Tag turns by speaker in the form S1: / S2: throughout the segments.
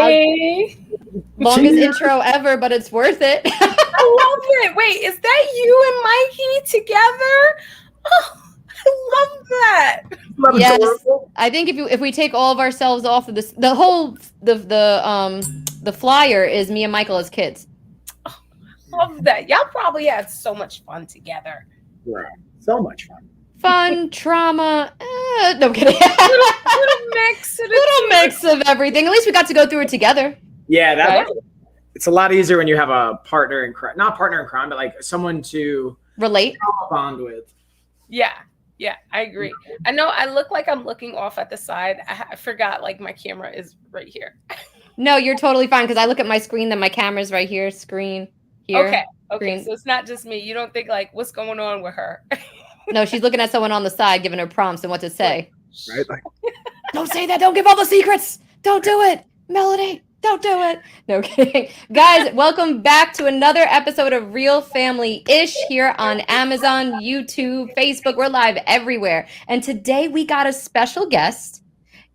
S1: Hey.
S2: Longest intro ever, but it's worth it.
S1: I love it. Wait, is that you and Mikey together? Oh, I love that.
S2: Yes, I think if we take all of ourselves off of this, the whole the flyer is me and Michael as kids.
S1: Oh, I love that. Y'all probably had so much fun together.
S3: Yeah, so much fun.
S2: Fun, trauma. No, I'm kidding.
S1: little
S2: mix of everything. At least we got to go through it together.
S3: Yeah,
S2: right?
S3: It's a lot easier when you have a partner in crime, not partner in crime, but like someone to
S2: relate,
S3: bond with.
S1: Yeah, I agree. I know I look like I'm looking off at the side. I forgot, like, my camera is right here.
S2: No, you're totally fine because I look at my screen, then my camera's right here, screen here.
S1: Okay,
S2: screen.
S1: So it's not just me. You don't think, like, what's going on with her?
S2: No, she's looking at someone on the side, giving her prompts and what to say.
S3: Right? Like,
S2: don't say that. Don't give all the secrets. Don't do it. Melody, don't do it. No kidding. Guys, welcome back to another episode of Real Family-ish here on Amazon, YouTube, Facebook. We're live everywhere. And today we got a special guest.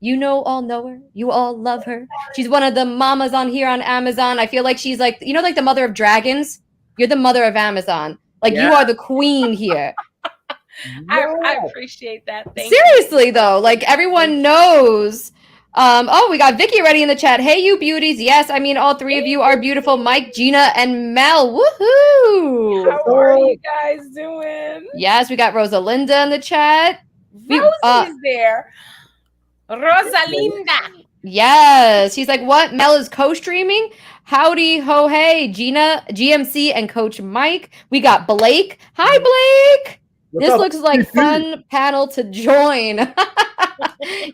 S2: You all know her. You all love her. She's one of the mamas on here on Amazon. I feel like she's like, like the mother of dragons? You're the mother of Amazon. Like, you are the queen here.
S1: I appreciate that.
S2: Seriously, though, like, everyone knows. We got Vicky already in the chat. Hey, you beauties. Yes, I mean, all three of you are beautiful. Mike, Gina, and Mel. Woohoo!
S1: How are you guys doing?
S2: Yes, we got Rosalinda in the chat.
S1: Rosie's there. Rosalinda.
S2: Yes. She's like, what? Mel is co-streaming? Howdy ho hey, Gina, GMC, and Coach Mike. We got Blake. Hi, Blake. This looks like fun panel to join.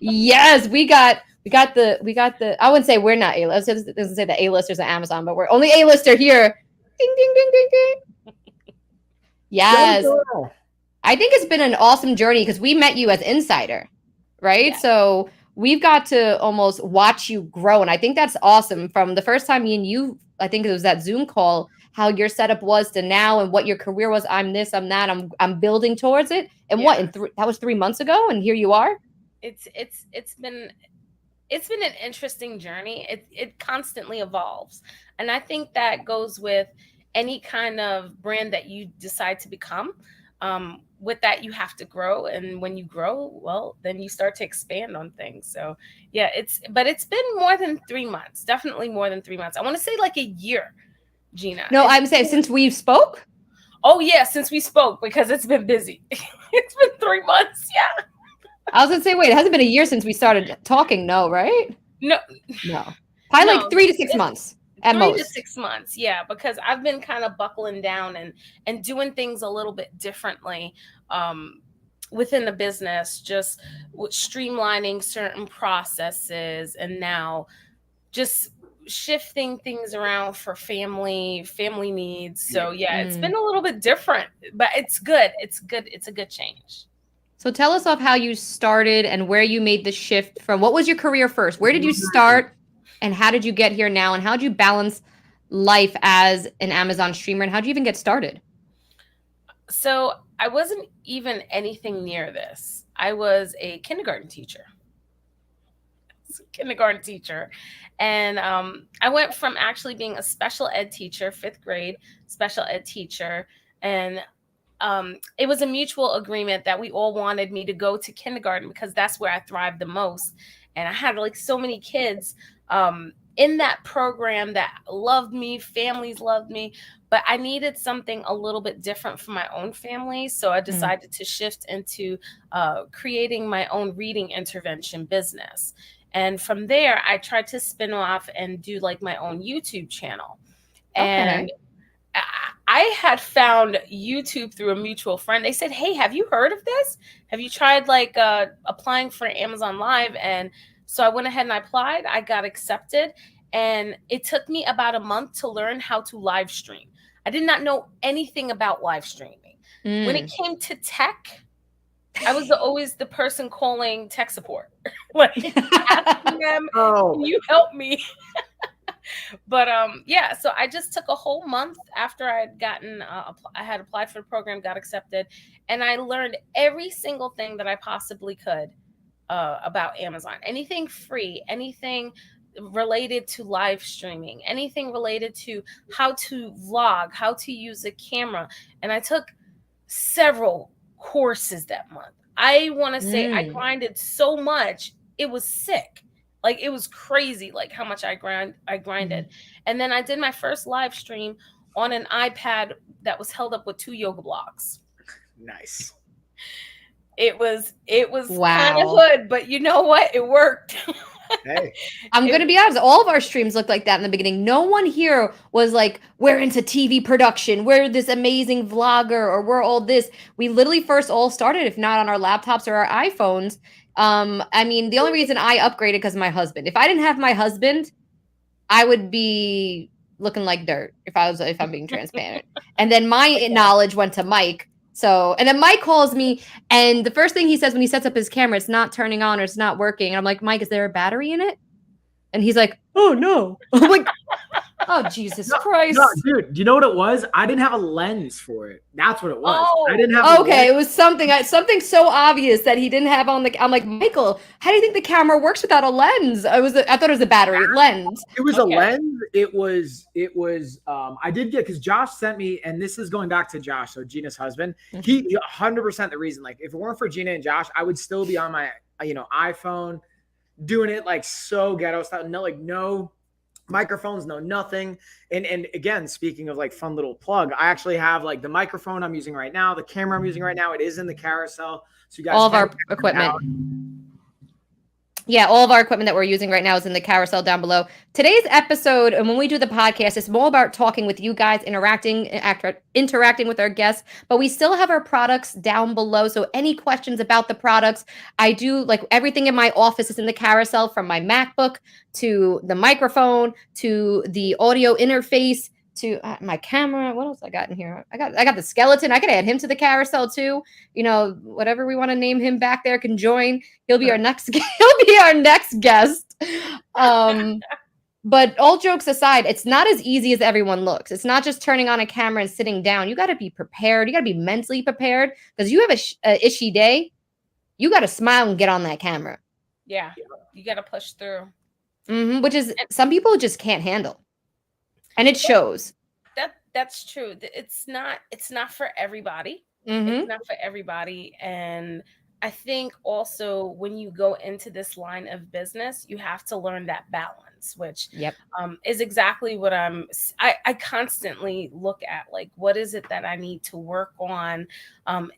S2: Yes, we got the I wouldn't say we're not A-listers. It doesn't say the A-listers at Amazon, but we're only A-lister here. Ding ding ding ding ding. Yes. I think it's been an awesome journey because we met you as insider, right? Yeah. So we've got to almost watch you grow. And I think that's awesome. From the first time me and you, I think it was that Zoom call, how your setup was to now and what your career was. I'm this, I'm that, I'm building towards it. And that was 3 months ago, and here you are.
S1: It's been an interesting journey. It constantly evolves. And I think that goes with any kind of brand that you decide to become. With that, you have to grow. And when you grow, well, then you start to expand on things. So yeah, it's been more than 3 months, definitely more than 3 months. I want to say like a year, Gina.
S2: No, I'm saying since we spoke.
S1: Oh yeah, since we spoke, because it's been busy. It's been 3 months. Yeah.
S2: I was gonna say, wait, it hasn't been a year since we started talking. No, right?
S1: No.
S2: Probably like 3 to 6 months. At
S1: 3
S2: most.
S1: to 6 months, yeah, because I've been kind of buckling down and doing things a little bit differently within the business, just streamlining certain processes, and now just shifting things around for family needs. So yeah, it's been a little bit different, but it's good. It's a good change.
S2: So tell us how you started and where you made the shift from. What was your career first? Where did you start? And how did you get here now? And how did you balance life as an Amazon streamer? And how did you even get started?
S1: So I wasn't even anything near this. I was a kindergarten teacher. And I went from actually being a special ed teacher, 5th grade special ed teacher. And it was a mutual agreement that we all wanted me to go to kindergarten because that's where I thrived the most. And I had like so many kids in that program that loved me, families loved me, but I needed something a little bit different for my own family. So I decided to shift into creating my own reading intervention business. And from there, I tried to spin off and do like my own YouTube channel. And I had found YouTube through a mutual friend. They said, hey, have you heard of this? Have you tried like applying for Amazon Live? And so I went ahead and I applied. I got accepted. And it took me about a month to learn how to live stream. I did not know anything about live streaming. When it came to tech, I was always the person calling tech support. Like asking them, can you help me? But so I just took a whole month after I had gotten, I had applied for the program, got accepted, and I learned every single thing that I possibly could about Amazon. Anything free, anything related to live streaming, anything related to how to vlog, how to use a camera. And I took several courses that month. I want to say I grinded so much, it was sick. Like it was crazy, like how much I grinded. And then I did my first live stream on an iPad that was held up with 2 yoga blocks.
S3: Nice.
S1: It was kind of
S2: Wow.
S1: hood, but you know what? It worked.
S3: Hey,
S2: I'm going to be honest. All of our streams looked like that in the beginning. No one here was like, we're into TV production. We're this amazing vlogger or we're all this. We literally first all started, if not on our laptops or our iPhones. I mean, the only reason I upgraded because of my husband. If I didn't have my husband, I would be looking like dirt if I'm being transparent. And then my knowledge went to Mike. So, and then Mike calls me, and the first thing he says when he sets up his camera, it's not turning on or it's not working. And I'm like, Mike, is there a battery in it? And he's like, oh no. I'm like, oh Jesus Christ.
S3: No, dude, do you know what it was? I didn't have a lens for it. That's what it was.
S1: Oh,
S3: I didn't have.
S2: Okay, it was something so obvious that he didn't have on the. I'm like, Michael, how do you think the camera works without a lens? I thought it was a battery lens.
S3: It was a lens. It was. I did get, because Josh sent me, and this is going back to Josh, so Gina's husband. He 100% the reason. Like, if it weren't for Gina and Josh, I would still be on my iPhone, doing it like so ghetto style. No microphones, no nothing. And again, speaking of like fun little plug, I actually have like the microphone I'm using right now, the camera I'm using right now. It is in the carousel, so you guys
S2: all of our equipment. Yeah, all of our equipment that we're using right now is in the carousel down below. Today's episode, and when we do the podcast, it's more about talking with you guys, interacting with our guests, but we still have our products down below. So any questions about the products, I do, like, everything in my office is in the carousel, from my MacBook to the microphone to the audio interface to my camera. What else I got in here? I got the skeleton. I could add him to the carousel too. Whatever we want to name him back there can join. He'll be our next guest. But all jokes aside, it's not as easy as everyone looks. It's not just turning on a camera and sitting down. You got to be prepared. You got to be mentally prepared, because you have a ishy day. You got to smile and get on that camera.
S1: Yeah, you got to push through.
S2: Which is some people just can't handle. And it shows.
S1: That's true. It's not for everybody. It's not for everybody. And I think also when you go into this line of business, you have to learn that balance, which is exactly what I constantly look at. Like, what is it that I need to work on?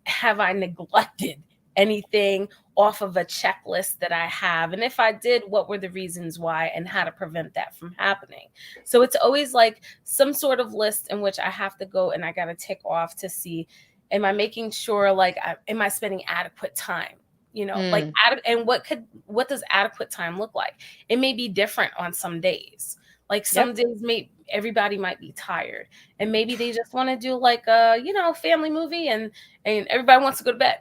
S1: Have I neglected anything off of a checklist that I have? And if I did, what were the reasons why, and how to prevent that from happening? So it's always like some sort of list in which I have to go and I got to tick off to see, am I making sure, like, am I spending adequate time? Like, and what does adequate time look like? It may be different on some days. Like some days everybody might be tired, and maybe they just want to do like a, family movie, and everybody wants to go to bed.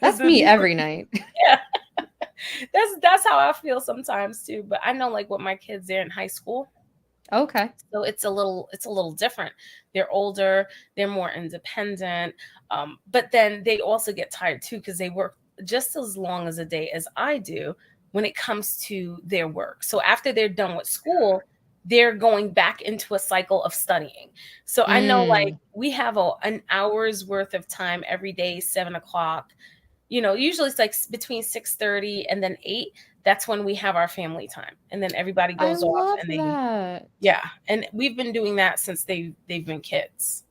S2: That's me every night.
S1: Yeah. That's how I feel sometimes too. But I know, like, with my kids, they're in high school.
S2: Okay.
S1: So it's a little different. They're older, they're more independent. But then they also get tired too, because they work just as long as a day as I do when it comes to their work. So after they're done with school, they're going back into a cycle of studying. So I know, like, we have an hour's worth of time every day, 7:00. Usually it's like between 6:30 and then 8. That's when we have our family time, and then everybody goes off, and and we've been doing that since they've been kids.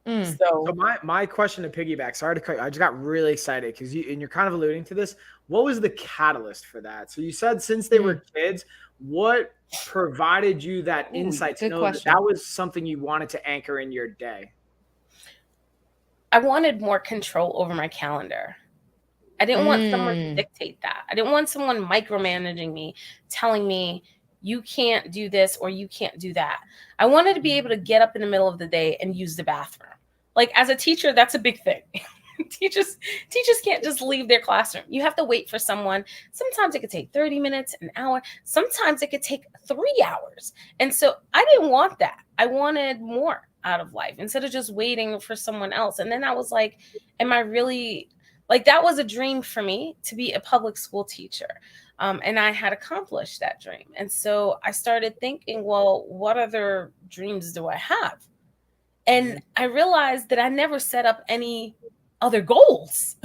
S3: So my question to piggyback, sorry to cut you, I just got really excited because you're kind of alluding to this. What was the catalyst for that? So you said since they were kids, what provided you that insight to know that was something you wanted to anchor in your day?
S1: I wanted more control over my calendar. I didn't want someone to dictate that. I didn't want someone micromanaging me, telling me you can't do this or you can't do that. I wanted to be able to get up in the middle of the day and use the bathroom. Like, as a teacher, that's a big thing. Teachers can't just leave their classroom. You have to wait for someone. Sometimes it could take 30 minutes, an hour. Sometimes it could take 3 hours. And so I didn't want that. I wanted more out of life instead of just waiting for someone else. And then I was like, am I really, like, that was a dream for me, to be a public school teacher. And I had accomplished that dream. And so I started thinking, well, what other dreams do I have? And I realized that I never set up any other goals.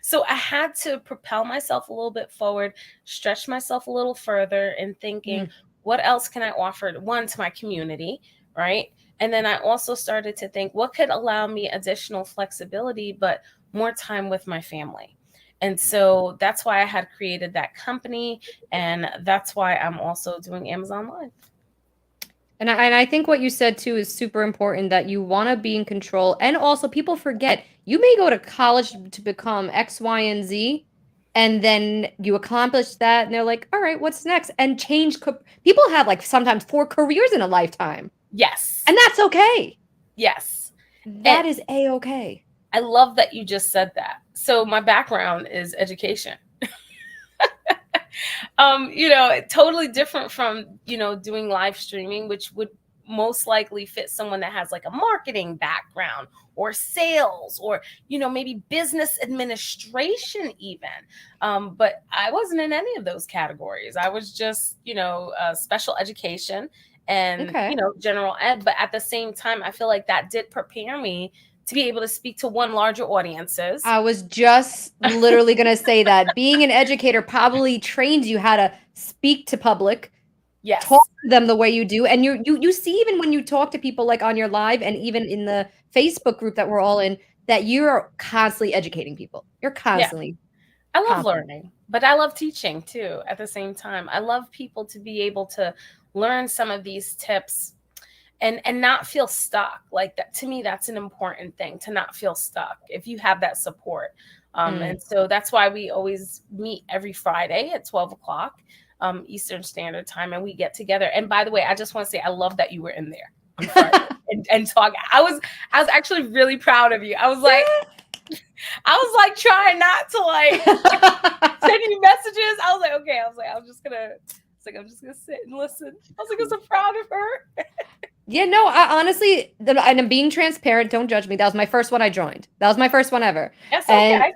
S1: So I had to propel myself a little bit forward, stretch myself a little further, and thinking, what else can I offer? One, to my community, right? And then I also started to think, what could allow me additional flexibility, but more time with my family? And so that's why I had created that company. And that's why I'm also doing Amazon Live.
S2: And I think what you said too is super important, that you want to be in control. And also, people forget you may go to college to become X, Y, and Z, and then you accomplish that, and they're like, "All right, what's next?" And change. People have like sometimes 4 careers in a lifetime.
S1: Yes.
S2: And that's okay.
S1: Yes.
S2: That is A-okay.
S1: I love that you just said that. So my background is education. Totally different from, doing live streaming, which would most likely fit someone that has like a marketing background or sales or, maybe business administration even. But I wasn't in any of those categories. I was just, special education and, general ed. But at the same time, I feel like that did prepare me to be able to speak to larger audiences.
S2: I was just literally going to say that being an educator probably trains you how to speak to public, talk to them the way you do. And you see, even when you talk to people like on your live and even in the Facebook group that we're all in, that you're constantly educating people. You're constantly.
S1: I love learning, but I love teaching too at the same time. I love people to be able to learn some of these tips and not feel stuck. Like that, to me, that's an important thing, to not feel stuck if you have that support. And so that's why we always meet every Friday at 12 o'clock Eastern Standard Time, and we get together. And by the way, I just want to say I love that you were in there on Friday and talk. I was actually really proud of you. I was like trying not to like send you messages. I was like, okay. I'm just gonna sit and listen. I was like, I'm so proud of her.
S2: Yeah, no, I honestly, and I'm being transparent. Don't judge me. That was my first one I joined. That was my first one ever.
S1: That's okay.
S2: And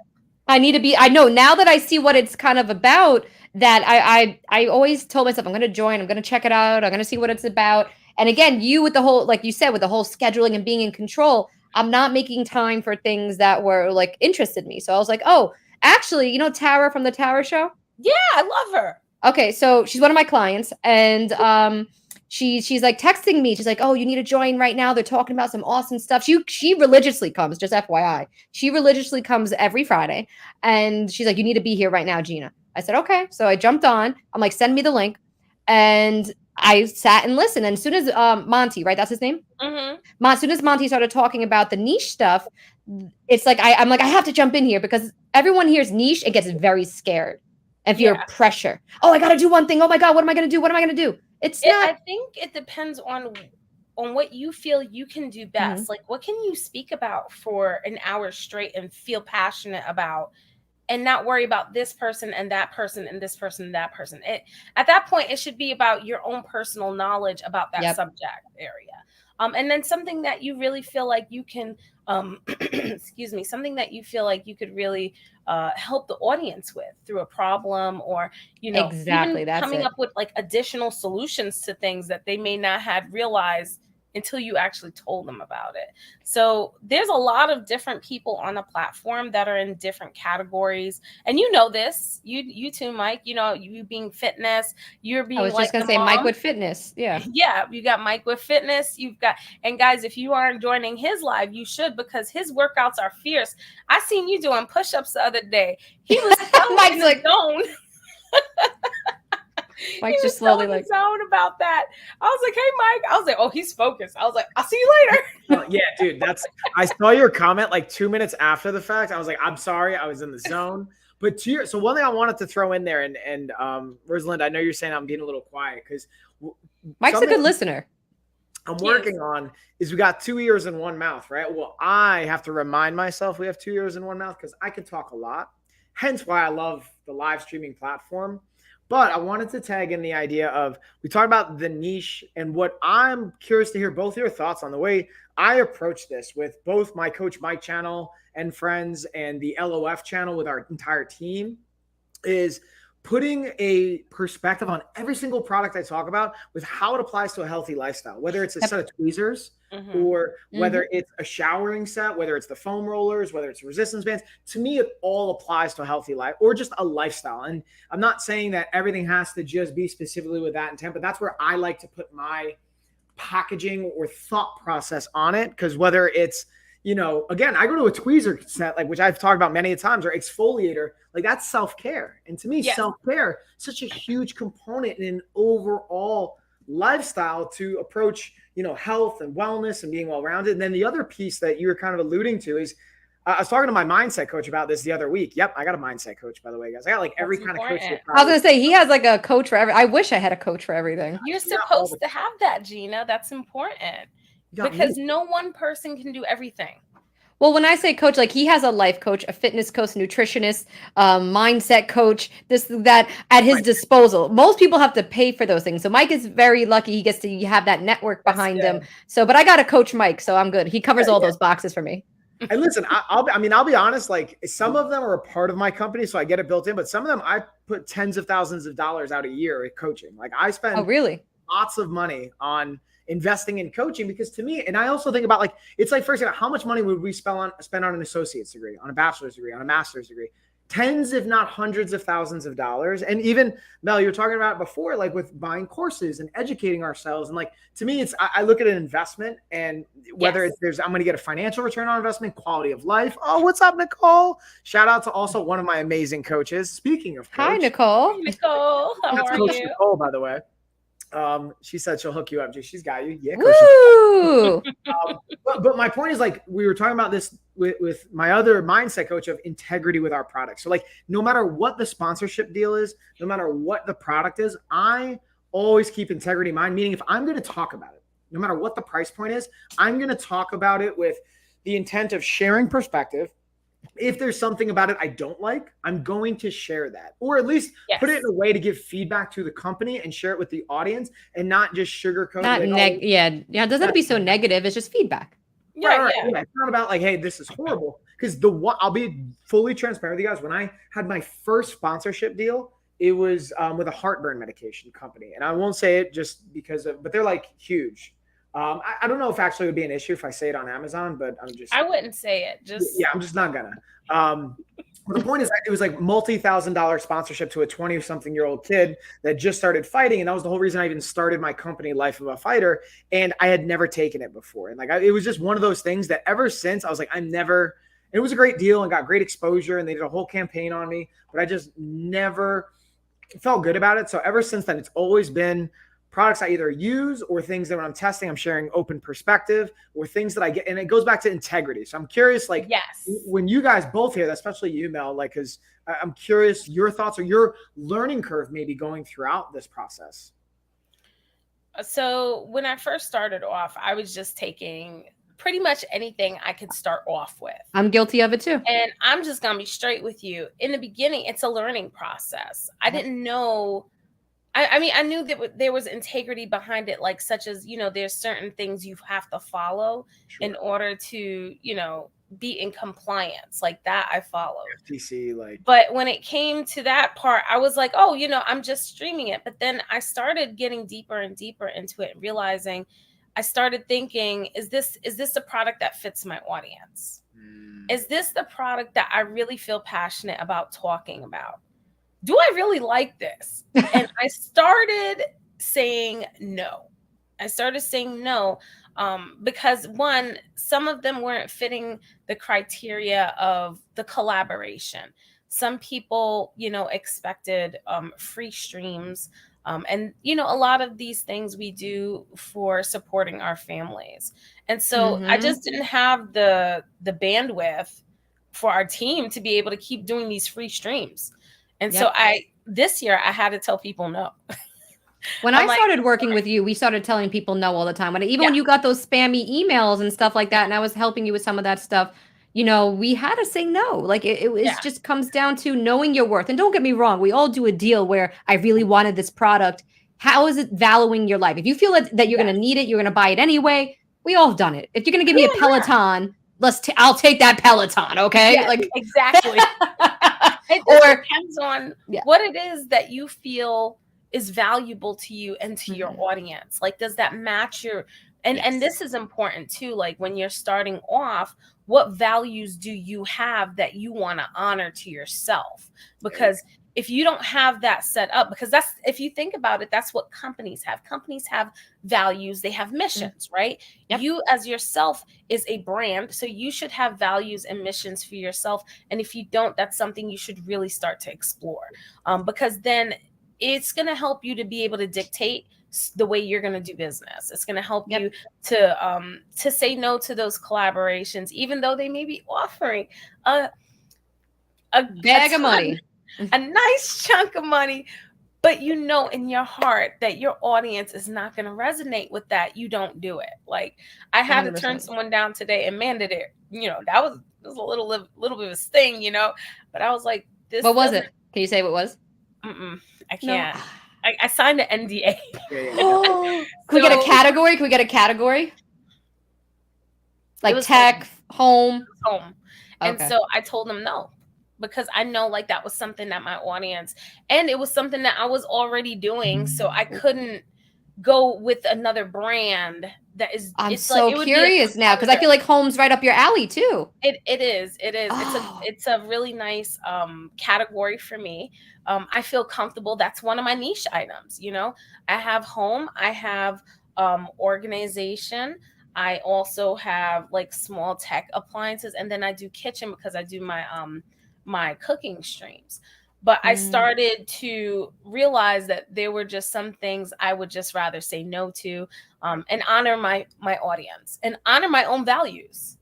S2: I know now that I see what it's kind of about, that I always told myself, I'm going to join. I'm going to check it out. I'm going to see what it's about. And again, you with the whole, like you said, with the whole scheduling and being in control, I'm not making time for things that were like interested me. So I was like, oh, actually, Tara from the Tara Show?
S1: Yeah, I love her.
S2: Okay, so she's one of my clients, and she's like texting me. She's like, "Oh, you need to join right now. They're talking about some awesome stuff." She religiously comes, just FYI. She religiously comes every Friday, and she's like, "You need to be here right now, Gina." I said, "Okay." So I jumped on. I'm like, "Send me the link," and I sat and listened. And as soon as Monty, right, that's his name.
S1: Mm-hmm.
S2: As soon as Monty started talking about the niche stuff, it's like I'm like, I have to jump in here because everyone hears niche and gets very scared. And fear pressure. Oh, I got to do one thing. Oh my God, what am I going to do? What am I going to do?
S1: I think it depends on what you feel you can do best.
S2: Mm-hmm.
S1: Like, what can you speak about for an hour straight and feel passionate about, and not worry about this person and that person and this person and that person. At that point, it should be about your own personal knowledge about that subject area. And then something that you really feel like you can, excuse me, something that you feel like you could really help the audience with through a problem, or,
S2: exactly,
S1: even coming up with like additional solutions to things that they may not have realized until you actually told them about it. So there's a lot of different people on the platform that are in different categories. And this, you too, Mike, you being fitness, you're being, I was
S2: just going to say Mike with fitness. Yeah.
S1: Yeah. You got Mike with fitness. And guys, if you aren't joining his live, you should, because his workouts are fierce. I seen you doing push-ups the other day. He was Mike's like zone.
S2: Mike's just slowly like
S1: zone about that. I was like, hey, Mike. I was like, oh, he's focused. I was like, I'll see you later.
S3: Yeah, dude. I saw your comment like 2 minutes after the fact. I was like, I'm sorry, I was in the zone. But so one thing I wanted to throw in there, and Rosalind, I know you're saying I'm being a little quiet because
S2: Mike's a good listener.
S3: I'm working on is we got 2 ears and one mouth, right? Well, I have to remind myself we have 2 ears and one mouth because I can talk a lot. Hence why I love the live streaming platform. But I wanted to tag in the idea of, we talked about the niche, and what I'm curious to hear both your thoughts on the way I approach this with both my Coach Mike channel and friends and the LOF channel with our entire team is putting a perspective on every single product I talk about with how it applies to a healthy lifestyle, whether it's a set of tweezers or whether it's a showering set, whether it's the foam rollers, whether it's resistance bands. To me, it all applies to a healthy life or just a lifestyle. And I'm not saying that everything has to just be specifically with that intent, but that's where I like to put my packaging or thought process on it. Because whether it's, you know, again, I go to a tweezer set, like, which I've talked about many times, or exfoliator, like that's self-care. And to me, self-care, such a huge component in an overall lifestyle to approach, you know, health and wellness and being well-rounded. And then the other piece that you were kind of alluding to is, I was talking to my mindset coach about this the other week. Yep, I got a mindset coach, by the way, guys. I got like every kind of coach.
S2: I was gonna say he has like a coach for every. I wish I had a coach for everything.
S1: You're supposed to have that, Gina. That's important because no one person can do everything.
S2: Well, when I say coach, like he has a life coach, a fitness coach, nutritionist, mindset coach, this, that at his disposal. Most people have to pay for those things. So Mike is very lucky. He gets to have that network behind him. So, but I got to coach Mike, so I'm good. He covers all those boxes for me.
S3: And listen, I'll be honest, like some of them are a part of my company, so I get it built in, but some of them I put tens of thousands of dollars out a year at coaching. Like I spend lots of money on investing in coaching because to me, and I also think about like, it's like, first, how much money would we spend on an associate's degree, on a bachelor's degree, on a master's degree? Tens, if not hundreds of thousands of dollars. And even Mel, you were talking about it before, like with buying courses and educating ourselves. And like, to me, it's, I look at an investment and whether it's, I'm going to get a financial return on investment, quality of life. Oh, what's up, Nicole? Shout out to also one of my amazing coaches. Speaking of coach,
S2: hi, Nicole.
S1: Nicole, how are
S3: Coach
S1: you?
S3: Nicole, by the way. She said she'll hook you up. She's got you. Yeah.
S2: Woo!
S3: But my point is, like, we were talking about this with my other mindset coach of integrity with our product. So like, no matter what the sponsorship deal is, no matter what the product is, I always keep integrity in mind. Meaning if I'm going to talk about it, no matter what the price point is, I'm going to talk about it with the intent of sharing perspective. If there's something about it I don't like, I'm going to share that, or at least put it in a way to give feedback to the company and share it with the audience and not just sugarcoat.
S2: It doesn't have to be so negative. It's just feedback.
S3: Yeah. It's not about like, hey, this is horrible. Because I'll be fully transparent with you guys. When I had my first sponsorship deal, it was with a heartburn medication company, and I won't say it just because of, but they're like huge. I don't know if actually it would be an issue if I say it on Amazon, but I
S1: wouldn't say it.
S3: I'm just not gonna. But the point is that it was like multi-$1,000 sponsorship to a 20-something-year-old kid that just started fighting. And that was the whole reason I even started my company, Life of a Fighter. And I had never taken it before. And like, it was just one of those things that ever since I was like, it was a great deal and got great exposure. And they did a whole campaign on me, but I just never felt good about it. So ever since then, it's always been products I either use or things that when I'm testing, I'm sharing open perspective or things that I get. And it goes back to integrity. So I'm curious, like when you guys both hear that, especially you, Mel, like, cause I'm curious your thoughts or your learning curve maybe going throughout this process.
S1: So when I first started off, I was just taking pretty much anything I could start off with.
S2: I'm guilty of it too.
S1: And I'm just going to be straight with you. In the beginning, it's a learning process. I didn't know. I mean, I knew that there was integrity behind it, like such as, there's certain things you have to follow in order to, be in compliance. Like that I followed.
S3: FTC,
S1: But when it came to that part, I was like, oh, I'm just streaming it. But then I started getting deeper and deeper into it and realizing, I started thinking, is this a product that fits my audience? Is this the product that I really feel passionate about talking about? Do I really like this? And I started saying no. Because one, some of them weren't fitting the criteria of the collaboration. Some people, expected free streams. And, a lot of these things we do for supporting our families. And so I just didn't have the bandwidth for our team to be able to keep doing these free streams. And so this year I had to tell people no.
S2: When I started working with you, we started telling people no all the time. When you got those spammy emails and stuff like that, and I was helping you with some of that stuff, we had to say no. Like it just comes down to knowing your worth. And don't get me wrong, we all do a deal where I really wanted this product. How is it valuing your life? If you feel that you're going to need it, you're going to buy it anyway. We all have done it. If you're going to give me a Peloton, I'll take that Peloton. Okay.
S1: Yeah, exactly. It just
S2: Or
S1: depends on
S2: yeah.
S1: what it is that you feel is valuable to you and to your
S2: Mhm.
S1: audience. Like, does that match your and
S2: Yes.
S1: this is important too. Like when you're starting off, what values do you have that you want to honor to yourself? Because if you don't have that set up, because that's, if you think about it, that's what companies have. Companies have values, they have missions, right?
S2: Yep.
S1: You as yourself is a brand, so you should have values and missions for yourself. And if you don't, that's something you should really start to explore, because then it's going to help you to be able to dictate the way you're going to do business. It's going to help
S2: Yep.
S1: you to say no to those collaborations, even though they may be offering a
S2: Bag of money.
S1: a nice chunk of money, but you know in your heart that your audience is not going to resonate with that. You don't do it. Like, I had to turn
S2: 100%.
S1: someone down today, and man, did it, that was a little bit of a sting, but I was like, this
S2: What was
S1: doesn't.
S2: it? Can you say what it was?
S1: I
S2: No.
S1: can't. I signed an NDA.
S2: Can we get a category? Can we get a category? Like
S1: was
S2: tech, home.
S1: home. And
S2: Okay.
S1: so I told them no, because I know like that was something that my audience, and it was something that I was already doing. So I couldn't go with another brand that is.
S2: I'm
S1: It's
S2: so
S1: like, it would be a
S2: curious now because I
S1: competitor.
S2: feel like home's right up your alley too.
S1: It is.
S2: Oh.
S1: It's a really nice category for me. I feel comfortable. That's one of my niche items. I have home. I have organization. I also have like small tech appliances, and then I do kitchen because I do my cooking streams. But I started to realize that there were just some things I would just rather say no to, and honor my audience and honor my own values.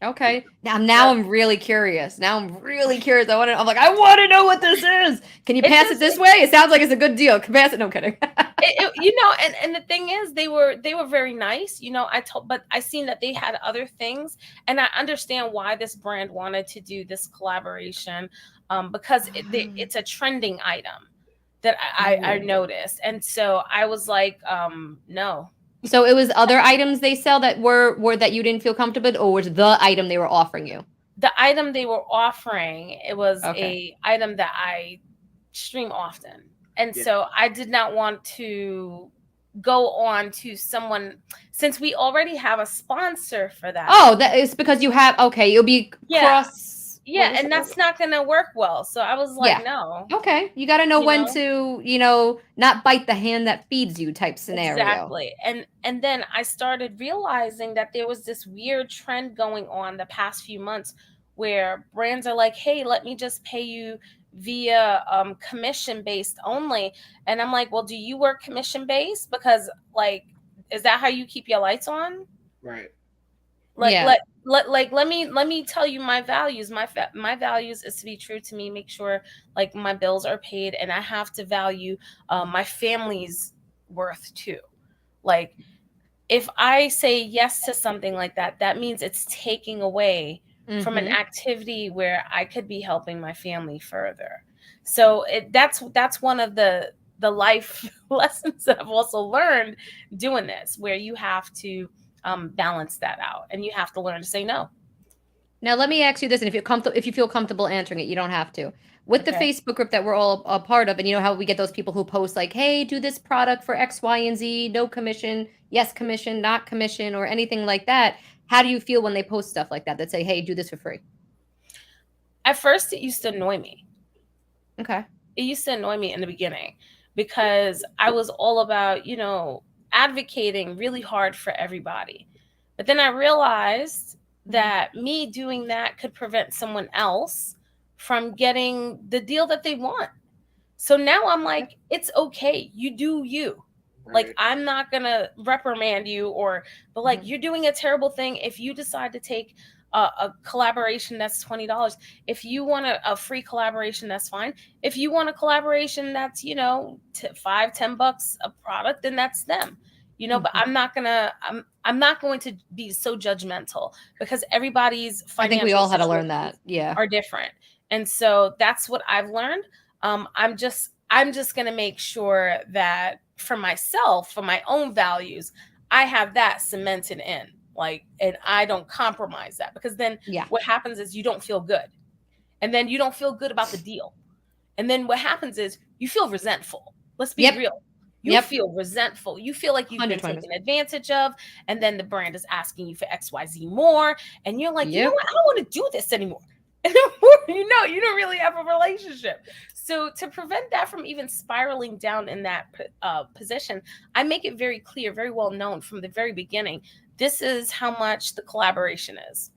S2: Okay. Now I'm really curious. Now I'm really curious. I want to know what this is. Can you pass it this way? It sounds like it's a good deal. Can pass it? No, I'm kidding.
S1: And the thing is, they were very nice. But I seen that they had other things, and I understand why this brand wanted to do this collaboration, because it's a trending item that I noticed, and so I was like, no.
S2: So it was other items they sell that were that you didn't feel comfortable with, or was the item they were offering you?
S1: The item they were offering, it was
S2: Okay.
S1: a item that I stream often. And so I did not want to go on to someone, since we already have a sponsor for that.
S2: Oh, that is because you have, okay, you'll be cross.
S1: Yeah, and that's not going to work well. So I was like, no.
S2: Okay. You got to know when to, not bite the hand that feeds you type scenario.
S1: Exactly. And then I started realizing that there was this weird trend going on the past few months where brands are like, hey, let me just pay you via commission based only. And I'm like, well, do you work commission based? Because like, is that how you keep your lights on?
S3: Right.
S1: Let me tell you my values. My values is to be true to me, make sure like my bills are paid, and I have to value my family's worth too. Like, if I say yes to something like that, that means it's taking away from an activity where I could be helping my family further. So that's one of the life lessons that I've also learned doing this, where you have to balance that out, and you have to learn to say no.
S2: Now let me ask you this, and if you feel comfortable answering it, you don't have to. With the Facebook group that we're all a part of, and you know how we get those people who post like, "Hey, do this product for X, Y, and Z, no commission, yes commission, not commission, or anything like that." How do you feel when they post stuff like that say, "Hey, do this for free"?
S1: At first, it used to annoy me.
S2: Okay.
S1: It used to annoy me in the beginning because I was all about, advocating really hard for everybody. But then I realized that me doing that could prevent someone else from getting the deal that they want. So now I'm like, it's okay. You do you. Like, I'm not going to reprimand you but like, you're doing a terrible thing. If you decide to take a collaboration, that's $20. If you want a free collaboration, that's fine. If you want a collaboration that's, $5-10 a product, then that's them. But I'm not going to be so judgmental, because everybody's financial
S2: I think we all had to learn that.
S1: Are different. And so that's what I've learned. I'm just going to make sure that for myself, for my own values, I have that cemented in, and I don't compromise that, because then what happens is you don't feel good. and then you don't feel good about the deal. And then what happens is you feel resentful. Let's be
S2: Yep.
S1: real. You
S2: Yep.
S1: feel resentful. You feel like you've been
S2: 120%.
S1: taken advantage of, and then the brand is asking you for XYZ more, and you're like, you know
S2: Yep.
S1: what? I don't want to do this anymore. You know, you don't really have a relationship. So to prevent that from even spiraling down in that position, I make it very clear, very well known from the very beginning. This is how much the collaboration is.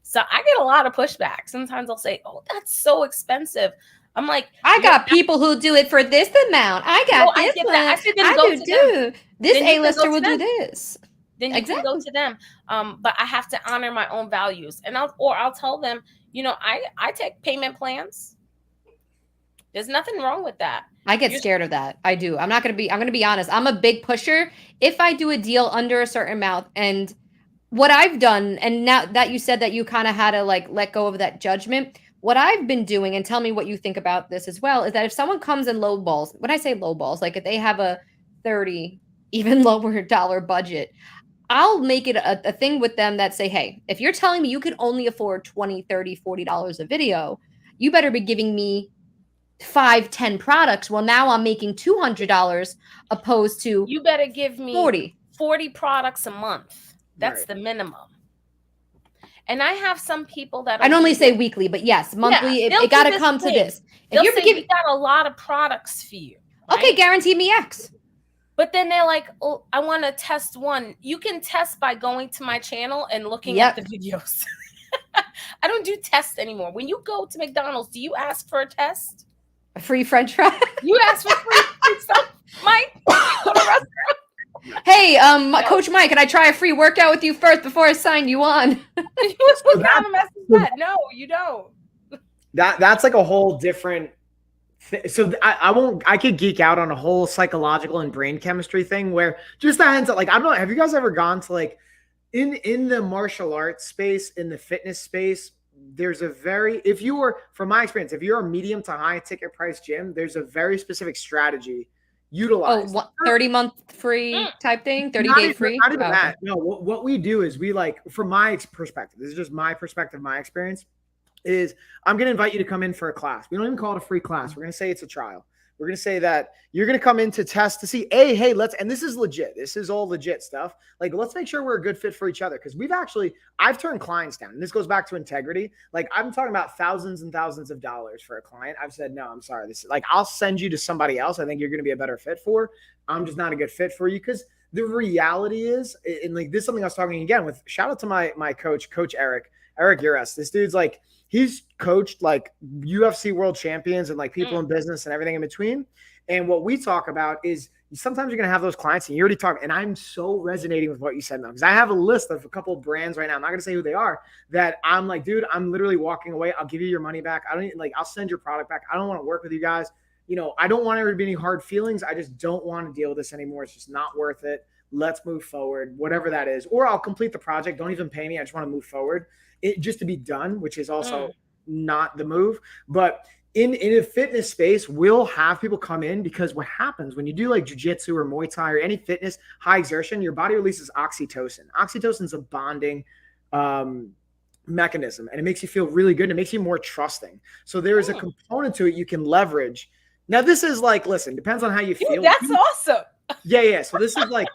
S1: So I get a lot of pushback. Sometimes I'll say, "Oh, that's so expensive." I'm like,
S2: I got people who do it for this amount. I got
S1: I
S2: this
S1: get
S2: one.
S1: that. I said, then
S2: I
S1: go
S2: do
S1: to them.
S2: do. This
S1: Then you can go
S2: A-lister
S1: to
S2: will do
S1: them.
S2: this.
S1: Then you can go to them. But I have to honor my own values, and I'll tell them, you know, I take payment plans. There's nothing wrong with that.
S2: I get scared of that. I do. I'm going to be honest. I'm a big pusher. If I do a deal under a certain amount, and what I've done, and now that you said that you kind of had to like let go of that judgment, what I've been doing, and tell me what you think about this as well, is that if someone comes in low balls, when I say low balls, like if they have a 30, even lower dollar budget, I'll make it a thing with them that say, hey, if you're telling me you can only afford 20, 30, $40 a video, you better be giving me 5, 10 products. Well, now I'm making $200 opposed to
S1: you better give me 40 products a month. That's
S3: Right.
S1: the minimum. And I have some people that
S2: I normally say weekly, but yes, monthly.
S1: Yeah,
S2: it got to come to this.
S1: If you're say, we got a lot of products for you.
S2: Right? Okay, guarantee me X.
S1: But then they're like, oh, I want to test one. You can test by going to my channel and looking at the videos. I don't do tests anymore. When you go to McDonald's, do you ask for a test?
S2: A free French fry?
S1: You ask for free stuff, Mike? Go to restaurant.
S2: Hey, Coach Mike, can I try a free workout with you first before I sign you on?
S1: What kind of mess is that? No, you don't.
S3: That's like a whole different thing. So I could geek out on a whole psychological and brain chemistry thing where just that ends up like, I don't know, have you guys ever gone to like in the martial arts space, in the fitness space, there's a very, if you were, from my experience, if you're a medium to high ticket price gym, there's a very specific strategy utilized.
S2: 30-month free type thing, 30-day free.
S3: Not even that. No, what we do is we like, from my perspective, this is just my perspective, my experience, is I'm going to invite you to come in for a class. We don't even call it a free class. We're going to say it's a trial. We're going to say that you're going to come in to test to see, hey, and this is legit. This is all legit stuff. Like, let's make sure we're a good fit for each other. Because I've turned clients down. And this goes back to integrity. Like, I'm talking about thousands and thousands of dollars for a client. I've said, no, I'm sorry. This is like, I'll send you to somebody else I think you're going to be a better fit for. I'm just not a good fit for you. Because the reality is, and like, this is something I was talking again with, shout out to my coach, Coach Eric Uras. This dude's like, he's coached like UFC world champions and like people in business and everything in between. And what we talk about is sometimes you're going to have those clients and you already talk. And I'm so resonating with what you said now, because I have a list of a couple of brands right now. I'm not going to say who they are, that I'm like, dude, I'm literally walking away. I'll give you your money back. I'll send your product back. I don't want to work with you guys. You know, I don't want there to be any hard feelings. I just don't want to deal with this anymore. It's just not worth it. Let's move forward, whatever that is. Or I'll complete the project. Don't even pay me. I just want to move forward. It just to be done, which is also not the move. But in a fitness space, we'll have people come in because what happens when you do like jujitsu or Muay Thai or any fitness, high exertion, your body releases oxytocin. Oxytocin is a bonding mechanism, and it makes you feel really good. And it makes you more trusting. So there is a component to it you can leverage. Now, this is like, listen, depends on how you feel.
S1: That's awesome.
S3: Yeah. So this is like,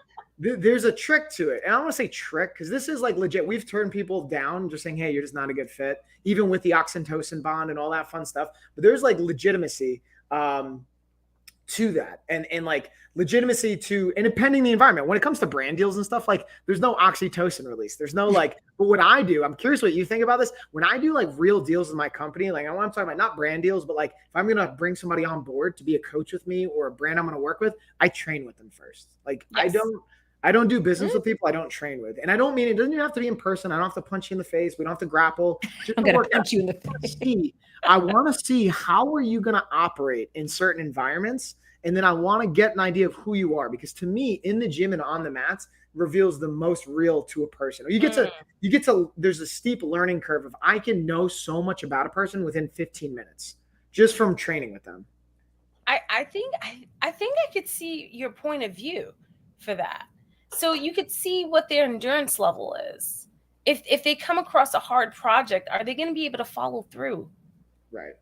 S3: there's a trick to it. And I don't want to say trick because this is like legit. We've turned people down just saying, hey, you're just not a good fit, even with the oxytocin bond and all that fun stuff. But there's like legitimacy to that and like legitimacy to, and depending the environment, when it comes to brand deals and stuff, like there's no oxytocin release. There's no like, but what I do, I'm curious what you think about this. When I do like real deals with my company, like I want to talk about not brand deals, but like if I'm going to bring somebody on board to be a coach with me or a brand I'm going to work with, I train with them first. Like I don't do business with people I don't train with. And I don't mean it doesn't even have to be in person. I don't have to punch you in the face. We don't have to grapple.
S2: I'm going to punch you in the face.
S3: I want to see how are you going to operate in certain environments. And then I want to get an idea of who you are, because to me, in the gym and on the mats reveals the most real to a person. Or you get to, there's a steep learning curve of I can know so much about a person within 15 minutes just from training with them.
S1: I think I could see your point of view for that. So you could see what their endurance level is. If they come across a hard project, are they going to be able to follow through?
S3: Right.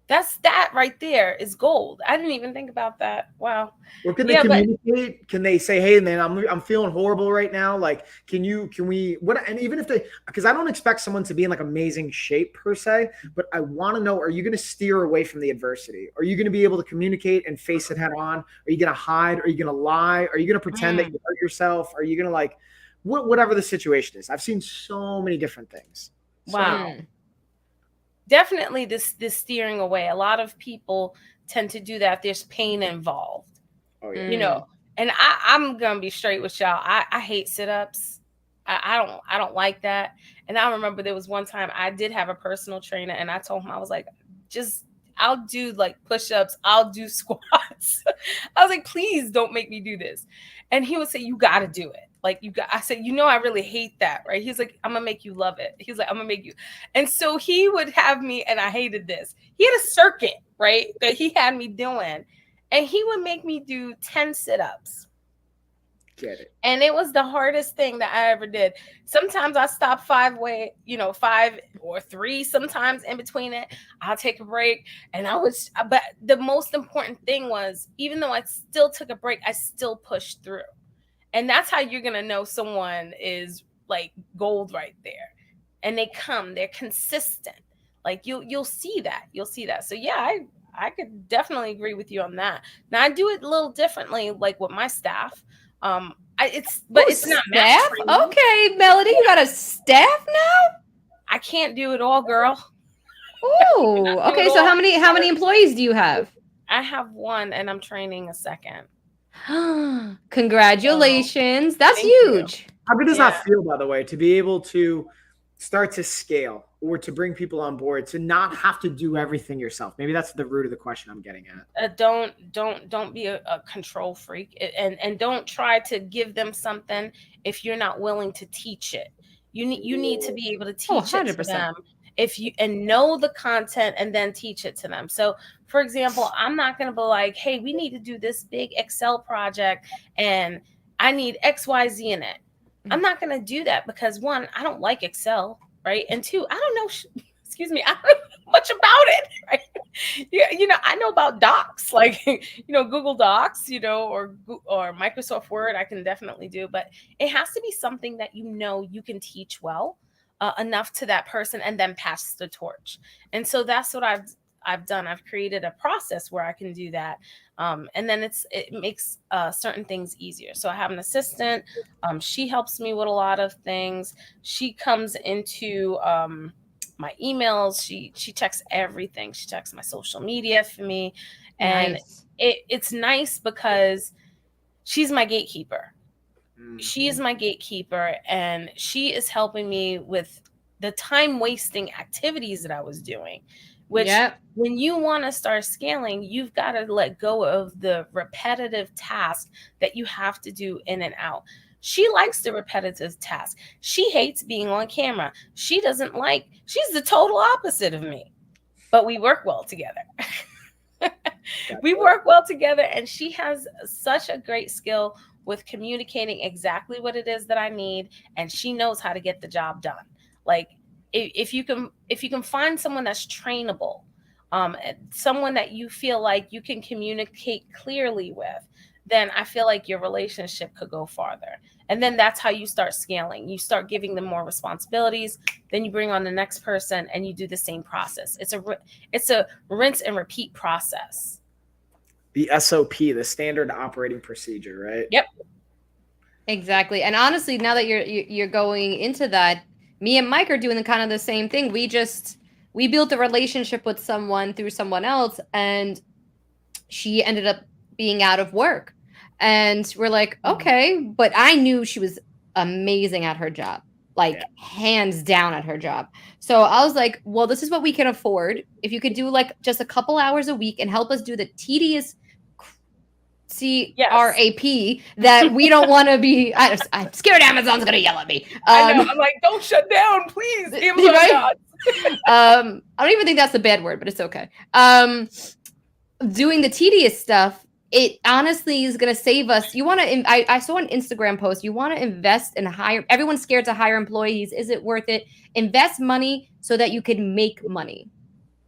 S1: That right there is gold. I didn't even think about that. Wow.
S3: Or can they
S1: Yeah, but
S3: communicate? Can they say, "Hey, man, I'm feeling horrible right now. Like, can we what?" And even if they, because I don't expect someone to be in like amazing shape per se, but I want to know: Are you going to steer away from the adversity? Are you going to be able to communicate and face it head on? Are you going to hide? Are you going to lie? Are you going to pretend that you hurt yourself? Are you going to like whatever the situation is? I've seen so many different things.
S1: wow. Definitely this steering away. A lot of people tend to do that. There's pain involved.
S3: Oh yeah.
S1: You know, and I'm gonna be straight with y'all. I hate sit-ups. I don't like that. And I remember there was one time I did have a personal trainer, and I told him, I was like, just I'll do like push-ups, I'll do squats. I was like, please don't make me do this. And he would say, you gotta do it. Like I said, I really hate that, right? He's like, I'm gonna make you love it. He's like, I'm gonna make you. And so he would have me, and I hated this. He had a circuit, right, that he had me doing. And he would make me do 10 sit-ups.
S3: Get it.
S1: And it was the hardest thing that I ever did. Sometimes I stop 5 or 3, sometimes in between it. I'll take a break. But the most important thing was, even though I still took a break, I still pushed through. And that's how you're going to know someone is like gold right there. And they're consistent. Like you'll see that. You'll see that. So yeah, I could definitely agree with you on that. Now I do it a little differently, like with my staff. It's not
S2: staff. Okay, Melody, you got a staff now?
S1: I can't do it all, girl.
S2: Oh, okay. So how many employees do you have?
S1: I have 1, and I'm training a second.
S2: Congratulations. That's huge.
S3: How good does that feel, by the way, to be able to start to scale or to bring people on board, to not have to do everything yourself? Maybe that's the root of the question I'm getting at.
S1: Don't be a control freak, and don't try to give them something if you're not willing to teach it. You need to be able to teach it to them. If you know the content and then teach it to them. So for example, I'm not going to be like, hey, we need to do this big Excel project and I need XYZ in it. I'm not going to do that because 1, I don't like Excel, right? And 2, I don't know, excuse me, I don't know much about it, right? Yeah, I know about docs, like, Google Docs, or Microsoft Word, I can definitely do, but it has to be something that you can teach well. Enough to that person and then pass the torch. And so that's what I've done. I've created a process where I can do that. And then it makes certain things easier. So I have an assistant. She helps me with a lot of things. She comes into my emails. She checks everything. She checks my social media for me. And it's nice because she's my gatekeeper. She is my gatekeeper, and she is helping me with the time wasting activities that I was doing, which when you want to start scaling, you've got to let go of the repetitive task that you have to do in and out. She likes the repetitive task. She hates being on camera. She's the total opposite of me, but we work well together. We work well together, and she has such a great skill with communicating exactly what it is that I need, and she knows how to get the job done. Like if you can find someone that's trainable, someone that you feel like you can communicate clearly with, then I feel like your relationship could go farther. And then that's how you start scaling. You start giving them more responsibilities. Then you bring on the next person and you do the same process. It's a rinse and repeat process.
S3: The SOP, the standard operating procedure, right?
S1: Yep.
S2: Exactly. And honestly, now that you're going into that, me and Mike are doing the same thing. We built a relationship with someone through someone else, and she ended up being out of work. And we're like, okay, but I knew she was amazing at her job, hands down at her job. So I was like, well, this is what we can afford. If you could do just a couple hours a week and help us do the tedious CRAP that we don't want to be. I'm scared Amazon's going to yell at me.
S1: I know. I'm like, don't shut down, please. Amazon
S2: right? I don't even think that's a bad word, but it's okay. Doing the tedious stuff, it honestly is going to save us. You want to, I saw an Instagram post, you want to invest and hire, everyone's scared to hire employees. Is it worth it? Invest money so that you can make money.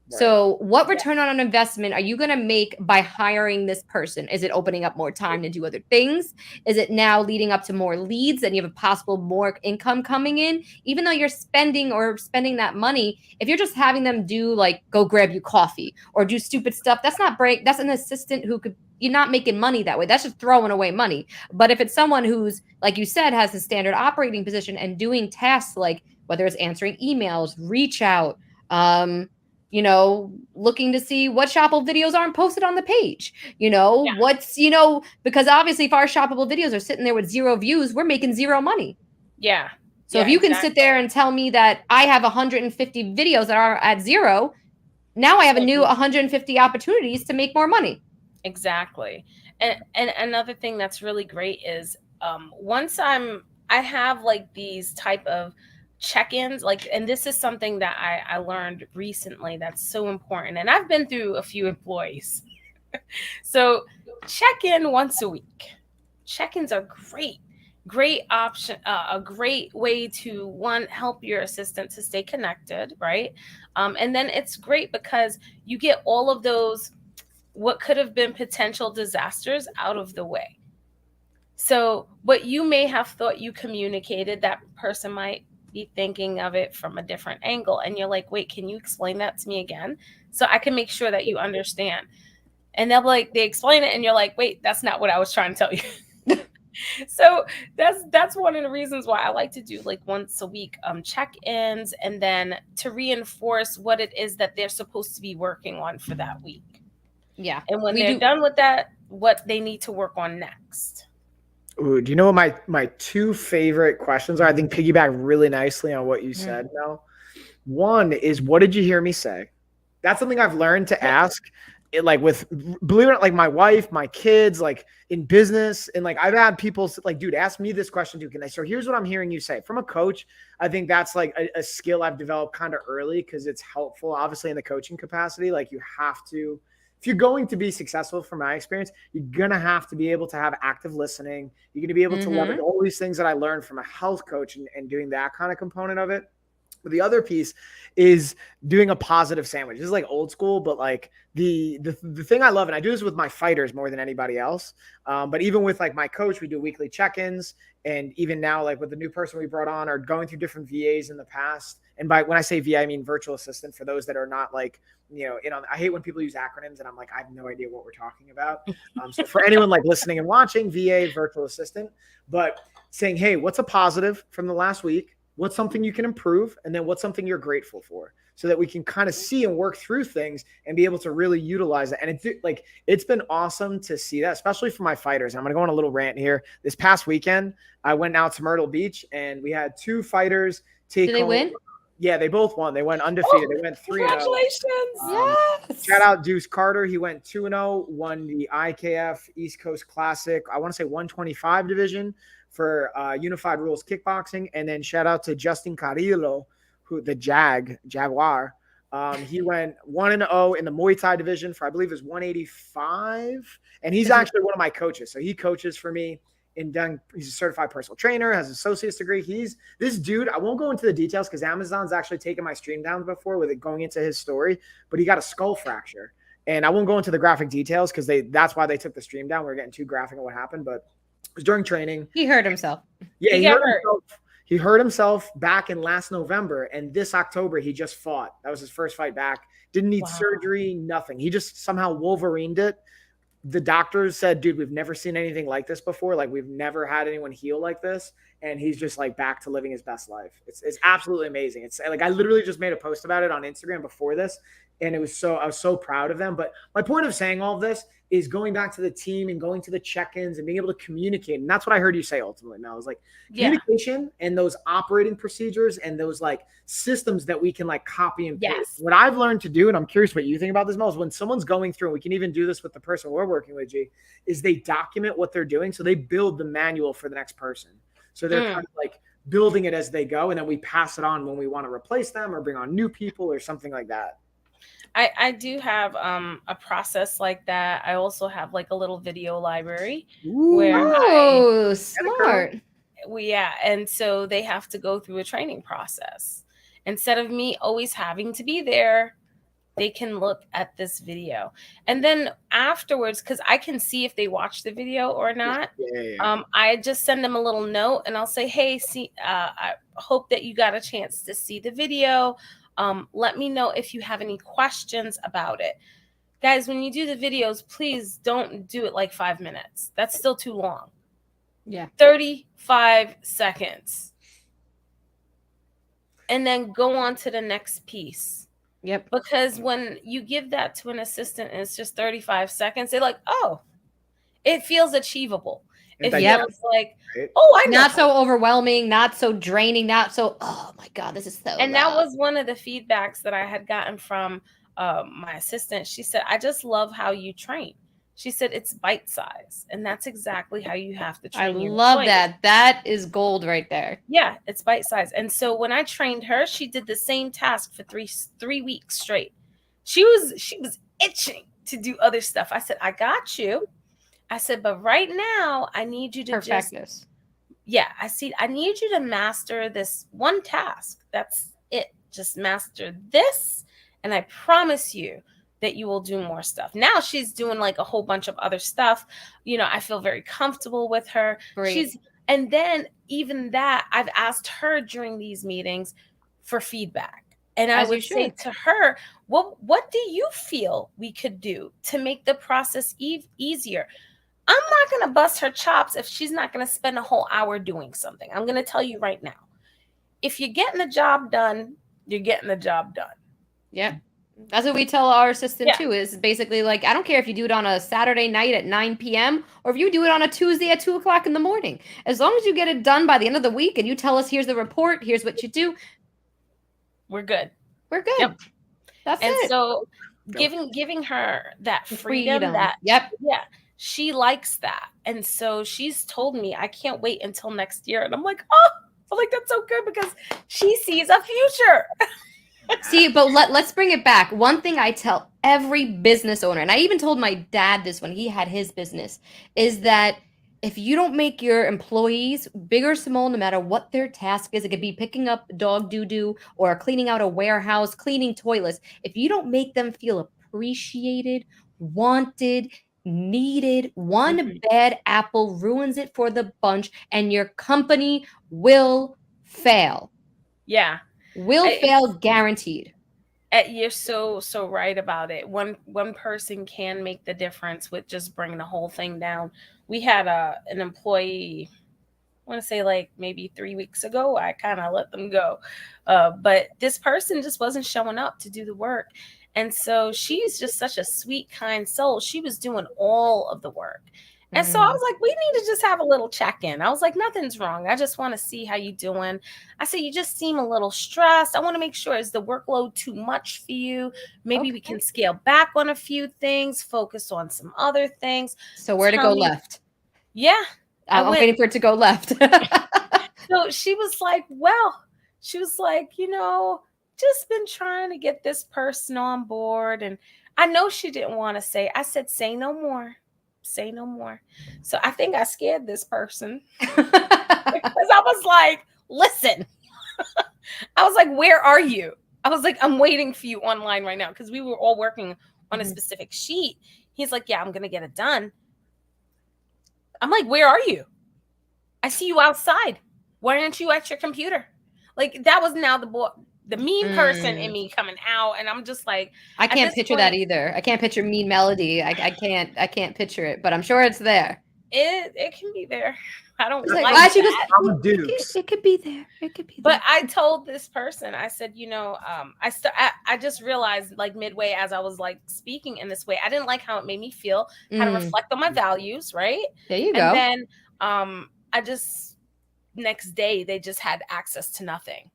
S2: So what return on investment are you going to make by hiring this person? Is it opening up more time to do other things? Is it now leading up to more leads and you have a possible more income coming in? Even though you're spending that money, if you're just having them do like go grab you coffee or do stupid stuff, that's not break. That's an assistant who could, you're not making money that way. That's just throwing away money. But if it's someone who's, like you said, has a standard operating position and doing tasks like whether it's answering emails, reach out, looking to see what shoppable videos aren't posted on the page, what's, because obviously if our shoppable videos are sitting there with 0 views, we're making 0 money.
S1: Yeah.
S2: So if you can sit there and tell me that I have 150 videos that are at 0, now I have a new 150 opportunities to make more money.
S1: Exactly. And another thing that's really great is once I have like these type of check-ins, like, and this is something that I learned recently that's so important, and I've been through a few employees. So check in once a week. Check-ins are great option, a great way to help your assistant to stay connected, right? And then it's great because you get all of those what could have been potential disasters out of the way. So what you may have thought you communicated, that person might be thinking of it from a different angle. And you're like, wait, can you explain that to me again? So I can make sure that you understand. And they explain it and you're like, wait, that's not what I was trying to tell you. So that's one of the reasons why I like to do like once a week check-ins, and then to reinforce what it is that they're supposed to be working on for that week.
S2: Yeah.
S1: And when they're done with that, what they need to work on next.
S3: Ooh, do you know what my 2 favorite questions are? I think piggyback really nicely on what you said, Mel. One is, what did you hear me say? That's something I've learned to ask. Like with, believe it or not, like my wife, my kids, like in business, and like I've had people like, dude, ask me this question too. So here's what I'm hearing you say. From a coach, I think that's like a skill I've developed kind of early because it's helpful, obviously, in the coaching capacity. Like you have to, if you're going to be successful, from my experience, you're going to have to be able to have active listening. You're going to be able to leverage all these things that I learned from a health coach and doing that kind of component of it. But the other piece is doing a positive sandwich. This is like old school, but like the thing I love, and I do this with my fighters more than anybody else. But even with like my coach, we do weekly check-ins. And even now, like with the new person we brought on, or going through different VAs in the past. And when I say VA, I mean virtual assistant, for those that are not like, I hate when people use acronyms and I'm like, I have no idea what we're talking about. So for anyone like listening and watching, VA, virtual assistant, but saying, hey, what's a positive from the last week? What's something you can improve? And then what's something you're grateful for, so that we can kind of see and work through things and be able to really utilize it. And it's been awesome to see that, especially for my fighters. And I'm going to go on a little rant here. This past weekend, I went out to Myrtle Beach and we had 2 fighters take
S2: home. Did they win?
S3: Yeah, they both won. They went undefeated. They went 3-0.
S1: Congratulations.
S2: Yes.
S3: Shout out Deuce Carter. He went 2-0, won the IKF East Coast Classic, I want to say 125 division for Unified Rules Kickboxing. And then shout out to Justin Carrillo, who the Jaguar. He went 1-0 in the Muay Thai division for, I believe, is 185. And he's actually one of my coaches. So he coaches for me. He's a certified personal trainer, has an associate's degree. He's this dude. I won't go into the details because Amazon's actually taken my stream down before with it going into his story, but he got a skull fracture. And I won't go into the graphic details because that's why they took the stream down. We were getting too graphic on what happened, but it was during training.
S2: He hurt himself.
S3: Yeah, he hurt himself. He hurt himself back in last November, and this October he just fought. That was his first fight back. Didn't need surgery, nothing. He just somehow Wolverined it. The doctors said, dude, we've never seen anything like this before. Like, we've never had anyone heal like this. And he's just like back to living his best life. It's absolutely amazing. It's like, I literally just made a post about it on Instagram before this. And I was so proud of them. But my point of saying all of this is going back to the team and going to the check-ins and being able to communicate. And that's what I heard you say ultimately, Mel, is like communication and those operating procedures and those like systems that we can like copy and paste.
S1: Yes.
S3: What I've learned to do, and I'm curious what you think about this, Mel, is when someone's going through, and we can even do this with the person we're working with, G, is they document what they're doing. So they build the manual for the next person. So they're kind of like building it as they go. And then we pass it on when we want to replace them or bring on new people or something like that.
S1: I do have a process like that. I also have like a little video library where
S2: smart.
S1: And so they have to go through a training process. Instead of me always having to be there, they can look at this video. And then afterwards, because I can see if they watch the video or not, I just send them a little note and I'll say, hey, see, I hope that you got a chance to see the video. Let me know if you have any questions about it. Guys, when you do the videos, please don't do it like 5 minutes. That's still too long.
S2: Yeah.
S1: 35 seconds. And then go on to the next piece.
S2: Yep.
S1: Because when you give that to an assistant and it's just 35 seconds, they're like, oh, it feels achievable. It feels like, oh, I know.
S2: Not so overwhelming, not so draining, not so, oh my God, this is so
S1: And that was one of the feedbacks that I had gotten from my assistant. She said, I just love how you train. She said, it's bite size. And that's exactly how you have to train.
S2: I love that. That is gold right there.
S1: Yeah, it's bite size. And so when I trained her, she did the same task for three weeks straight. She was itching to do other stuff. I said, I got you. I said, but right now I need you to
S2: perfectness.
S1: I need you to master this one task. That's it. Just master this. And I promise you that you will do more stuff. Now she's doing like a whole bunch of other stuff. You know, I feel very comfortable with her.
S2: Great.
S1: And then even that, I've asked her during these meetings for feedback. And I would say to her, well, what do you feel we could do to make the process easier? I'm not going to bust her chops if she's not going to spend a whole hour doing something. I'm going to tell you right now. If you're getting the job done, you're getting the job done.
S2: Yeah. That's what we tell our assistant too, is basically like, I don't care if you do it on a Saturday night at 9 p.m. or if you do it on a Tuesday at 2 o'clock in the morning. As long as you get it done by the end of the week and you tell us, here's the report, here's what you do.
S1: We're good.
S2: We're good. Yep. That's it.
S1: And so giving her that freedom. That she likes that. And so she's told me, I can't wait until next year. And I'm like, that's so good because she sees a future.
S2: See, but let's bring it back. One thing I tell every business owner, and I even told my dad this when he had his business, is that if you don't make your employees, big or small, no matter what their task is, it could be picking up dog doo-doo or cleaning out a warehouse, cleaning toilets. If you don't make them feel appreciated, wanted, needed, one bad apple ruins it for the bunch, and your company will fail.
S1: Yeah.
S2: Will fail, guaranteed.
S1: You're so right about it. One person can make the difference with just bringing the whole thing down. We had an employee, I want to say like maybe 3 weeks ago. I kind of let them go, but this person just wasn't showing up to do the work. And so she's just such a sweet, kind soul. She was doing all of the work. And so I was like, we need to just have a little check-in. I was like, nothing's wrong. I just want to see how you doing. I said, you just seem a little stressed. I want to make sure, is the workload too much for you? Maybe we can scale back on a few things, focus on some other things.
S2: So where to go left?
S1: Yeah.
S2: I'm waiting for it to go left.
S1: So she was like, just been trying to get this person on board. And I know she didn't want to say, I said, say no more. Say no more. So I think I scared this person because I was like, listen, I was like, where are you? I was like, I'm waiting for you online right now. Cause we were all working on a specific sheet. He's like, yeah, I'm going to get it done. I'm like, where are you? I see you outside. Why aren't you at your computer? Like that was now the mean person in me coming out, and I'm just like,
S2: I can't picture that either. I can't picture mean Melody. I can't picture it, but I'm sure it's there.
S1: It can be there. I don't
S2: like
S1: that.
S2: It could be there. It could be there.
S1: But I told this person, I said, I just realized like midway as I was like speaking in this way, I didn't like how it made me feel, how to reflect on my values, right?
S2: There you go.
S1: And then I just next day they just had access to nothing.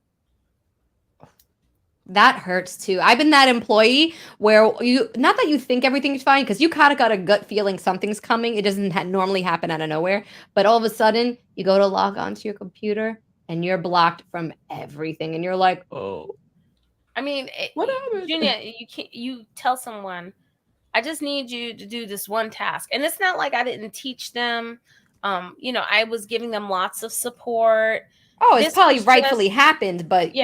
S2: That hurts too. I've been that employee where not that you think everything's fine, because you kind of got a gut feeling something's coming. It doesn't normally happen out of nowhere, but all of a sudden you go to log onto your computer and you're blocked from everything, and you're like, oh. I
S1: mean, Gina, you tell someone, I just need you to do this one task, and it's not like I didn't teach them. I was giving them lots of support.
S2: Oh, it's probably rightfully happened, but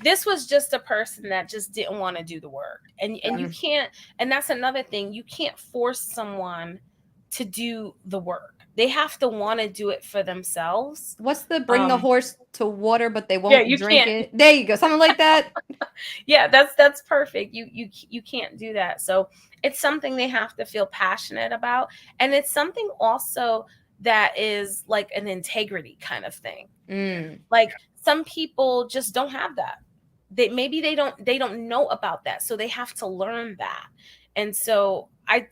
S1: this was just a person that just didn't want to do the work. And you can't, and that's another thing, you can't force someone to do the work. They have to want to do it for themselves.
S2: What's the bring the horse to water, but they won't
S1: you
S2: drink
S1: can't.
S2: it? There you go. Something like that.
S1: Yeah, that's perfect. You can't do that. So it's something they have to feel passionate about. And it's something also that is like an integrity kind of thing. Like some people just don't have that. They don't know about that. So they have to learn that. And so I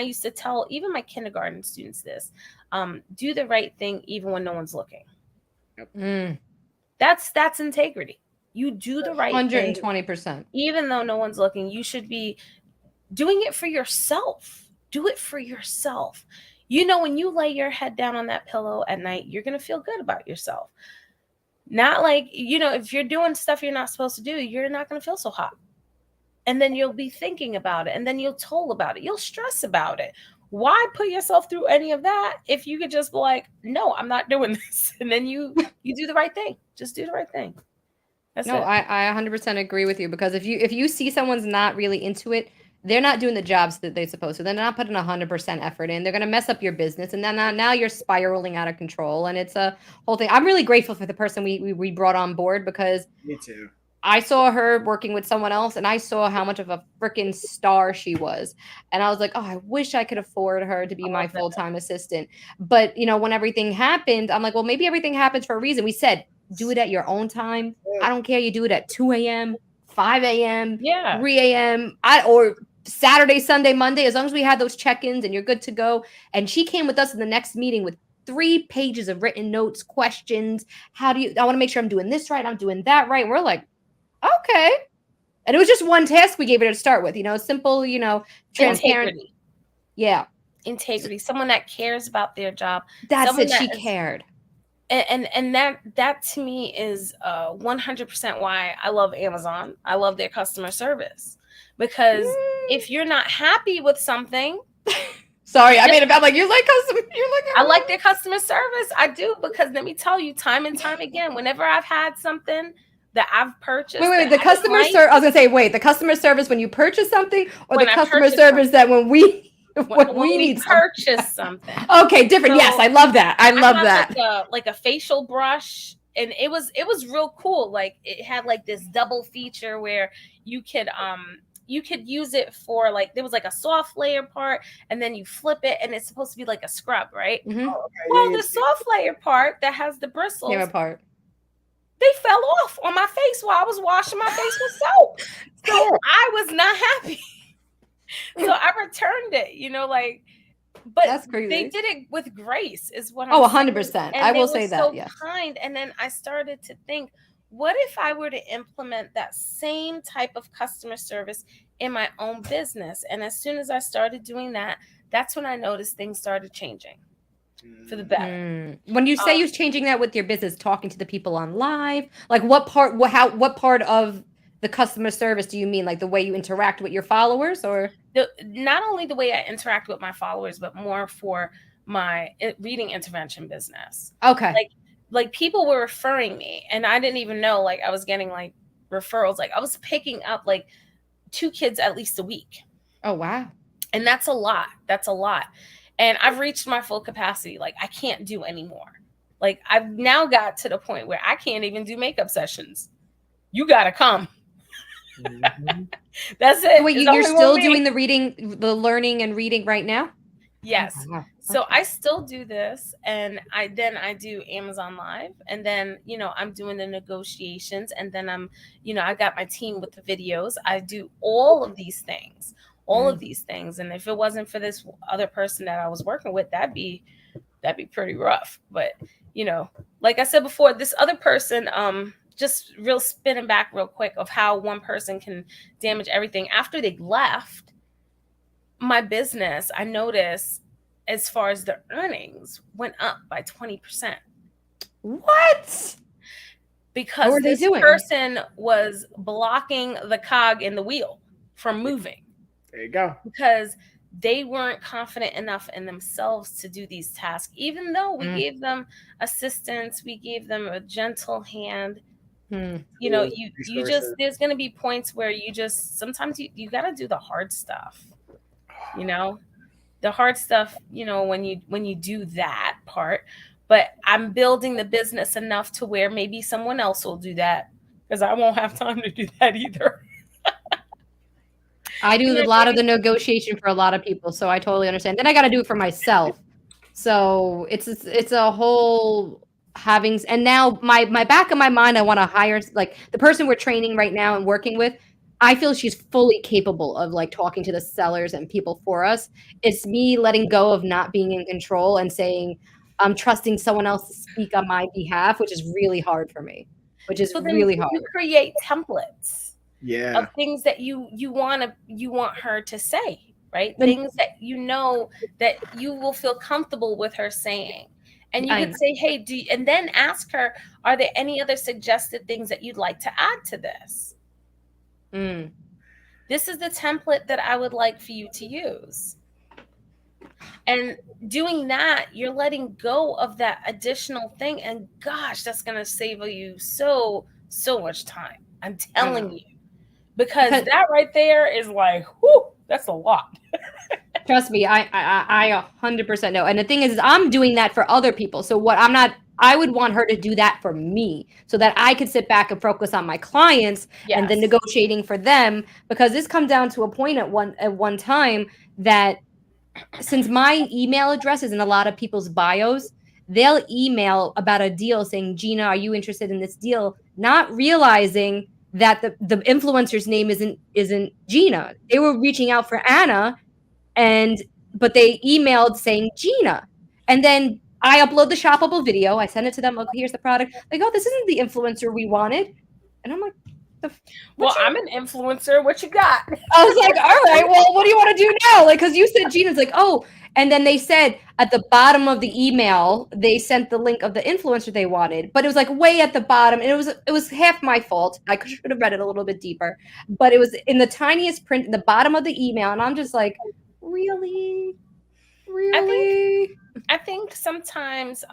S1: used to tell even my kindergarten students this, do the right thing even when no one's looking. That's integrity. You do the right
S2: 120%.
S1: even though no one's looking. You should be doing it for yourself. Do it for yourself. You know, when you lay your head down on that pillow at night, you're going to feel good about yourself. Not like, you know, if you're doing stuff you're not supposed to do, you're not going to feel so hot. And then you'll be thinking about it, and then you'll toll about it. You'll stress about it. Why put yourself through any of that if you could just be like, no, I'm not doing this. And then you do the right thing. Just do the right thing. That's
S2: no,
S1: it.
S2: I 100% agree with you, because if you see someone's not really into it, they're not doing the jobs that they're supposed to. They're not putting 100% effort in. They're going to mess up your business, and then now you're spiraling out of control, and it's a whole thing. I'm really grateful for the person we brought on board, because
S3: Me too.
S2: I saw her working with someone else, and I saw how much of a freaking star she was. And I was like, oh, I wish I could afford her to be my full-time assistant. But, you know, when everything happened, I'm like, well, maybe everything happens for a reason. We said, do it at your own time. I don't care. You do it at 2 a.m., 5 a.m., 3 a.m., or Saturday, Sunday, Monday, as long as we had those check-ins and you're good to go. And she came with us in the next meeting with 3 pages of written notes, questions. I want to make sure I'm doing this right. I'm doing that right. And we're like, okay. And it was just one task we gave her to start with, you know, simple, you know, transparent.
S1: Integrity.
S2: Yeah.
S1: Integrity. Someone that cares about their job.
S2: That's it. She cared.
S1: And that to me is 100% why I love Amazon. I love their customer service, because if you're not happy with something,
S2: sorry, I made it bad. Like, you're like
S1: I like their customer service. I do, because let me tell you, time and time again, whenever I've had something that I've purchased.
S2: Wait, the customer service. I was gonna say, wait, the customer service when you purchase something, or the customer service that when we need
S1: purchase something.
S2: Okay, different. So, yes, I love that. I love that.
S1: Like a facial brush, and it was real cool. Like it had like this double feature where you could use it for, like, there was like a soft layer part, and then you flip it, and it's supposed to be like a scrub, right?
S2: Mm-hmm.
S1: Oh, okay. Well, the soft layer part that has the bristles, they fell off on my face while I was washing my face with soap. So I was not happy. So I returned it, you know, like, but
S2: that's crazy.
S1: They did it with grace, is what
S2: I'm 100%. I will say that.
S1: Yeah. Kind. And then I started to think, what if I were to implement that same type of customer service in my own business? And as soon as I started doing that, that's when I noticed things started changing for the better.
S2: When you say you're changing that with your business, talking to the people on live, like what part of the customer service do you mean? Like the way you interact with your followers, or
S1: not only the way I interact with my followers, but more for my reading intervention business.
S2: Okay.
S1: Like people were referring me, and I didn't even know, like, I was getting like referrals. Like I was picking up like 2 kids at least a week.
S2: Oh, wow.
S1: And that's a lot. And I've reached my full capacity. Like I can't do anymore. Like I've now got to the point where I can't even do makeup sessions. You got to come. Mm-hmm. That's it.
S2: Wait, you're still doing the learning and reading right now?
S1: Yes. Oh, wow. So I still do this, and I do Amazon Live, and then, you know, I'm doing the negotiations, and then I got my team with the videos. I do all of these things. And if it wasn't for this other person that I was working with, that'd be pretty rough. But, you know, like I said before, this other person, just real spinning back real quick of how one person can damage everything. After they left my business, I noticed as far as the earnings went up by 20%.
S2: What?
S1: Because this person was blocking the cog in the wheel from moving.
S3: There you go.
S1: Because they weren't confident enough in themselves to do these tasks. Even though we gave them assistance, we gave them a gentle hand, You know, you just, there's going to be points where you just, sometimes you got to do the hard stuff, you know, the hard stuff, you know, when you do that part. But I'm building the business enough to where maybe someone else will do that, because I won't have time to do that either.
S2: I do a lot of the negotiation for a lot of people, so I totally understand. Then I got to do it for myself. So it's a whole having, and now my back of my mind, I want to hire like the person we're training right now and working with. I feel she's fully capable of like talking to the sellers and people for us. It's me letting go of not being in control and saying I'm trusting someone else to speak on my behalf, which is really hard for me. Which is really hard.
S1: You create templates.
S3: Yeah.
S1: Of things that you want her to say, right? Things that you know that you will feel comfortable with her saying. And you could say, hey, and then ask her, are there any other suggested things that you'd like to add to this? This is the template that I would like for you to use. And doing that, you're letting go of that additional thing. And gosh, that's going to save you so much time. I'm telling you. Because that right there is like, whoo, that's a lot.
S2: Trust me, I 100% know. And the thing is I'm doing that for other people. So I would want her to do that for me so that I could sit back and focus on my clients and the negotiating for them. Because this comes down to a point at one time that since my email address is in a lot of people's bios, they'll email about a deal saying, Gina, are you interested in this deal? Not realizing that the influencer's name isn't Gina. They were reaching out for Anna, but they emailed saying Gina. And then I upload the shoppable video. I send it to them. Look, here's the product. They go, this isn't the influencer we wanted. And I'm like,
S1: well, I'm an influencer. What you got?
S2: I was like, all right, well, what do you want to do now? Like, because you said Gina's like, oh, and then they said at the bottom of the email, they sent the link of the influencer they wanted, but it was like way at the bottom, and it was half my fault. I should have read it a little bit deeper, but it was in the tiniest print in the bottom of the email, and I'm just like, really?
S1: I think sometimes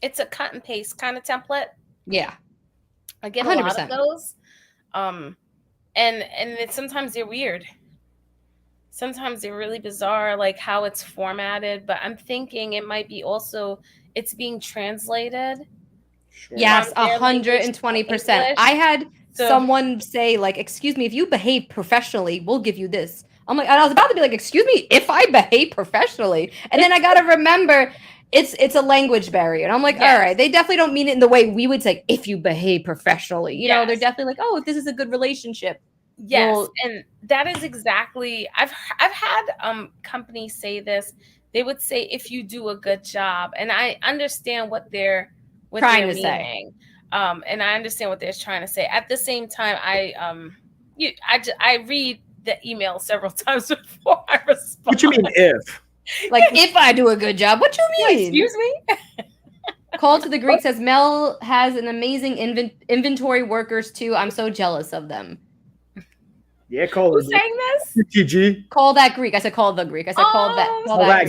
S1: it's a cut and paste kind of template.
S2: Yeah.
S1: I get 100%. A lot of those. And sometimes they're weird. Sometimes they're really bizarre, like how it's formatted, but I'm thinking it might be also it's being translated.
S2: Sure. Yes, 120%. I had someone say, like, excuse me, if you behave professionally, we'll give you this. I'm like, and I was about to be like, excuse me, if I behave professionally. And then I gotta remember it's a language barrier. And I'm like, all right, they definitely don't mean it in the way we would say, if you behave professionally. You know, they're definitely like, oh, if this is a good relationship.
S1: Yes, and that is exactly. I've had companies say this. They would say, if you do a good job, and I understand what they're
S2: trying to say.
S1: And I understand what they're trying to say. At the same time, I read the email several times before I respond.
S3: What you mean if?
S2: Like, if I do a good job, what you mean?
S1: Excuse me?
S2: Call to the Greek says, Mel has an amazing inventory workers too. I'm so jealous of them.
S3: Yeah, call
S1: Who's saying this?
S3: CTG.
S2: Call that Greek. I said call the Greek. I said call that Greek.
S3: Call that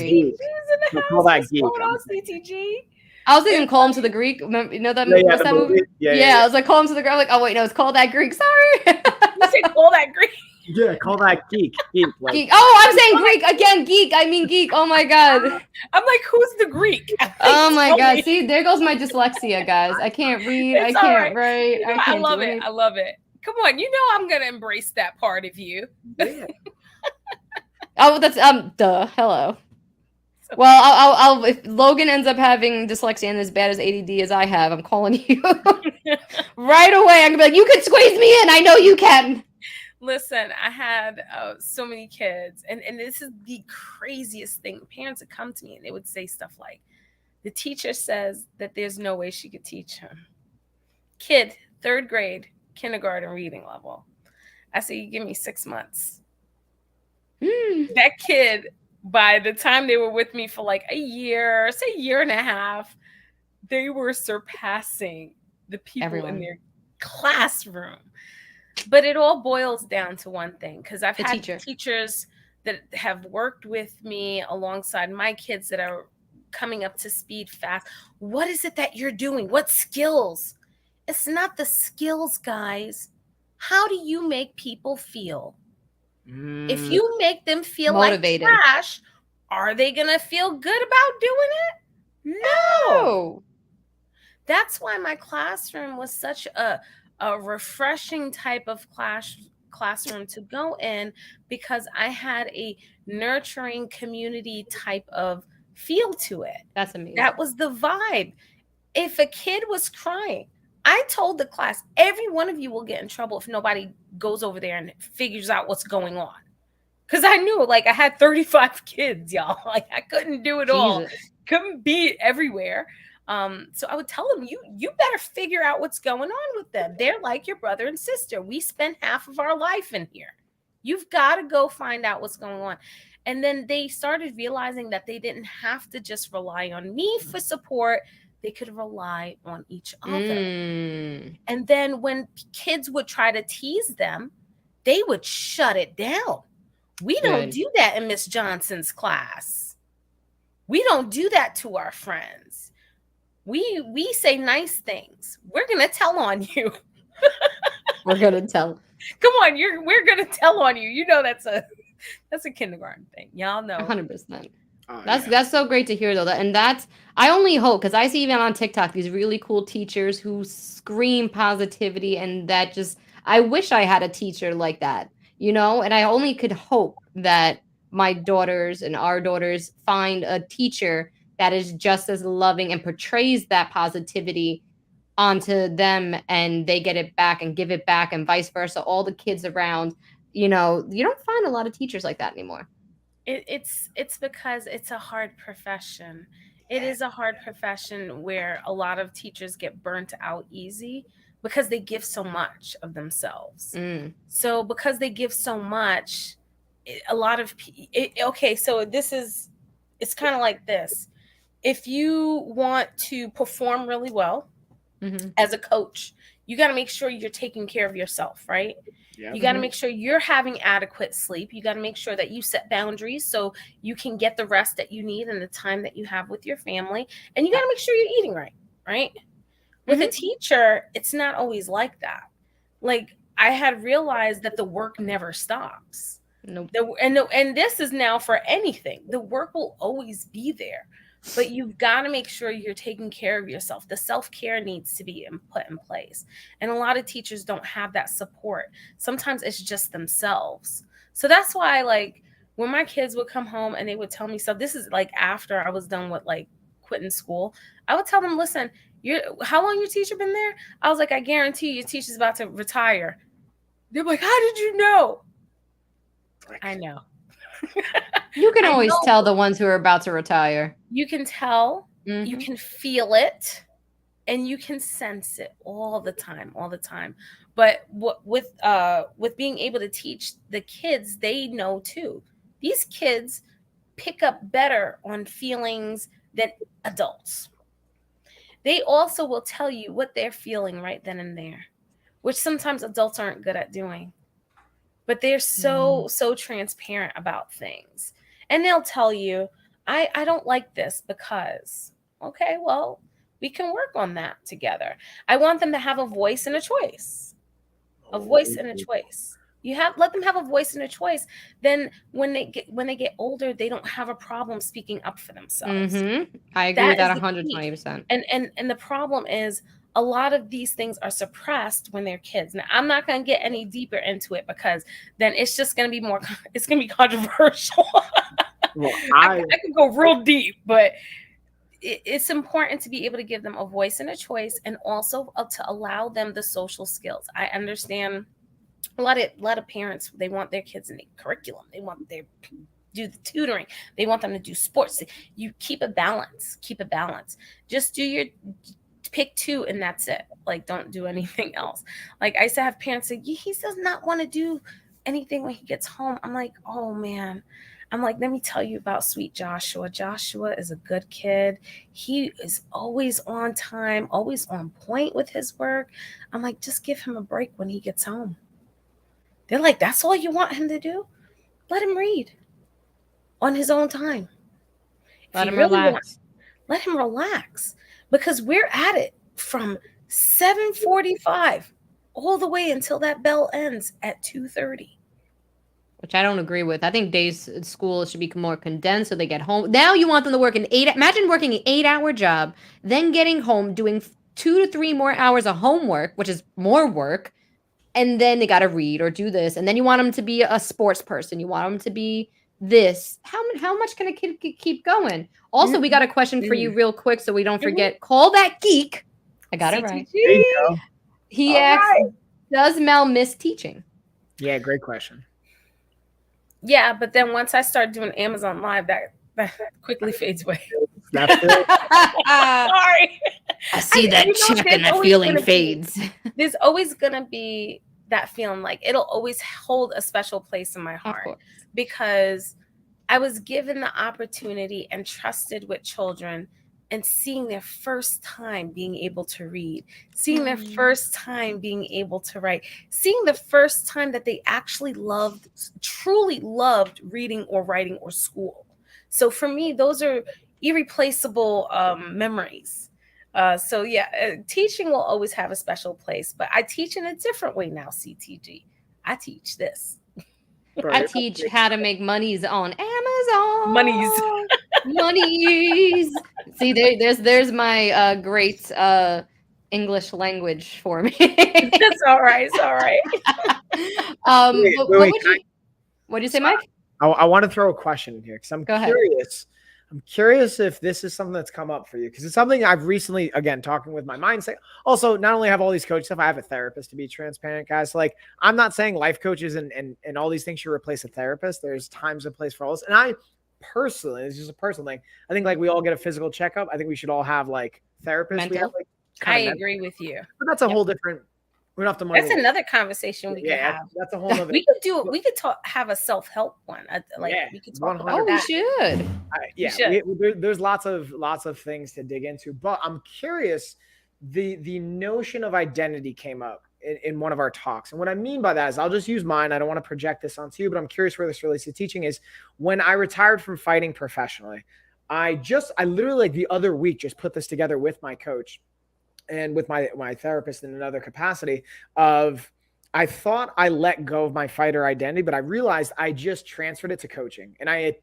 S3: geek.
S1: Hold on, CTG.
S2: I was thinking call him to the Greek. Remember, you know that movie? That movie? Yeah, I was like, call him to the Greek. I'm like, oh wait, no, it's call that Greek. Sorry.
S1: You said call that Greek.
S3: Yeah, call that geek. Like.
S2: Geek. Oh, I'm saying Greek again. Geek. I mean geek. Oh my god.
S1: I'm like, who's the Greek?
S2: Oh my god. See, there goes my dyslexia, guys. I can't read. I can't write.
S1: You know, I love it. I love it. Come on, you know I'm gonna embrace that part of you.
S3: Yeah.
S2: Oh, that's duh. Hello. Well, I'll if Logan ends up having dyslexia and as bad as ADD as I have, I'm calling you right away. I'm gonna be like, you can squeeze me in. I know you can.
S1: Listen, I had so many kids, and this is the craziest thing. Parents would come to me and they would say stuff like, the teacher says that there's no way she could teach him. Kid, 3rd grade, kindergarten reading level. I say, you give me 6 months. That kid, by the time they were with me for like a year, say a year and a half, they were surpassing the people in their classroom. But it all boils down to one thing, because I've had teachers that have worked with me alongside my kids that are coming up to speed fast. What is it that you're doing? What skills? It's not the skills, guys. How do you make people feel? If you make them feel like
S2: Motivated.
S1: trash, are they going to feel good about doing it? No.
S2: Oh.
S1: That's why my classroom was such a refreshing type of classroom to go in, because I had a nurturing community type of feel to it.
S2: That's amazing.
S1: That was the vibe. If a kid was crying, I told the class, every one of you will get in trouble if nobody goes over there and figures out what's going on. Because I knew, like, I had 35 kids, y'all. Like, I couldn't do it all.
S2: Jesus.
S1: Couldn't be everywhere. So I would tell them, you better figure out what's going on with them. They're like your brother and sister. We spend half of our life in here. You've got to go find out what's going on. And then they started realizing that they didn't have to just rely on me for support. They could rely on each other. And then when kids would try to tease them, they would shut it down. We don't do that in Miss Johnson's class. We don't do that to our friends. We say nice things. We're gonna tell on you.
S2: We're gonna tell.
S1: Come on, we're gonna tell on you. You know that's a kindergarten thing. Y'all know.
S2: 100%. That's so great to hear though. That's I only hope, because I see even on TikTok these really cool teachers who scream positivity, and that just, I wish I had a teacher like that, you know. And I only could hope that my daughters and our daughters find a teacher that is just as loving and portrays that positivity onto them, and they get it back and give it back, and vice versa. All the kids around, you know, you don't find a lot of teachers like that anymore.
S1: It's because it's a hard profession. It is a hard profession where a lot of teachers get burnt out easy because they give so much of themselves. So because they give so much, a lot of okay, so it's kind of like this. If you want to perform really well as a coach, you got to make sure you're taking care of yourself, right? Yep. You got to make sure you're having adequate sleep. You got to make sure that you set boundaries so you can get the rest that you need and the time that you have with your family. And you got to make sure you're eating right, right? With a teacher, it's not always like that. Like, I had realized that the work never stops.
S2: Nope.
S1: And this is now for anything. The work will always be there. But you've got to make sure you're taking care of yourself. The self-care needs to be put in place. And a lot of teachers don't have that support. Sometimes it's just themselves. So that's why, like, when my kids would come home and they would tell me, so this is like after I was done with like quitting school, I would tell them, listen, how long your teacher been there? I was like, I guarantee you, your teacher's about to retire. They're like, how did you know? I know.
S2: You can always tell the ones who are about to retire.
S1: You can tell, you can feel it, and you can sense it all the time. But with being able to teach the kids, they know too. These kids pick up better on feelings than adults. They also will tell you what they're feeling right then and there, which sometimes adults aren't good at doing. But they're so transparent about things. And they'll tell you, I don't like this because, okay, well, we can work on that together. I want them to have a voice and a choice. A voice and a choice. Let them have a voice and a choice. Then when they get older, they don't have a problem speaking up for themselves.
S2: I agree with that 120%.
S1: And the problem is, a lot of these things are suppressed when they're kids. Now, I'm not going to get any deeper into it because then it's just going to be it's going to be controversial. Well, I can go real deep, but it's important to be able to give them a voice and a choice, and also to allow them the social skills. I understand a lot of parents, they want their kids in the curriculum. They want their do the tutoring. They want them to do sports. You keep a balance. Just do your pick two and that's it. Like, don't do anything else. Like, I used to have parents say, he does not want to do anything when he gets home. I'm like, oh man. I'm like, let me tell you about sweet Joshua. Joshua is a good kid. He is always on time, always on point with his work. I'm like, just give him a break when he gets home. They're like, that's all you want him to do? Let him read on his own time.
S2: Let him relax.
S1: Let him relax. Because we're at it from 7:45 all the way until that bell ends at 2:30.
S2: Which I don't agree with. I think days at school should be more condensed so they get home. Now you want them to work an 8, imagine working an 8-hour job, then getting home, doing 2 to 3 more hours of homework, which is more work, and then they got to read or do this. And then you want them to be a sports person. You want them to be this. How much can a kid keep going? Also, we got a question for you real quick so we don't forget. Call that geek. I got it right.
S3: There you go.
S2: He asks, does Mel miss teaching?
S3: Yeah, great question.
S1: Yeah, but then once I start doing Amazon Live, that quickly fades away.
S3: That's it.
S1: Sorry.
S2: I see that check and that feeling fades.
S1: There's always going to be that feeling, like it'll always hold a special place in my heart because I was given the opportunity and trusted with children and seeing their first time being able to read, seeing their first time being able to write, seeing the first time that they actually truly loved reading or writing or school. So for me, those are irreplaceable memories. So yeah, teaching will always have a special place, but I teach in a different way now, CTG. I teach this.
S2: I teach how to make monies on Amazon.
S1: Monies.
S2: See, there's my great English language for me.
S1: It's all right. It's all right.
S2: What did you say, Mike?
S3: I want to throw a question in here because I'm curious. I'm curious if this is something that's come up for you because it's something I've recently, again, talking with my mindset. Also, not only have all these coach stuff, I have a therapist, to be transparent, guys. So, like, I'm not saying life coaches and all these things should replace a therapist. There's times and place for all this. And I personally, it's just a personal thing. I think like we all get a physical checkup. I think we should all have like therapists. We have, like,
S1: I agree with you.
S3: But that's a whole different. We don't have to.
S1: That's another conversation we could have.
S3: That's a whole other.
S1: We could do it. We could have a self-help one.
S3: We
S1: could talk about
S2: that.
S1: We should.
S3: There's lots of things to dig into, but I'm curious. The notion of identity came up in one of our talks, and what I mean by that is I'll just use mine. I don't want to project this onto you, but I'm curious where this relates to teaching. Is when I retired from fighting professionally, I literally like the other week just put this together with my coach and with my therapist in another capacity of I thought I let go of my fighter identity, but I realized I just transferred it to coaching. And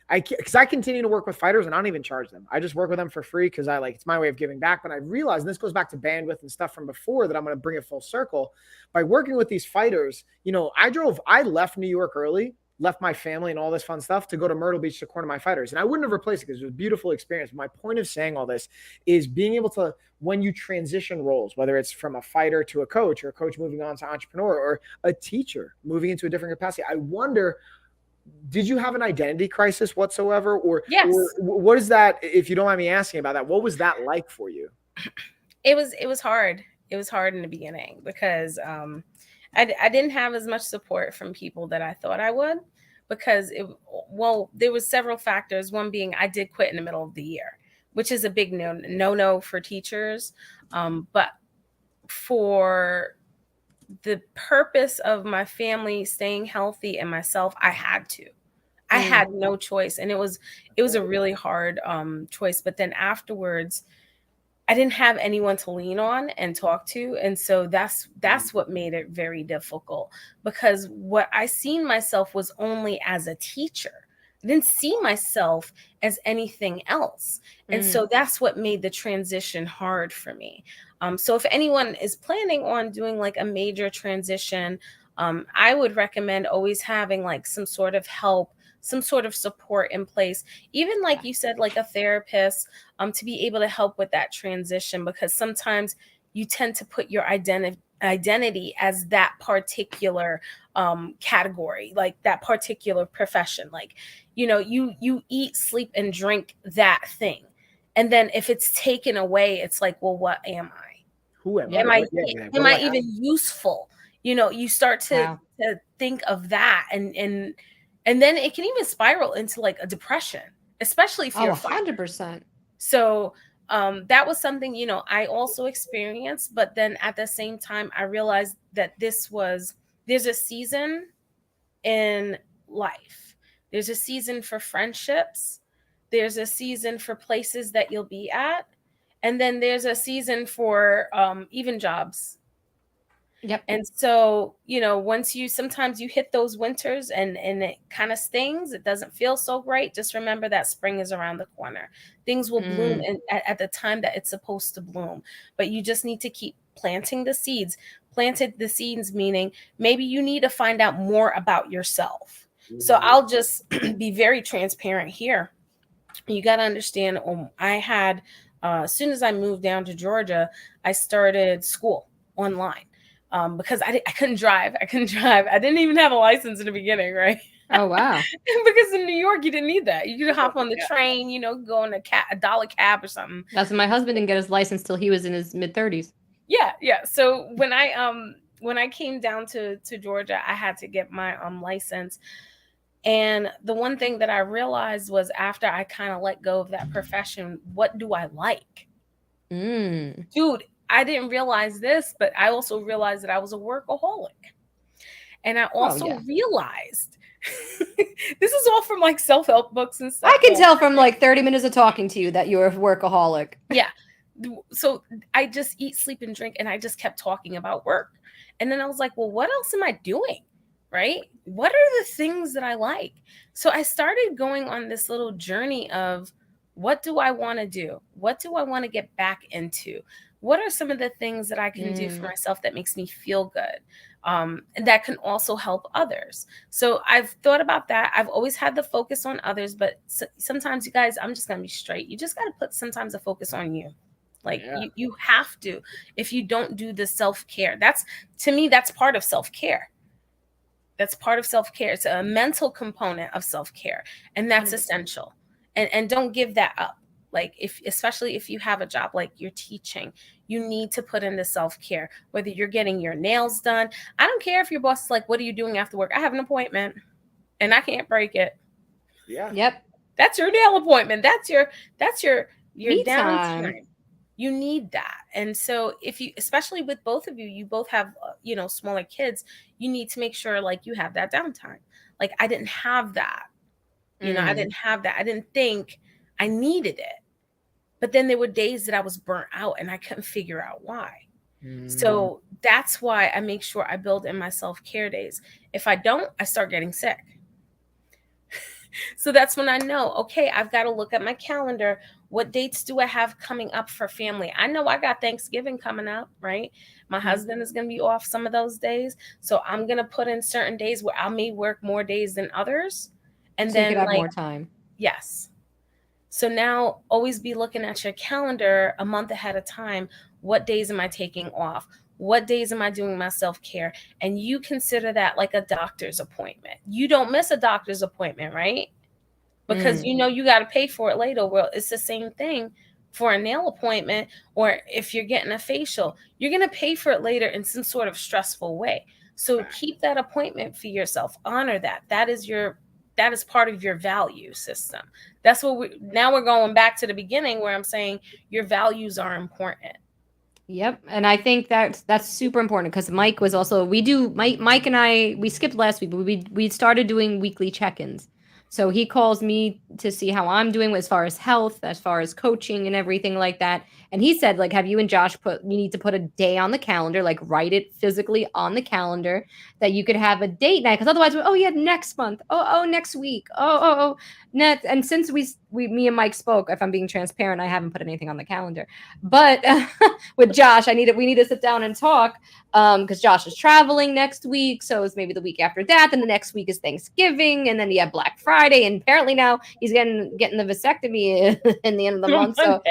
S3: because I continue to work with fighters and I don't even charge them. I just work with them for free because it's my way of giving back. But I realized, and this goes back to bandwidth and stuff from before, that I'm going to bring it full circle by working with these fighters. I left New York early, left my family and all this fun stuff to go to Myrtle Beach to corner my fighters. And I wouldn't have replaced it because it was a beautiful experience. My point of saying all this is being able to, when you transition roles, whether it's from a fighter to a coach or a coach moving on to entrepreneur or a teacher moving into a different capacity, I wonder, did you have an identity crisis whatsoever? Or,
S1: yes.
S3: Or what is that, if you don't mind me asking about that, what was that like for you?
S1: It was hard. It was hard in the beginning because I didn't have as much support from people that I thought I would because there was several factors. One being I did quit in the middle of the year, which is a big no for teachers. But for the purpose of my family staying healthy and myself, I had to. I had no choice. And it was a really hard choice. But then afterwards, I didn't have anyone to lean on and talk to. And so that's what made it very difficult because what I seen myself was only as a teacher. I didn't see myself as anything else. And so that's what made the transition hard for me. So if anyone is planning on doing like a major transition, I would recommend always having like some sort of help, some sort of support in place, even like you said, like a therapist, to be able to help with that transition, because sometimes you tend to put your identity as that particular category, like that particular profession. Like, you eat, sleep, and drink that thing. And then if it's taken away, it's like, well, what am I?
S3: Who am
S1: I? Am I
S3: even
S1: useful? You start to think of that and then it can even spiral into like a depression, especially if you're
S2: 100%.
S1: So that was something, I also experienced. But then at the same time, I realized that there's a season in life. There's a season for friendships. There's a season for places that you'll be at. And then there's a season for even jobs.
S2: Yep.
S1: And so, once sometimes you hit those winters and it kind of stings, it doesn't feel so great. Just remember that spring is around the corner. Things will bloom at the time that it's supposed to bloom. But you just need to keep planting the seeds. Planted the seeds, meaning maybe you need to find out more about yourself. So I'll just be very transparent here. You got to understand, I had, as soon as I moved down to Georgia, I started school online. Because I couldn't drive. I didn't even have a license in the beginning, right?
S2: Oh, wow.
S1: Because in New York, you didn't need that. You could hop on the train, go in a dollar cab or something.
S2: That's when my husband didn't get his license till he was in his mid-30s.
S1: Yeah. So when I came down to Georgia, I had to get my license. And the one thing that I realized was, after I kind of let go of that profession, what do I like? Dude, I didn't realize this, but I also realized that I was a workaholic. And I also realized, this is all from like self-help books and stuff.
S2: I can tell from like 30 minutes of talking to you that you're a workaholic.
S1: Yeah. So I just eat, sleep, and drink, and I just kept talking about work. And then I was like, well, what else am I doing? Right? What are the things that I like? So I started going on this little journey of, what do I want to do? What do I want to get back into? What are some of the things that I can do for myself that makes me feel good? And that can also help others. So I've thought about that. I've always had the focus on others, but sometimes, you guys, I'm just going to be straight. You just got to put sometimes a focus on you. Like you have to. If you don't do the self-care, to me, that's part of self-care. That's part of self-care. It's a mental component of self-care, and that's 100%. Essential. And don't give that up. Like, especially if you have a job, like you're teaching, you need to put in the self-care, whether you're getting your nails done. I don't care if your boss is like, what are you doing after work? I have an appointment and I can't break it.
S3: Yeah.
S2: Yep.
S1: That's your nail appointment. That's your
S2: Me
S1: downtime.
S2: time.
S1: You need that. And so especially with both of you, you both have, smaller kids, you need to make sure like you have that downtime. Like, I didn't have that. I didn't have that. I didn't think I needed it. But then there were days that I was burnt out and I couldn't figure out why. So that's why I make sure I build in my self-care days. If I don't, I start getting sick. So that's when I know, okay, I've got to look at my calendar. What dates do I have coming up for family? I know I got Thanksgiving coming up, right? My husband is going to be off some of those days. So I'm going to put in certain days where I may work more days than others. And
S2: so
S1: then
S2: you could have more time.
S1: Yes. So now always be looking at your calendar a month ahead of time. What days am I taking off? What days am I doing my self-care? And you consider that like a doctor's appointment. You don't miss a doctor's appointment, right? Because you got to pay for it later. Well, it's the same thing for a nail appointment, or if you're getting a facial, you're going to pay for it later in some sort of stressful way. So keep that appointment for yourself. Honor that. That is part of your value system. That's what now we're going back to the beginning where I'm saying your values are important.
S2: Yep. And I think that's super important, because Mike was also, Mike and I, we skipped last week, but we started doing weekly check-ins. So he calls me to see how I'm doing as far as health, as far as coaching and everything like that. And he said, like, have you and Josh you need to put a day on the calendar, like write it physically on the calendar, that you could have a date night. Because otherwise, next month. Oh, next week. Oh, next. And since me and Mike spoke, if I'm being transparent, I haven't put anything on the calendar. But with Josh, we need to sit down and talk, because Josh is traveling next week. So it's maybe the week after that. Then the next week is Thanksgiving. And then you have Black Friday. And apparently now he's getting the vasectomy in the end of the month. So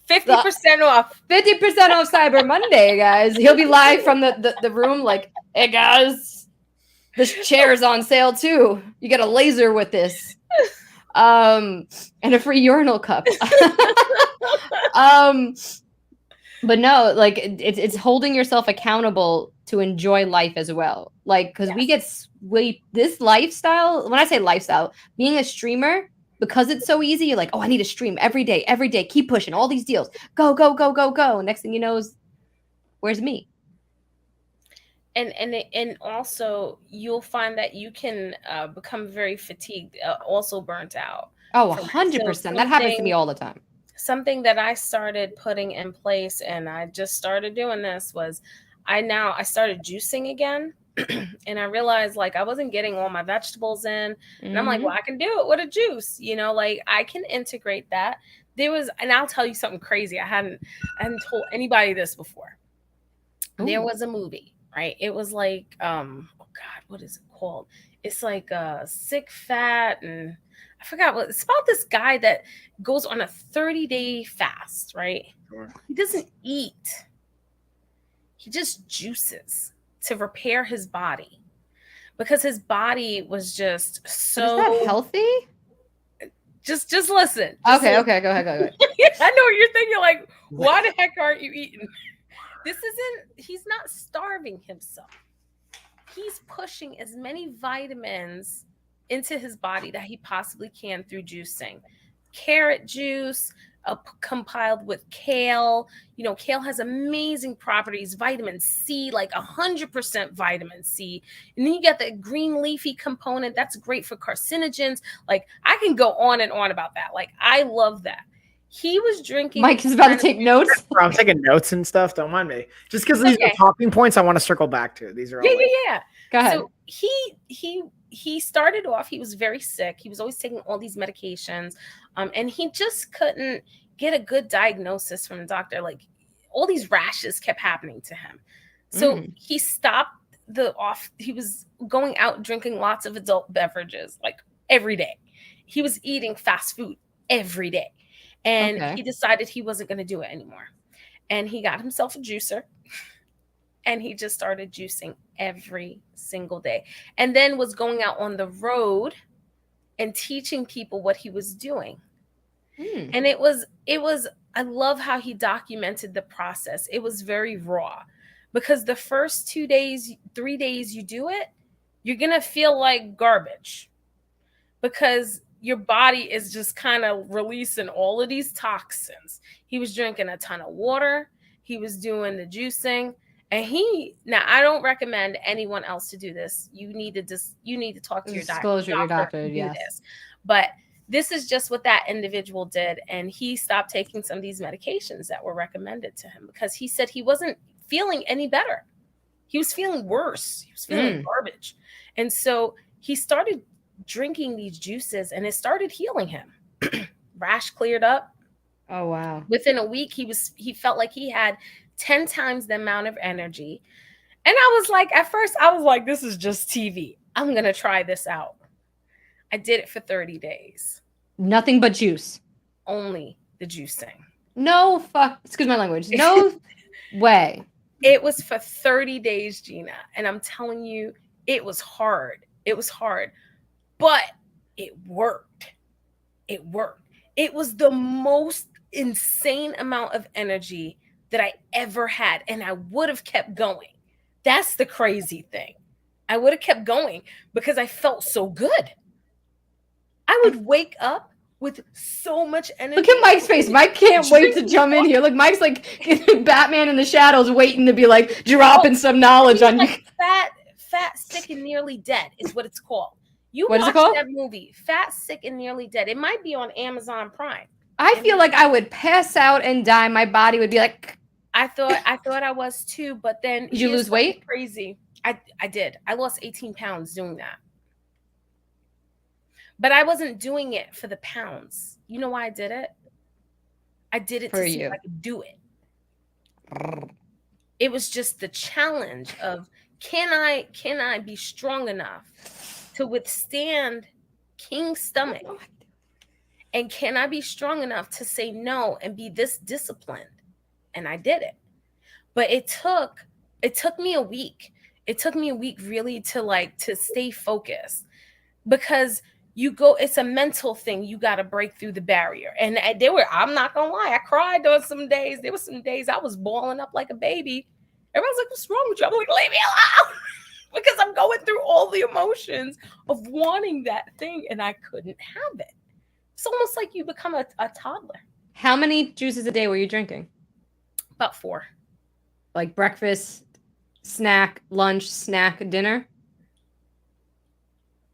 S1: 50% off.
S2: 50% off Cyber Monday, guys. He'll be live from the room like, hey, guys, this chair's on sale too. You get a laser with this. And a free urinal cup. But no, like, it's holding yourself accountable to enjoy life as well. Like, because this lifestyle, when I say lifestyle, being a streamer, because it's so easy, you're like, oh, I need to stream every day, keep pushing all these deals. Go, go, go, go, go. Next thing you know is, where's me?
S1: And also you'll find that you can become very fatigued, also burnt out.
S2: Oh, 100%. That happens to me all the time.
S1: something that I started putting in place, and I just started doing this, was I started juicing again. And I realized like I wasn't getting all my vegetables in, and I'm like, well, I can do it with a juice, like I can integrate that. And I'll tell you something crazy. I hadn't told anybody this before. There
S2: Ooh.
S1: was a movie, right? It was like, oh God, what is it called? It's like Sick Fat, and I forgot what it's about. This guy that goes on a 30-day fast, right?
S3: Sure.
S1: He doesn't eat. He just juices to repair his body because his body was just
S2: But is that
S1: so.
S2: healthy?
S1: Just listen.
S2: Okay, okay, go ahead, go ahead.
S1: I know what you're thinking. Like, why the heck aren't you eating? He's not starving himself. He's pushing as many vitamins into his body that he possibly can through juicing. Carrot juice, compiled with kale. Kale has amazing properties, vitamin C, like 100% vitamin C. And then you get the green leafy component. That's great for carcinogens. Like, I can go on and on about that. Like, I love that. He was drinking.
S2: Mike is about to take notes.
S3: I'm taking notes and stuff. Don't mind me. Just because these are talking points, I want to circle back to. These are all
S1: yeah.
S2: Go ahead.
S1: So he started off. He was very sick. He was always taking all these medications, and he just couldn't get a good diagnosis from the doctor. Like, all these rashes kept happening to him. So he stopped he was going out drinking lots of adult beverages like every day. He was eating fast food every day. And he decided he wasn't going to do it anymore. And he got himself a juicer. And he just started juicing every single day. And then was going out on the road and teaching people what he was doing. And it was, I love how he documented the process. It was very raw, because the first 2 days, 3 days you do it, you're going to feel like garbage, because your body is just kind of releasing all of these toxins. He was drinking a ton of water. He was doing the juicing. And now I don't recommend anyone else to do this. You need to talk to your doctor.
S2: Yes.
S1: This. But this is just what that individual did. And he stopped taking some of these medications that were recommended to him, because he said he wasn't feeling any better. He was feeling worse. He was feeling garbage. And so he started drinking these juices, and it started healing him. Rash cleared up.
S2: Oh, wow.
S1: Within a week, he felt like he had 10 times the amount of energy. And I was like, at first, I was like, this is just TV. I'm going to try this out. I did it for 30 days.
S2: Nothing but juice.
S1: Only the juicing.
S2: No fuck. Excuse my language. No way.
S1: It was for 30 days, Gina. And I'm telling you, it was hard. It was hard. But it worked. It worked. It was the most insane amount of energy that I ever had. And I would have kept going. That's the crazy thing. I would have kept going because I felt so good. I would wake up with so much energy.
S2: Look at Mike's face. Mike can't wait to jump in here. Look, Mike's like Batman in the shadows waiting to be like dropping some knowledge on you.
S1: Fat, Sick, and Nearly Dead is what it's called. You
S2: what
S1: watch
S2: is it called?
S1: That movie, Fat, Sick, and Nearly Dead. It might be on Amazon Prime.
S2: I feel like I would pass out and die. My body would be like.
S1: I thought I was too, but then
S2: did you lose weight?
S1: Crazy. I did. I lost 18 pounds doing that. But I wasn't doing it for the pounds. You know why I did it? I did it to see if I could do it. It was just the challenge of can I be strong enough to withstand King's stomach? And can I be strong enough to say no and be this disciplined? And I did it. But it took me a week. It took me a week really to stay focused, because it's a mental thing. You got to break through the barrier. And I'm not going to lie, I cried on some days. There were some days I was bawling up like a baby. Everyone's like, what's wrong with you? I'm like, leave me alone. Because I'm going through all the emotions of wanting that thing and I couldn't have it. It's almost like you become a toddler.
S2: How many juices a day were you drinking?
S1: About 4.
S2: Like breakfast, snack, lunch, snack, dinner?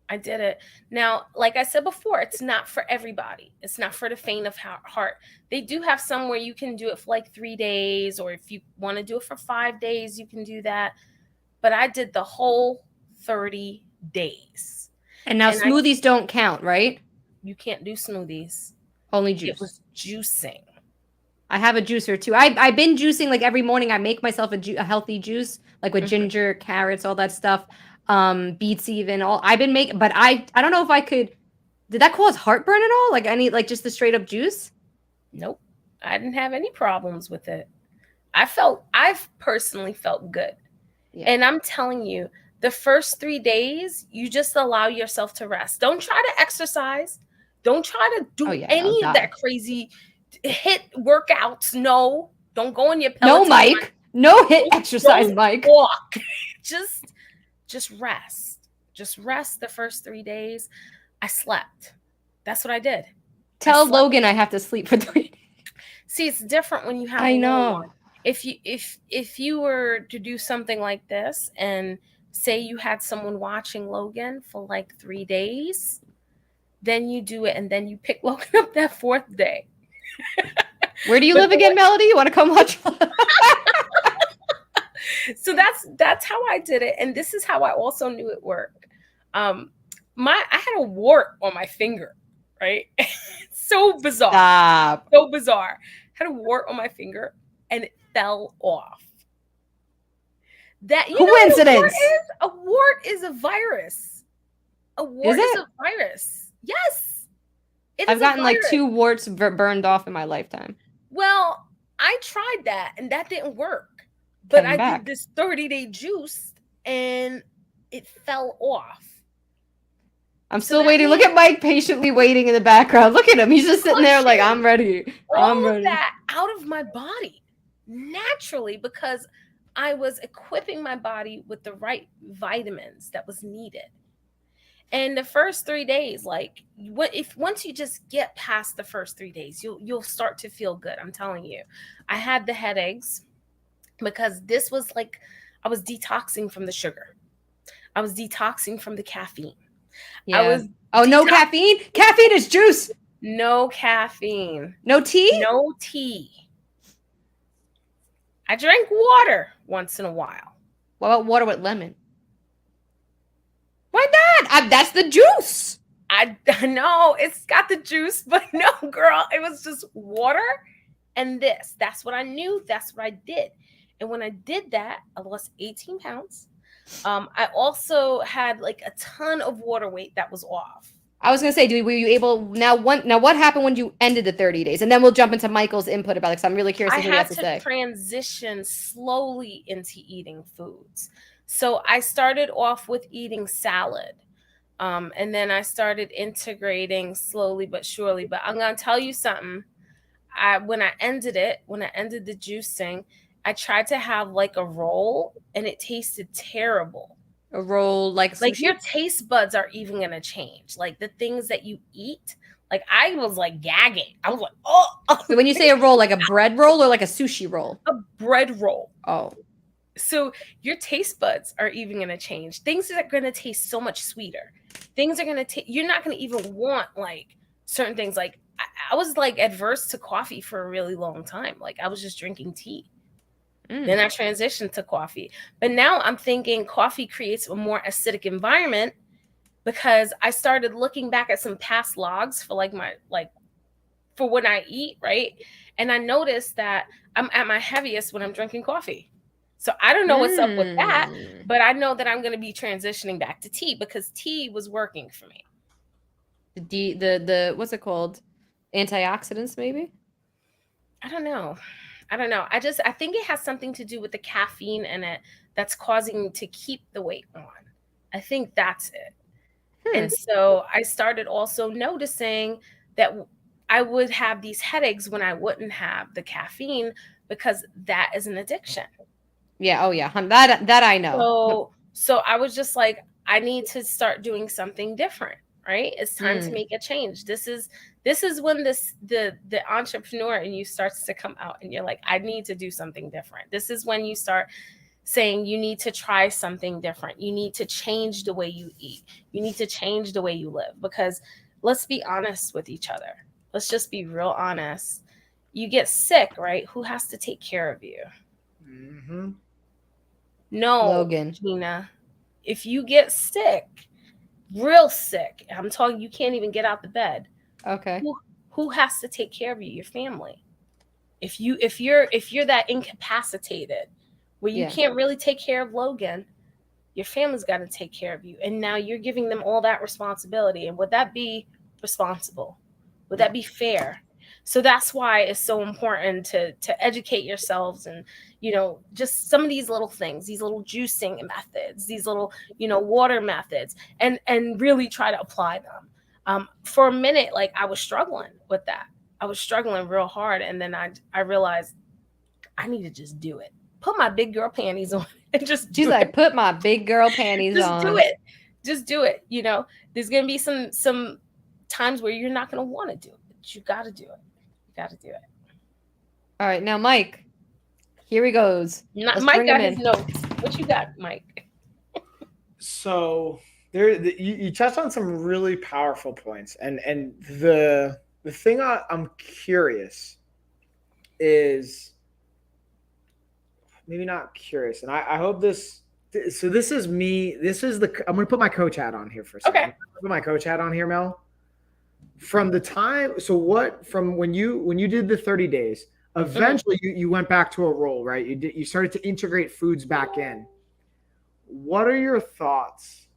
S1: I did it. Now, like I said before, it's not for everybody. It's not for the faint of heart. They do have some where you can do it for like 3 days, or if you want to do it for 5 days, you can do that. But I did the whole 30 days.
S2: And now smoothies don't count, right?
S1: You can't do smoothies.
S2: Only juice.
S1: It was juicing.
S2: I have a juicer too. I've been juicing like every morning. I make myself a healthy juice, like with ginger, carrots, all that stuff, beets even. All I've been making, but I don't know if I could. Did that cause heartburn at all? Like any like just the straight up juice?
S1: Nope, I didn't have any problems with it. I've personally felt good, and I'm telling you, the first 3 days, you just allow yourself to rest. Don't try to exercise. Don't try to do any of that crazy hit workouts. No, don't go in your Peloton.
S2: No, Mike. No hit exercise, Mike.
S1: Walk. Just rest. Just rest the first 3 days. I slept. That's what I did.
S2: Tell Logan I have to sleep for 3 days.
S1: See, it's different when you have.
S2: I know.
S1: If you were to do something like this, and say you had someone watching Logan for like 3 days, then you do it, and then you pick Logan up that 4th day.
S2: Where do you live again, Melody? You want to come watch?
S1: So that's how I did it, and this is how I also knew it worked. I had a wart on my finger, right? So bizarre.
S2: Stop.
S1: So bizarre. I had a wart on my finger, and it fell off. That
S2: coincidence.
S1: A wart is a virus. A wart is a virus. Yes.
S2: I've gotten like 2 warts burned off in my lifetime.
S1: Well, I tried that and that didn't work. But I did this 30-day juice and it fell off.
S2: I'm still waiting. Look at Mike patiently waiting in the background. Look at him. He's just sitting there like, I'm ready.
S1: All of that out of my body naturally, because I was equipping my body with the right vitamins that was needed. And the first 3 days, like once you just get past the first 3 days, you'll start to feel good. I'm telling you. I had the headaches because this was like I was detoxing from the sugar. I was detoxing from the caffeine.
S2: Yeah. No caffeine? Caffeine is juice.
S1: No caffeine.
S2: No tea?
S1: No tea. I drank water once in a while.
S2: What about water with lemon? Why not? That's the juice.
S1: I know it's got the juice, but no, girl, it was just water and this. That's what I knew. That's what I did. And when I did that, I lost 18 pounds. I also had like a ton of water weight that was off.
S2: I was gonna say, were you able now? What happened when you ended the 30 days? And then we'll jump into Michael's input about it. Because I'm really curious to hear what you have to say.
S1: I had to transition slowly into eating foods. So I started off with eating salad. And then I started integrating slowly but surely. But I'm gonna tell you something. When I ended the juicing, I tried to have like a roll, and it tasted terrible.
S2: A roll like
S1: your taste buds are even gonna change. Like the things that you eat, like I was like gagging. I was like, oh.
S2: So when you say a roll, like a bread roll or like a sushi roll?
S1: A bread roll.
S2: Oh.
S1: So your taste buds are even gonna change. Things are gonna taste so much sweeter. Things are gonna you're not gonna even want like certain things. Like I was like adverse to coffee for a really long time. Like I was just drinking tea. Then I transitioned to coffee. But now I'm thinking coffee creates a more acidic environment, because I started looking back at some past logs for for when I eat, right? And I noticed that I'm at my heaviest when I'm drinking coffee. So I don't know what's up with that, but I know that I'm going to be transitioning back to tea because tea was working for me.
S2: The what's it called? Antioxidants, maybe?
S1: I don't know. I think it has something to do with the caffeine in it that's causing me to keep the weight on. I think that's it. And so I started also noticing that I would have these headaches when I wouldn't have the caffeine, because that is an addiction.
S2: Yeah. Oh yeah. That I know.
S1: So I was just like, I need to start doing something different. Right? It's time to make a change. This is when the entrepreneur in you starts to come out, and you're like, I need to do something different. This is when you start saying you need to try something different. You need to change the way you eat. You need to change the way you live, because let's be honest with each other. Let's just be real honest. You get sick, right? Who has to take care of you?
S3: Mm-hmm.
S1: No,
S2: Logan.
S1: Gina. If you get sick, real sick, I'm talking you can't even get out the bed.
S2: Okay.
S1: Who has to take care of you? Your family. If you're that incapacitated where you
S2: Yeah.
S1: can't really take care of Logan, your family's got to take care of you. And now you're giving them all that responsibility. And would that be responsible? Would that be fair? So that's why it's so important to educate yourselves, and just some of these little things, these little juicing methods, these little water methods, and really try to apply them. For a minute, like, I was struggling with that. I was struggling real hard, and then I realized I need to just do it. Put my big girl panties on and just do
S2: She's
S1: it.
S2: like, put my big girl panties
S1: Just
S2: on.
S1: do it. Just do it. There's gonna be some times where you're not gonna want to do it, but you gotta do it. You gotta do it.
S2: All right, now Mike. Here he goes. Let's
S1: Mike
S2: bring
S1: got
S2: him
S1: his
S2: in.
S1: notes. What you got, Mike?
S3: So you touched on some really powerful points, and the thing I'm curious is, maybe not curious, and I hope this. So this is me. I'm going to put my coach hat on here for a second.
S1: Okay.
S3: Put my coach hat on here, Mel. From the time, from when you did the 30 days, eventually you went back to a role, right? You started to integrate foods back in. What are your thoughts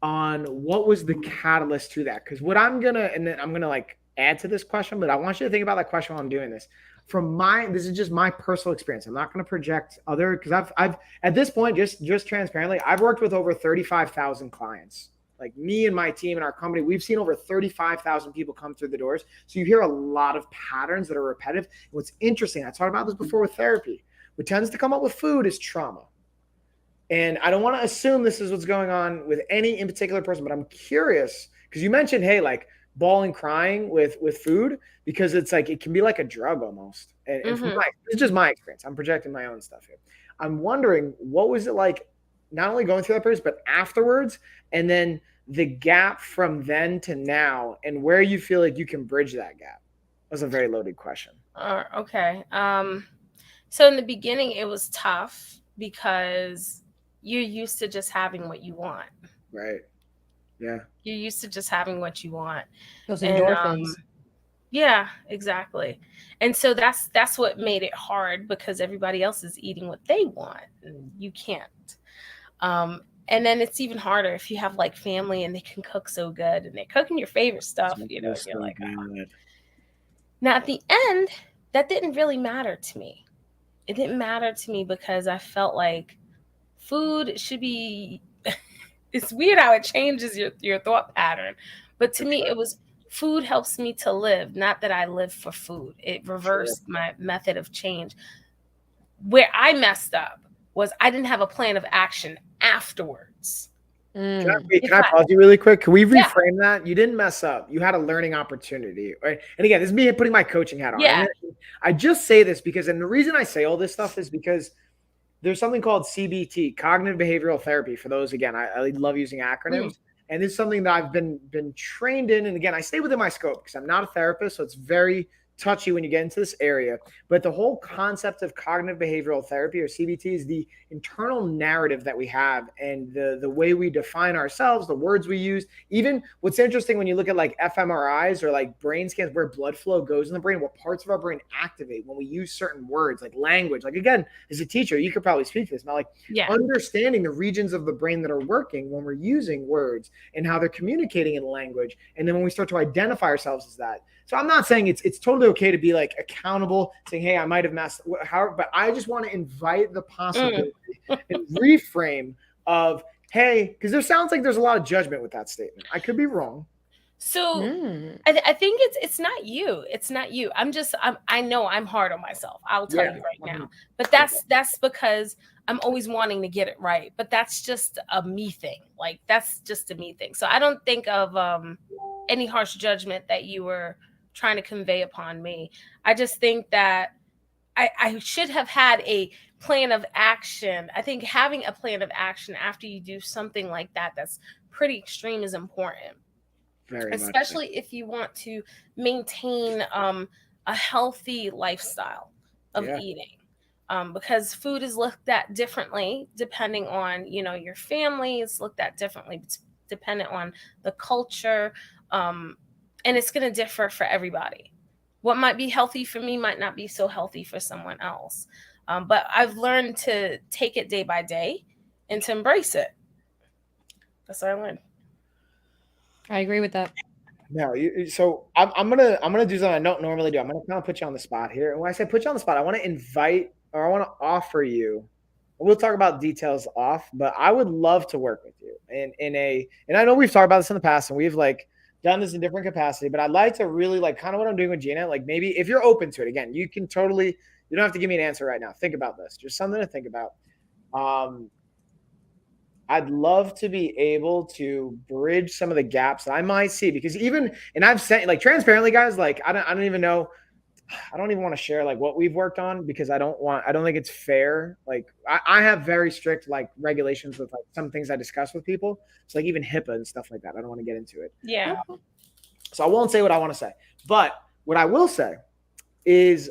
S3: on what was the catalyst to that? Because and then I'm gonna like add to this question, but I want you to think about that question while I'm doing this. This is just my personal experience. I'm not going to project other, because I've at this point, just transparently, I've worked with over 35,000 clients. Like, me and my team and our company, we've seen over 35,000 people come through the doors. So you hear a lot of patterns that are repetitive. And what's interesting, I talked about this before with therapy, what tends to come up with food is trauma. And I don't want to assume this is what's going on with any in particular person, but I'm curious, because you mentioned, hey, like, bawling, crying with food, because it's like, it can be like a drug almost. And it's just my experience. I'm projecting my own stuff here. I'm wondering, what was it like, not only going through that period, but afterwards, and then the gap from then to now, and where you feel like you can bridge that gap? That's a very loaded question.
S1: Okay. So in the beginning, it was tough because you're used to just having what you want.
S3: Right. Yeah.
S1: You're used to just having what you want.
S2: Those endorphins.
S1: Yeah, exactly. And so that's what made it hard, because everybody else is eating what they want and you can't. And then it's even harder if you have like family and they can cook so good and they're cooking your favorite stuff, you're like, oh. Now at the end, that didn't really matter to me. It didn't matter to me because I felt like food should be it's weird how it changes your thought pattern. But to me, it was, food helps me to live, not that I live for food. It reversed my method of change. Where I messed up was I didn't have a plan of action afterwards.
S3: Can I pause you really quick? Can we reframe that? You didn't mess up. You had a learning opportunity, right? And again, this is me putting my coaching hat on.
S1: Yeah.
S3: I just say this because, and the reason I say all this stuff is because there's something called CBT, cognitive behavioral therapy. For those, again, I love using acronyms. And this is something that I've been trained in. And again, I stay within my scope because I'm not a therapist. So it's very touchy when you get into this area. But the whole concept of cognitive behavioral therapy, or CBT, is the internal narrative that we have and the way we define ourselves, the words we use. Even what's interesting when you look at like fMRIs or like brain scans, where blood flow goes in the brain, what parts of our brain activate when we use certain words, like language. Like, again, as a teacher, you could probably speak to this, not like understanding the regions of the brain that are working when we're using words and how they're communicating in language. And then when we start to identify ourselves as that. So I'm not saying it's totally okay to be like accountable, saying, hey, I might have messed, however, but I just want to invite the possibility and reframe of, hey, because there sounds like there's a lot of judgment with that statement. I could be wrong.
S1: So I think it's not you. It's not you. I know I'm hard on myself. I'll tell you right now. But that's because I'm always wanting to get it right. But that's just a me thing. Like, that's just a me thing. So I don't think of any harsh judgment that you were trying to convey upon me. I just think that I should have had a plan of action. I think having a plan of action after you do something like that that's pretty extreme is important,
S3: Very much.
S1: especially if you want to maintain a healthy lifestyle of eating. Because food is looked at differently depending on, you know, your family. It's looked at differently dependent on the culture, and it's going to differ for everybody. What might be healthy for me might not be so healthy for someone else. But I've learned to take it day by day and to embrace it. That's what I learned.
S2: I agree with that.
S3: No, so I'm gonna do something I don't normally do. I'm gonna kind of put you on the spot here. And when I say put you on the spot, I want to invite, or I want to offer you. We'll talk about details off, but I would love to work with you and I know we've talked about this in the past and we've like done this in different capacity, but I'd like to really like kind of what I'm doing with Gina. Like maybe if you're open to it, again, you don't have to give me an answer right now. Think about this, just something to think about. I'd love to be able to bridge some of the gaps that I might see because and I've sent like transparently, guys, like I don't even know. I don't even want to share like what we've worked on because I don't think it's fair. Like I have very strict like regulations with like some things I discuss with people. It's like even HIPAA and stuff like that. I don't want to get into it.
S1: Yeah.
S3: So I won't say what I want to say, but what I will say is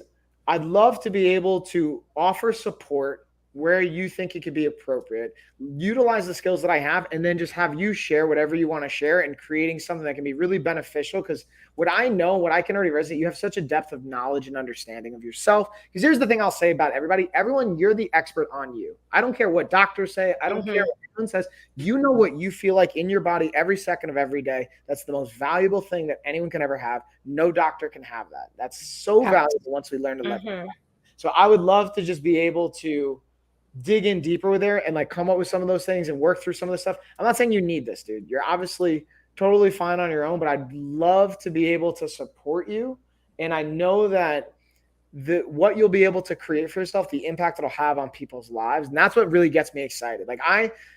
S3: I'd love to be able to offer support where you think it could be appropriate, utilize the skills that I have, and then just have you share whatever you want to share and creating something that can be really beneficial. Because what I can already resonate, you have such a depth of knowledge and understanding of yourself. Because here's the thing I'll say about everyone, you're the expert on you. I don't care what doctors say. I don't care what anyone says. You know what you feel like in your body every second of every day. That's the most valuable thing that anyone can ever have. No doctor can have that. That's so valuable once we learn to let go. So I would love to just be able to dig in deeper with there and like come up with some of those things and work through some of the stuff. I'm not saying you need this, dude. You're obviously totally fine on your own, but I'd love to be able to support you. And I know that what you'll be able to create for yourself, the impact it'll have on people's lives. And that's what really gets me excited. Like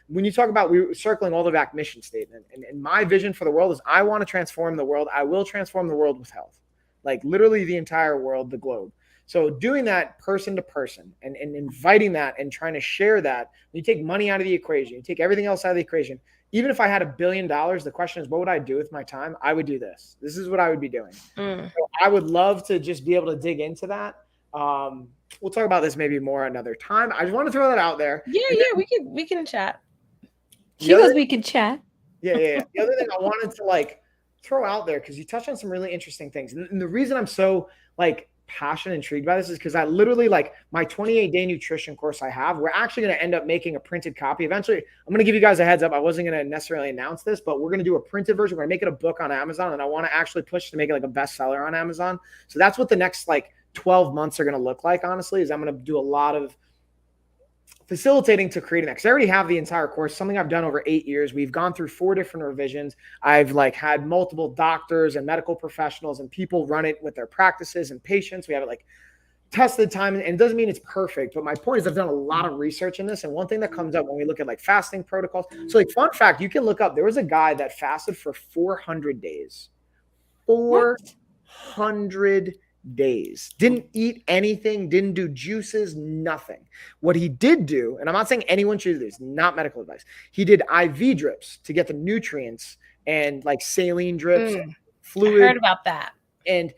S3: when you talk about, we were circling all the way back mission statement and my vision for the world is I want to transform the world. I will transform the world with health, like literally the entire world, the globe. So doing that person to person and inviting that and trying to share that, you take money out of the equation, you take everything else out of the equation. Even if I had $1 billion, the question is, what would I do with my time? I would do this. This is what I would be doing. So I would love to just be able to dig into that. We'll talk about this maybe more another time. I just want to throw that out there.
S1: Yeah, we can chat.
S2: She goes, we can chat.
S3: Yeah. The other thing I wanted to like throw out there, because you touched on some really interesting things. And the reason I'm so like passionate, intrigued by this is because I literally like my 28-day nutrition course I have, we're actually going to end up making a printed copy. Eventually, I'm going to give you guys a heads up. I wasn't going to necessarily announce this, but we're going to do a printed version. We're going to make it a book on Amazon, and I want to actually push to make it like a bestseller on Amazon. So that's what the next like 12 months are going to look like, honestly, is I'm going to do a lot of facilitating to creating that. Because I already have the entire course, something I've done over 8 years. We've gone through 4 different revisions. I've like had multiple doctors and medical professionals and people run it with their practices and patients. We have it like tested time, and it doesn't mean it's perfect. But my point is I've done a lot of research in this. And one thing that comes up when we look at like fasting protocols. So like fun fact, you can look up, there was a guy that fasted for 400 days. 400 days, didn't eat anything, didn't do juices, nothing. What he did do, and I'm not saying anyone should do this, not medical advice, he did IV drips to get the nutrients and like saline drips, fluid.
S1: I heard about that.
S3: And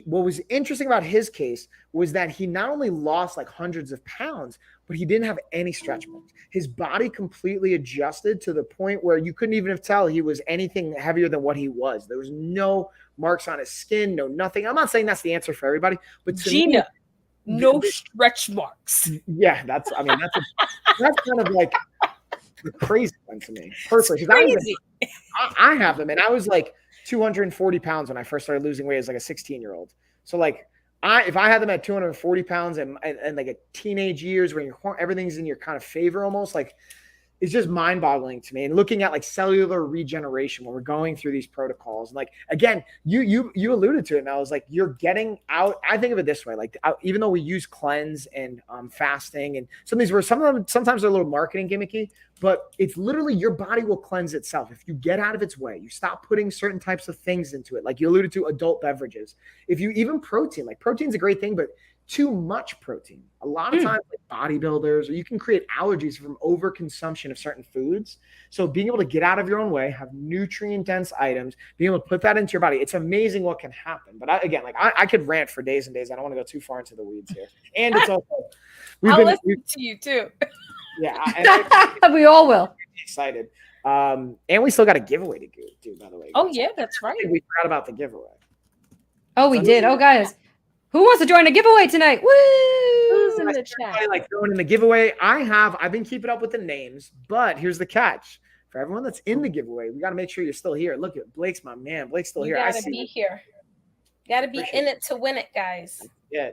S3: what was interesting about his case was that he not only lost like hundreds of pounds, but he didn't have any stretch marks. His body completely adjusted to the point where you couldn't even tell he was anything heavier than what he was. There was no marks on his skin, no nothing. I'm not saying that's the answer for everybody, but
S1: Gina, no stretch marks.
S3: Yeah, that's kind of like the crazy one to me personally. I have them, and I was like 240 pounds when I first started losing weight as like a 16-year-old. So like if I had them at 240 pounds and like a teenage years where everything's in your kind of favor almost, like it's just mind-boggling to me. And looking at like cellular regeneration when we're going through these protocols, and like again, you alluded to it, and I was like, you're getting out. I think of it this way: like even though we use cleanse and fasting, and some of these were sometimes they're a little marketing gimmicky, but it's literally your body will cleanse itself if you get out of its way. You stop putting certain types of things into it, like you alluded to, adult beverages. If you even protein, like protein's a great thing, but too much protein. A lot of times, like bodybuilders, or you can create allergies from overconsumption of certain foods. So being able to get out of your own way, have nutrient dense items, being able to put that into your body, it's amazing what can happen. But again, like I could rant for days and days. I don't want to go too far into the weeds here. And it's also
S1: I'll listen to you too.
S3: Yeah,
S2: we all will.
S3: Excited. And we still got a giveaway to do, by the way.
S1: Oh yeah, that's right.
S3: We forgot about the giveaway.
S2: Oh, we did. Oh, guys, who wants to join a giveaway tonight? Woo!
S1: Who's in the chat?
S3: Like throwing in the giveaway. I've been keeping up with the names, but here's the catch. For everyone that's in the giveaway, we got to make sure you're still here. Look at Blake's my man. Blake's still here.
S1: You gotta be here. Got to be in it to win it, guys.
S3: Yeah,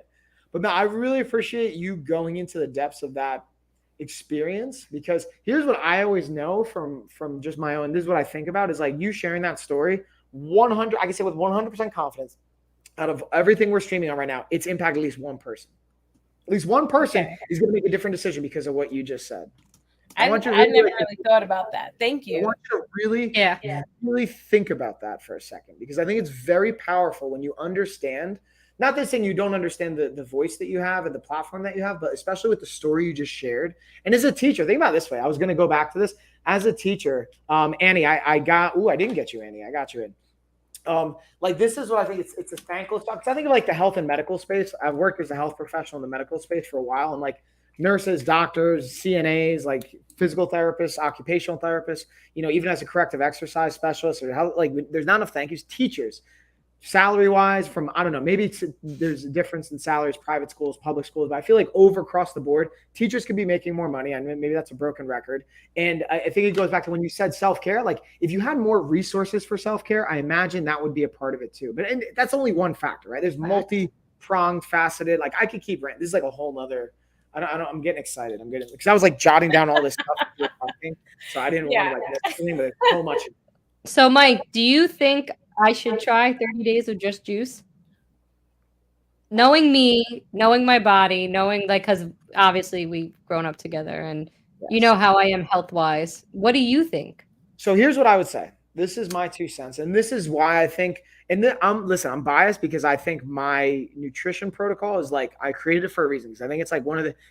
S3: but no, I really appreciate you going into the depths of that experience, because here's what I always know from just my own. This is what I think about is like you sharing that story. 100, I can say with 100% confidence, out of everything we're streaming on right now, it's impacted at least one person. At least one person is going to make a different decision because of what you just said.
S1: I never really thought about that. Thank you.
S3: I want you to really think about that for a second, because I think it's very powerful when you understand, not that saying you don't understand the voice that you have and the platform that you have, but especially with the story you just shared. And as a teacher, think about it this way. I was going to go back to this. As a teacher, Annie, I didn't get you, Annie. I got you in. Like this is what I think it's a thankless job, because I think of like the health and medical space. I've worked as a health professional in the medical space for a while, and like nurses, doctors, CNAs, like physical therapists, occupational therapists, even as a corrective exercise specialist, or how, like there's not enough thank yous. Teachers, salary wise, from I don't know, maybe there's a difference in salaries, private schools, public schools, but I feel like over across the board, teachers could be making more money. I mean, maybe that's a broken record. And I think it goes back to when you said self-care. Like if you had more resources for self-care, I imagine that would be a part of it too. But that's only one factor, right? There's multi-pronged, faceted. Like I could keep ranting. This is like a whole nother. I'm getting excited. Because I was like jotting down all this stuff. So I didn't want to like miss, but so much.
S2: So Mike, do you think I should try 30 days of just juice? Knowing me, knowing my body, knowing like, because obviously we've grown up together and you know how I am health-wise. What do you think?
S3: So here's what I would say. This is my 2 cents. And this is why I think, I'm biased because I think my nutrition protocol is like, I created it for a reason. Because I think it's like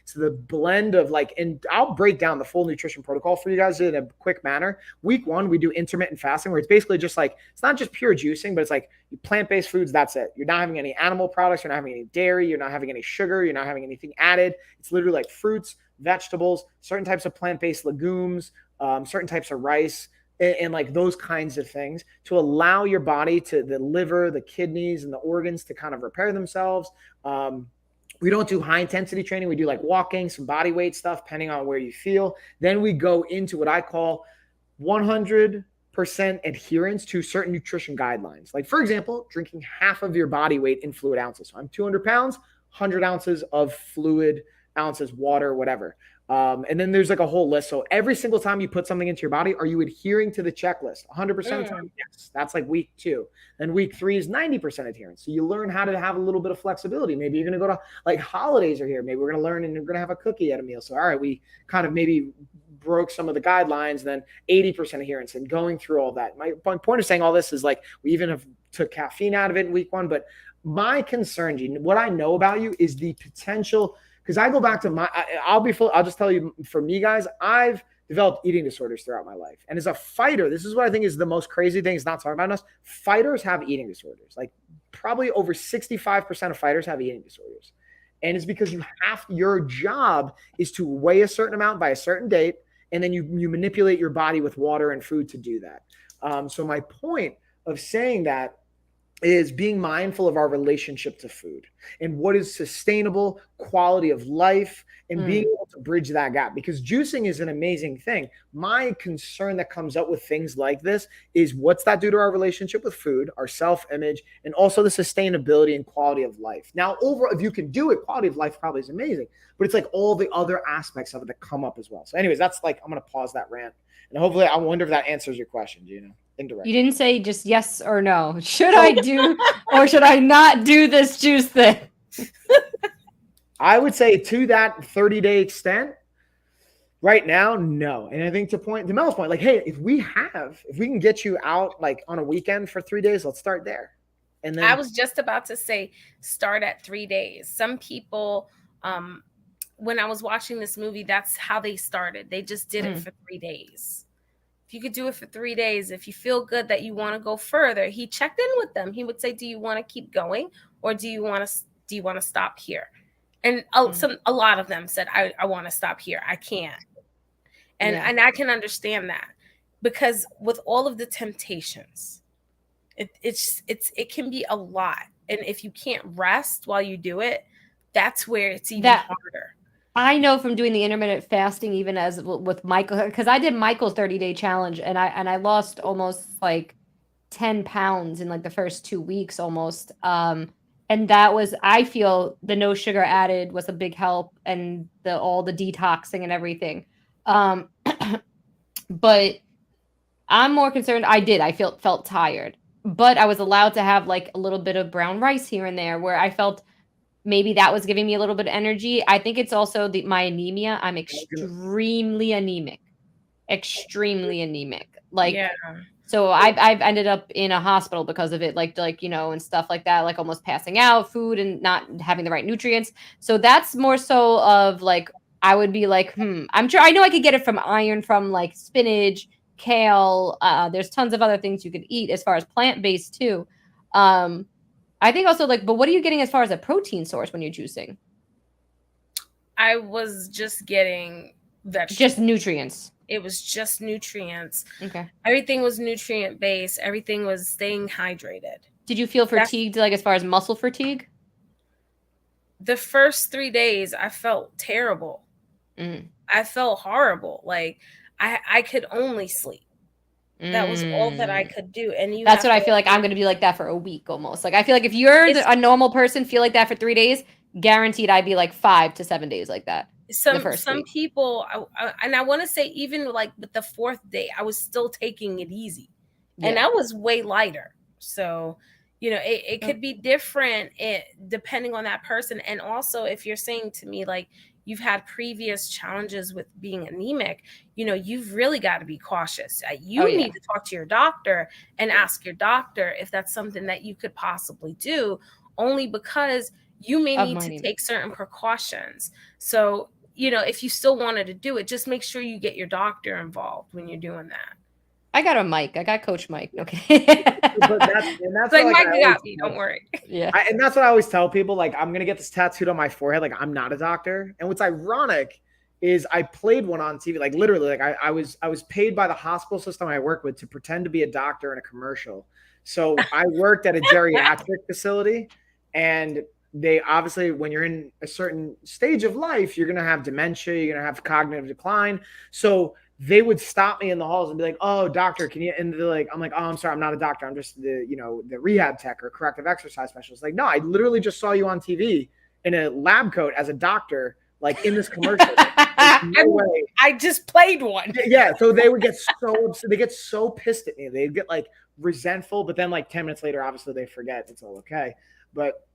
S3: it's the blend of like, and I'll break down the full nutrition protocol for you guys in a quick manner. Week 1, we do intermittent fasting, where it's basically just like, it's not just pure juicing, but it's like plant-based foods. That's it. You're not having any animal products. You're not having any dairy. You're not having any sugar. You're not having anything added. It's literally like fruits, vegetables, certain types of plant-based legumes, certain types of rice, and like those kinds of things to allow your body to, the liver, the kidneys, and the organs to kind of repair themselves. We don't do high intensity training. We do like walking, some body weight stuff, depending on where you feel. Then we go into what I call 100% adherence to certain nutrition guidelines. Like for example, drinking half of your body weight in fluid ounces. So I'm 200 pounds, 100 ounces of fluid ounces, water, whatever. And then there's like a whole list. So every single time you put something into your body, are you adhering to the checklist? 100% of the time? Yes. That's like week 2. Then week 3 is 90% adherence. So you learn how to have a little bit of flexibility. Maybe you're going to go to like holidays are here. Maybe we're going to learn and we're going to have a cookie at a meal. So, all right, we kind of maybe broke some of the guidelines, then 80% adherence, and going through all that. My point of saying all this is like, we even have took caffeine out of it in week 1, but my concern, Gene, what I know about you is the potential. Because I go back to I'll just tell you, for me, guys, I've developed eating disorders throughout my life. And as a fighter, this is what I think is the most crazy thing. It's not talking about us. Fighters have eating disorders. Like probably over 65% of fighters have eating disorders. And it's because your job is to weigh a certain amount by a certain date. And then you manipulate your body with water and food to do that. So my point of saying that is being mindful of our relationship to food and what is sustainable quality of life, and being able to bridge that gap, because juicing is an amazing thing. My concern that comes up with things like this is what's that do to our relationship with food, our self-image, and also the sustainability and quality of life. Now, if you can do it, quality of life probably is amazing, but it's like all the other aspects of it that come up as well. So anyways, that's like, I'm going to pause that rant, and hopefully I wonder if that answers your question, Gina. Indirectly.
S2: You didn't say just yes or no. Should I do or should I not do this juice thing?
S3: I would say to that 30-day extent, right now, no. And I think to Mel's point, like, hey, if we can get you out like on a weekend for 3 days, let's start there. And
S1: I
S3: then
S1: was just about to say start at 3 days. Some people, when I was watching this movie, that's how they started. They just did it for 3 days. If you could do it for 3 days, if you feel good that you want to go further, he checked in with them. He would say, "Do you want to keep going, or do you want to stop here?" And a lot of them said, "I want to stop here. I can't." And I can understand that, because with all of the temptations, it can be a lot. And if you can't rest while you do it, that's where it's even harder.
S2: I know from doing the intermittent fasting, even as with Michael, because I did Michael's 30-day challenge, and I lost almost like 10 pounds in like the first 2 weeks almost. And that was, I feel the no sugar added was a big help, and all the detoxing and everything. But I'm more concerned. I felt tired, but I was allowed to have like a little bit of brown rice here and there, where I felt maybe that was giving me a little bit of energy. I think it's also my anemia. I'm extremely anemic. Like, so I've ended up in a hospital because of it, like and stuff like that, like almost passing out, food and not having the right nutrients. So that's more so of like, I would be like, I'm sure I know I could get it from iron, from like spinach, kale. There's tons of other things you could eat as far as plant-based too. I think also like, but what are you getting as far as a protein source when you're juicing?
S1: I was just getting vegetables.
S2: Just nutrients.
S1: It was just nutrients.
S2: Okay.
S1: Everything was nutrient based. Everything was staying hydrated.
S2: Did you feel fatigued, like as far as muscle fatigue?
S1: The first 3 days, I felt terrible. I felt horrible. Like I could only sleep. That was all that I could do. And
S2: that's what I feel like I'm going to be like that for a week almost. Like I feel like if you're a normal person, feel like that for 3 days, guaranteed I'd be like 5 to 7 days like that.
S1: Some people, and I want to say even like with the 4th day, I was still taking it easy, and I was way lighter. So, it could be different depending on that person. And also, if you're saying to me like you've had previous challenges with being anemic, you've really got to be cautious. You need to talk to your doctor and ask your doctor if that's something that you could possibly do, only because you may need to take certain precautions. So, if you still wanted to do it, just make sure you get your doctor involved when you're doing that.
S2: I got a mic. I got Coach Mike. Okay.
S3: But that's
S1: like Mike got me. Don't worry.
S2: Yeah.
S3: And that's what I always tell people. Like, I'm going to get this tattooed on my forehead. Like, I'm not a doctor. And what's ironic is I played one on TV. Like, literally, like I was paid by the hospital system I work with to pretend to be a doctor in a commercial. So I worked at a geriatric facility, and they obviously, when you're in a certain stage of life, you're going to have dementia, you're going to have cognitive decline. So they would stop me in the halls and be like, "Oh, doctor, can you?" And they're like, "I'm like, oh, I'm sorry, I'm not a doctor. I'm just the rehab tech or corrective exercise specialist." Like, no, I literally just saw you on TV in a lab coat as a doctor, like in this commercial. No way.
S1: I just played one.
S3: Yeah. So they would get so upset. They get so pissed at me. They'd get like resentful, but then like 10 minutes later, obviously they forget it's all okay. But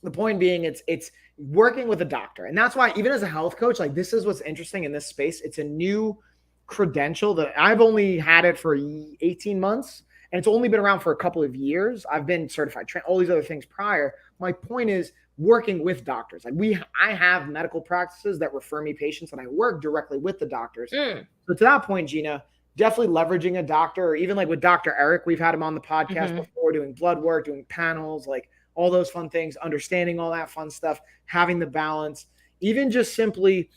S3: the point being, it's working with a doctor. And that's why even as a health coach, like this is what's interesting in this space. It's a new credential that I've only had it for 18 months, and it's only been around for a couple of years. I've been certified, all these other things prior. My point is working with doctors. Like I have medical practices that refer me patients, and I work directly with the doctors. So to that point, Gina, definitely leveraging a doctor, or even like with Dr. Eric, we've had him on the podcast before, doing blood work, doing panels, like all those fun things, understanding all that fun stuff, having the balance, even just simply,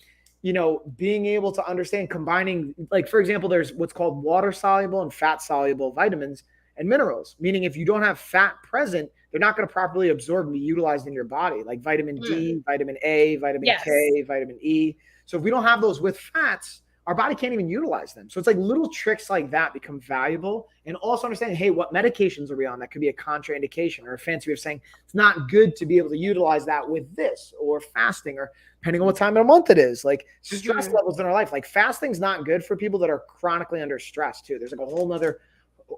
S3: being able to understand combining, like, for example, there's what's called water soluble and fat soluble vitamins and minerals, meaning if you don't have fat present, they're not going to properly absorb and be utilized in your body, like vitamin D, vitamin A, vitamin K, vitamin E. So if we don't have those with fats, our body can't even utilize them. So it's like little tricks like that become valuable. And also understanding, hey, what medications are we on? That could be a contraindication, or a fancy way of saying it's not good to be able to utilize that with this, or fasting, or depending on what time of the month it is, like stress levels in our life. Like fasting's not good for people that are chronically under stress too. There's like a whole nother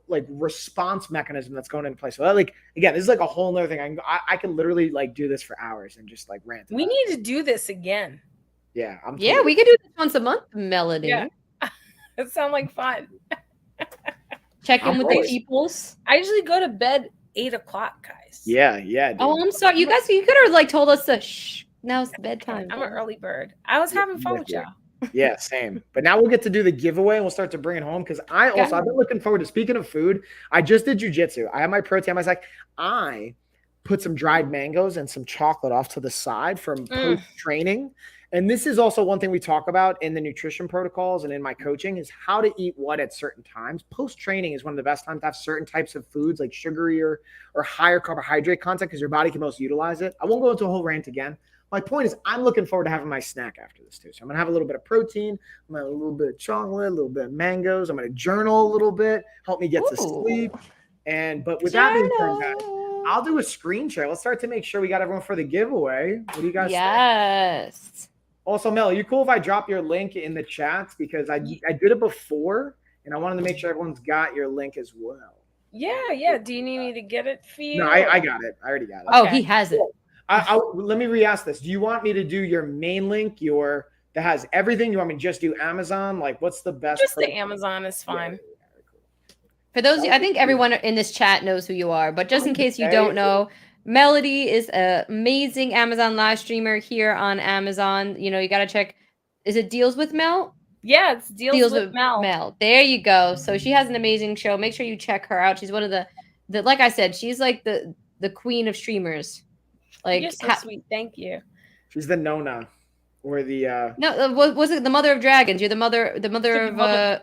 S3: like response mechanism that's going into place. So that, like, again, this is like a whole nother thing. I can literally like do this for hours and just like rant.
S1: We need to do this again.
S3: Yeah.
S2: We could do this once a month, Melody.
S1: Yeah. It sounds like fun.
S2: Check in with the peoples.
S1: I usually go to bed 8 o'clock, guys.
S3: Yeah, dude.
S2: Oh, I'm sorry. You guys, you could have like told us to shh. Now it's bedtime.
S1: I'm an early bird. I was having fun with y'all.
S3: Yeah, same. But now we'll get to do the giveaway and we'll start to bring it home because I've been looking forward to, speaking of food, I just did jujitsu. I have my protein. I was like, I put some dried mangoes and some chocolate off to the side from post-training. And this is also one thing we talk about in the nutrition protocols and in my coaching is how to eat what at certain times. Post-training is one of the best times to have certain types of foods like sugary or higher carbohydrate content because your body can most utilize it. I won't go into a whole rant again. My point is I'm looking forward to having my snack after this too. So I'm going to have a little bit of protein, I'm going to have a little bit of chocolate, a little bit of mangoes. I'm going to journal a little bit, help me get to sleep. But with that being said, guys, I'll do a screen share. Let's start to make sure we got everyone for the giveaway. What do you guys think?
S2: Yes.
S3: Also, Mel, are you cool if I drop your link in the chats? Because I did it before, and I wanted to make sure everyone's got your link as well.
S1: Yeah. Do you need me to get it for you?
S3: No, I got it. I already got it.
S2: Oh, he has it.
S3: Let me re-ask this. Do you want me to do your main link, that has everything? You want me to just do Amazon? Like, what's the best?
S1: Just the Amazon is fine.
S3: Yeah.
S2: For those, I think everyone in this chat knows who you are, but just in case you don't know, Melody is an amazing Amazon live streamer here on Amazon. You know, you got to check. Is it Deals with Mel?
S1: Yeah, it's Deals with Mel.
S2: There you go. So she has an amazing show. Make sure you check her out. She's one of the like I said, she's like the queen of streamers. Like,
S1: you're so sweet. Thank you.
S3: She's the Nona, or the
S2: no, was it the mother of dragons? You're the mother of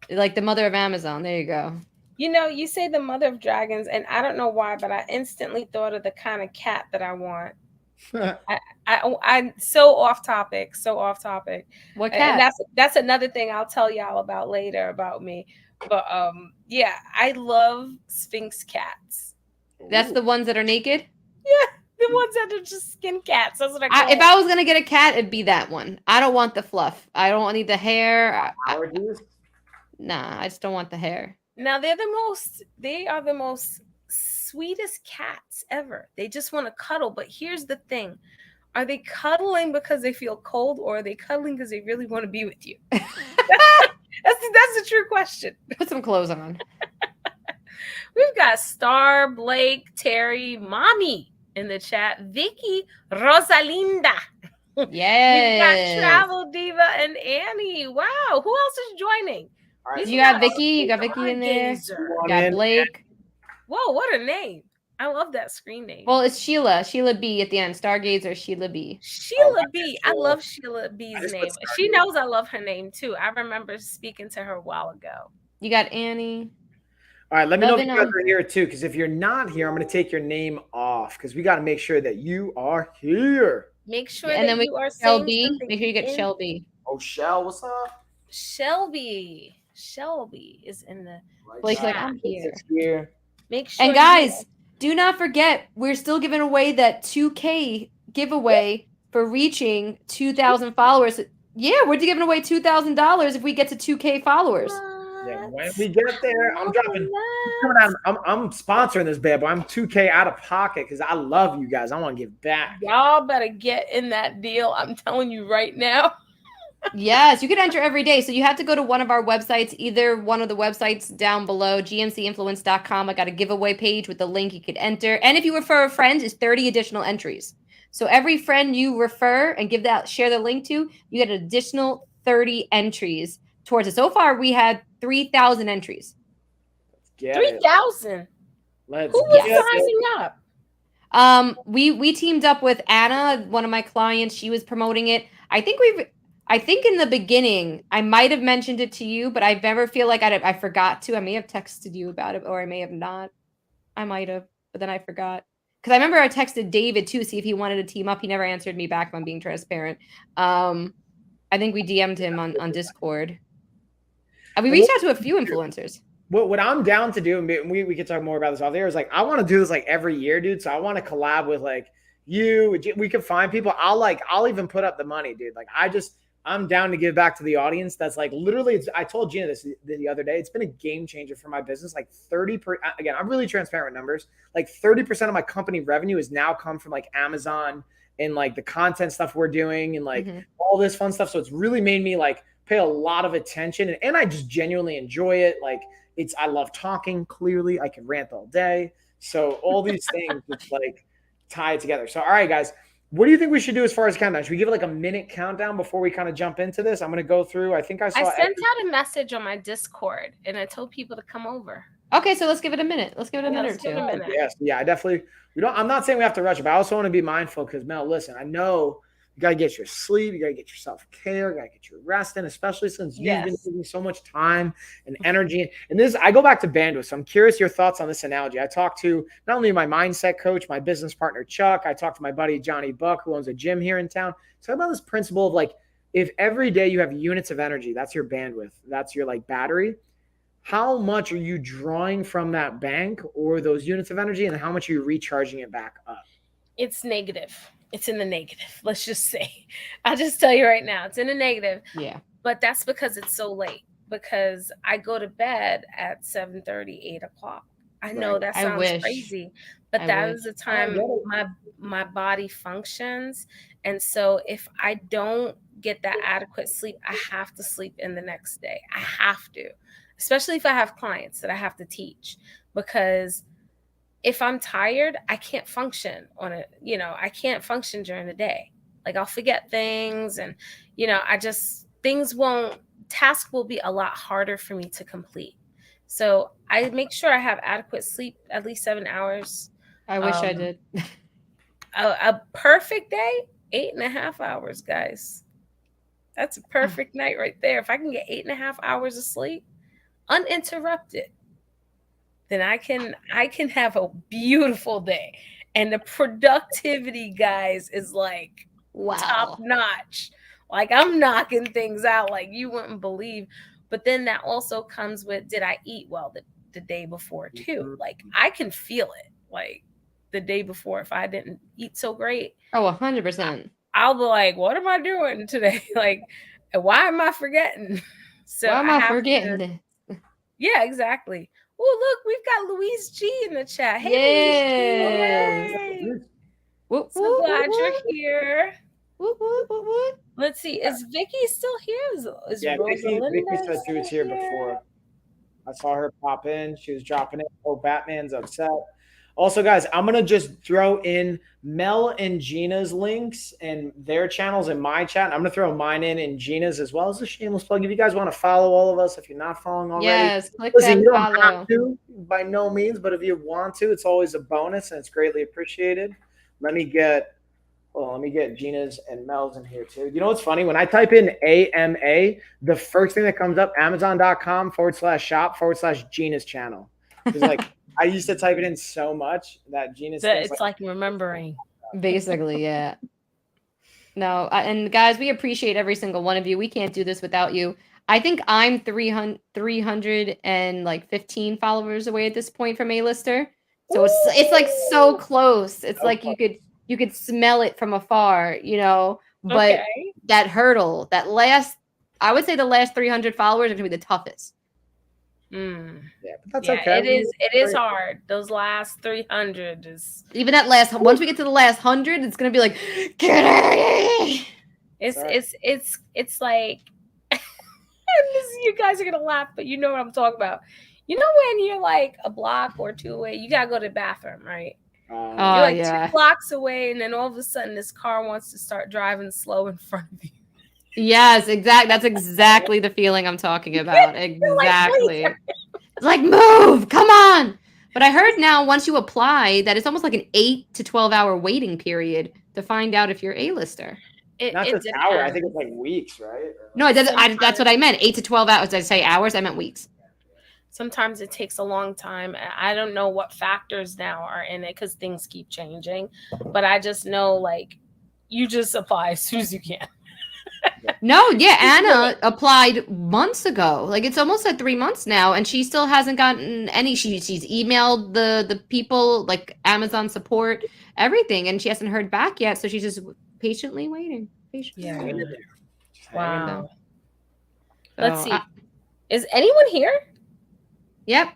S2: like the mother of Amazon. There you go.
S1: You know, you say the mother of dragons, and I don't know why, but I instantly thought of the kind of cat that I want. I'm so off topic.
S2: What cat?
S1: And that's another thing I'll tell y'all about later about me. But yeah, I love Sphinx cats.
S2: That's the ones that are naked?
S1: Yeah, the ones that are just skin cats. That's what I call
S2: if I was gonna get a cat, it'd be that one. I don't want the fluff. I don't need the hair. Nah, I just don't want the hair.
S1: Now they are the most sweetest cats ever. They just want to cuddle. But here's the thing. Are they cuddling because they feel cold, or are they cuddling because they really want to be with you? That's the true question.
S2: Put some clothes on.
S1: We've got Star, Blake, Terry, Mommy in the chat, Vicky, Rosalinda.
S2: Yes.
S1: We've got Travel Diva and Annie. Wow. Who else is joining?
S3: Right.
S2: You got Vicky. You got Vicky in there. You got Blake.
S1: Whoa, what a name. I love that screen name.
S2: Well, it's Sheila. Sheila B at the end. Stargazer Sheila B.
S1: Sheila B. I love Sheila B's name. She knows I love her name too. I remember speaking to her a while ago.
S2: You got Annie.
S3: All right, let me know if you guys are here too, because if you're not here, I'm going to take your name off because we got to make sure that you are here.
S1: Make sure that you are
S2: Shelby. Make sure you get Shelby.
S3: Oh, Shell, what's up?
S1: Shelby is in the
S2: Blake's like, I'm here.
S1: Make sure.
S2: And guys, do not forget, we're still giving away that 2K giveaway for reaching 2,000 followers. Yeah, we're giving away $2,000 if we get to 2K followers.
S3: Yeah, when we get there, I'm dropping. I'm sponsoring this bad boy. I'm 2K out of pocket because I love you guys. I want to give back.
S1: Y'all better get in that deal. I'm telling you right now.
S2: Yes, you can enter every day. So you have to go to one of our websites, either one of the websites down below, gmcinfluence.com. I got a giveaway page with the link you could enter. And if you refer a friend, it's 30 additional entries. So every friend you refer and share the link to, you get an additional 30 entries towards it. So far, we had 3,000 entries.
S1: 3,000? Who was signing up?
S2: We teamed up with Anna, one of my clients. She was promoting it. I think in the beginning, I might have mentioned it to you, but I never feel like I forgot to. I may have texted you about it, or I may have not. I might have, but then I forgot. Because I remember I texted David, too, see if he wanted to team up. He never answered me back if I'm being transparent. I think we DM'd him on Discord. And we reached out to a few influencers.
S3: What I'm down to do, and we can talk more about this off there, is like I want to do this like every year, dude. So I want to collab with like you. We can find people. I'll even put up the money, dude. Like I'm down to give back to the audience. That's like literally, I told Gina this the other day. It's been a game changer for my business. Like again, I'm really transparent with numbers. Like 30% of my company revenue has now come from like Amazon and like the content stuff we're doing and like all this fun stuff. So it's really made me like pay a lot of attention and I just genuinely enjoy it. Like I love talking. Clearly I can rant all day. So all these things just like tie it together. So all right, guys, what do you think we should do as far as countdown? Should we give it like a minute countdown before we kind of jump into this? I'm gonna go through. I think I
S1: I
S3: saw.
S1: sent out a message on my Discord and I told people to come over.
S2: Okay, so let's give it a minute. Let's give it a minute or two.
S3: Yes, yeah, I definitely. We don't. I'm not saying we have to rush it, but I also want to be mindful because Mel, listen, I know you gotta get your sleep, you gotta get your self care, you gotta get your rest in, especially since you've been taking so much time and energy. And this, I go back to bandwidth. So I'm curious your thoughts on this analogy. I talked to not only my mindset coach, my business partner Chuck. I talked to my buddy Johnny Buck, who owns a gym here in town. Talk about this principle of like, if every day you have units of energy, that's your bandwidth, that's your like battery. How much are you drawing from that bank or those units of energy, and how much are you recharging it back up?
S1: It's negative. It's in the negative. Let's just say. I'll just tell you right now, it's in the negative.
S2: Yeah.
S1: But that's because it's so late. Because I go to bed at 7:30, 8 o'clock. I know that sounds crazy, but that is the time my body functions. And so if I don't get that adequate sleep, I have to sleep in the next day. I have to. Especially if I have clients that I have to teach, because if I'm tired, I can't function on it. I can't function during the day. Like I'll forget things and, tasks will be a lot harder for me to complete. So I make sure I have adequate sleep, at least 7 hours.
S2: I wish I did.
S1: A perfect day, 8.5 hours, guys. That's a perfect night right there. If I can get 8.5 hours of sleep, uninterrupted, then I can have a beautiful day. And the productivity, guys, is like top notch. Like I'm knocking things out like you wouldn't believe. But then that also comes with, did I eat well the day before too? Like I can feel it. Like the day before, if I didn't eat so great.
S2: Oh, 100%.
S1: I'll be like, what am I doing today? Like, why am I forgetting? So
S2: why am I forgetting this?
S1: Yeah, exactly. Oh, look, we've got Louise G in the chat. Hey, Louise G. So glad you're here. Let's see. Is Vicky still here? Is
S3: Vicky said she was here before. I saw her pop in. She was dropping it. Oh, Batman's upset. Also, guys, I'm going to just throw in Mel and Gina's links and their channels in my chat. I'm going to throw mine in and Gina's as well as a shameless plug. If you guys want to follow all of us, if you're not following already.
S2: Yes, click that
S3: you don't
S2: follow.
S3: have to, by no means, but if you want to, it's always a bonus and it's greatly appreciated. Let me get Gina's and Mel's in here too. You know what's funny? When I type in AMA, the first thing that comes up, Amazon.com/shop/Gina's channel. It's like, I used to type it in so much that Gina's.
S1: It's like remembering.
S2: Basically, yeah. No, and guys, we appreciate every single one of you. We can't do this without you. I think I'm 315 followers away at this point from A-lister. So it's like so close. It's like you could smell it from afar, But that hurdle, I would say the last 300 followers are gonna be the toughest.
S3: Yeah, but that's okay.
S1: It is hard. Those last 300 is
S2: even that last. Once we get to the last 100, it's gonna be like, get out of here.
S1: It's like, you guys are gonna laugh, but you know what I'm talking about. You know when you're like a block or two away, you gotta go to the bathroom, right? You're like 2 blocks away, and then all of a sudden, this car wants to start driving slow in front of you.
S2: Yes, exactly. That's exactly the feeling I'm talking about. Exactly. It's like, move, come on. But I heard now once you apply that it's almost like an 8 to 12 hour waiting period to find out if you're A-lister.
S3: Not just hour. I think it's like weeks, right?
S2: No, it doesn't. That's what I meant. 8 to 12 hours. Did I say hours? I meant weeks.
S1: Sometimes it takes a long time. I don't know what factors now are in it because things keep changing. But I just know, like, you just apply as soon as you can.
S2: No, yeah, Anna applied months ago. Like it's almost at 3 months now, and she still hasn't gotten any. She's emailed the people, like Amazon support, everything, and she hasn't heard back yet. So she's just patiently waiting.
S1: Wow. Let's see. Is anyone here?
S2: Yep,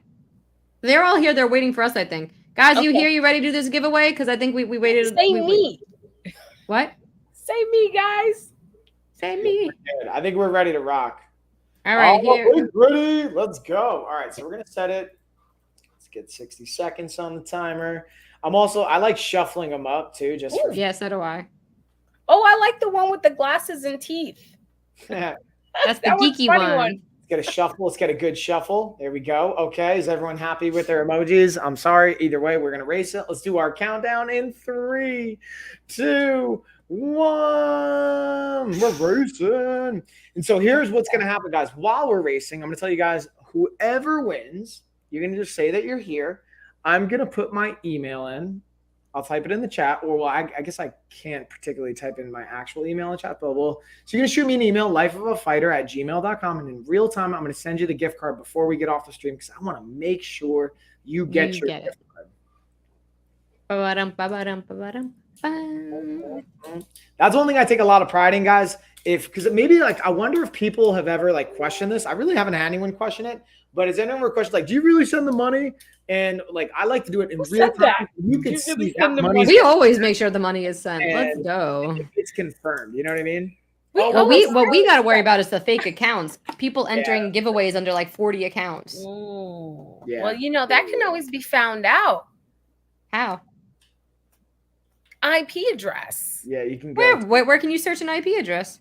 S2: they're all here. They're waiting for us, I think. Guys, you here? You ready to do this giveaway? Because I think we waited.
S1: Say me.
S2: What?
S1: Say me, guys.
S2: Say me.
S3: I think we're ready to rock.
S2: All right, here.
S3: Ready? Let's go. All right, so we're gonna set it. Let's get 60 seconds on the timer. I like shuffling them up too, just for
S2: Yeah, so do I.
S1: Oh, I like the one with the glasses and teeth.
S2: That's the
S1: That was a
S2: geeky
S1: funny
S2: one.
S1: one.
S3: Let's get a shuffle. Let's get a good shuffle. There we go. Okay. Is everyone happy with their emojis? I'm sorry. Either way, we're going to race it. Let's do our countdown in 3, 2, 1. We're racing. And so here's what's going to happen, guys. While we're racing, I'm going to tell you guys, whoever wins, you're going to just say that you're here. I'm going to put my email in. I'll type it in the chat, or well, I guess I can't particularly type in my actual email in the chat, but so you're going to shoot me an email, lifeofafighter@gmail.com, and in real time, I'm going to send you the gift card before we get off the stream, because I want to make sure you get your gift card. That's one thing I take a lot of pride in, guys. Because maybe like, I wonder if people have ever like questioned this. I really haven't had anyone question it, but has anyone ever questioned, like, do you really send the money? And like, I like to do it in real time. You can see that money.
S2: We always make sure the money is sent. Let's go.
S3: It's confirmed. You know what I mean?
S2: What we got to worry about is the fake accounts. People entering giveaways under like 40 accounts.
S1: Ooh. Yeah. Well, that can always be found out.
S2: How?
S1: IP address.
S3: Yeah, you can go.
S2: Where can you search an IP address?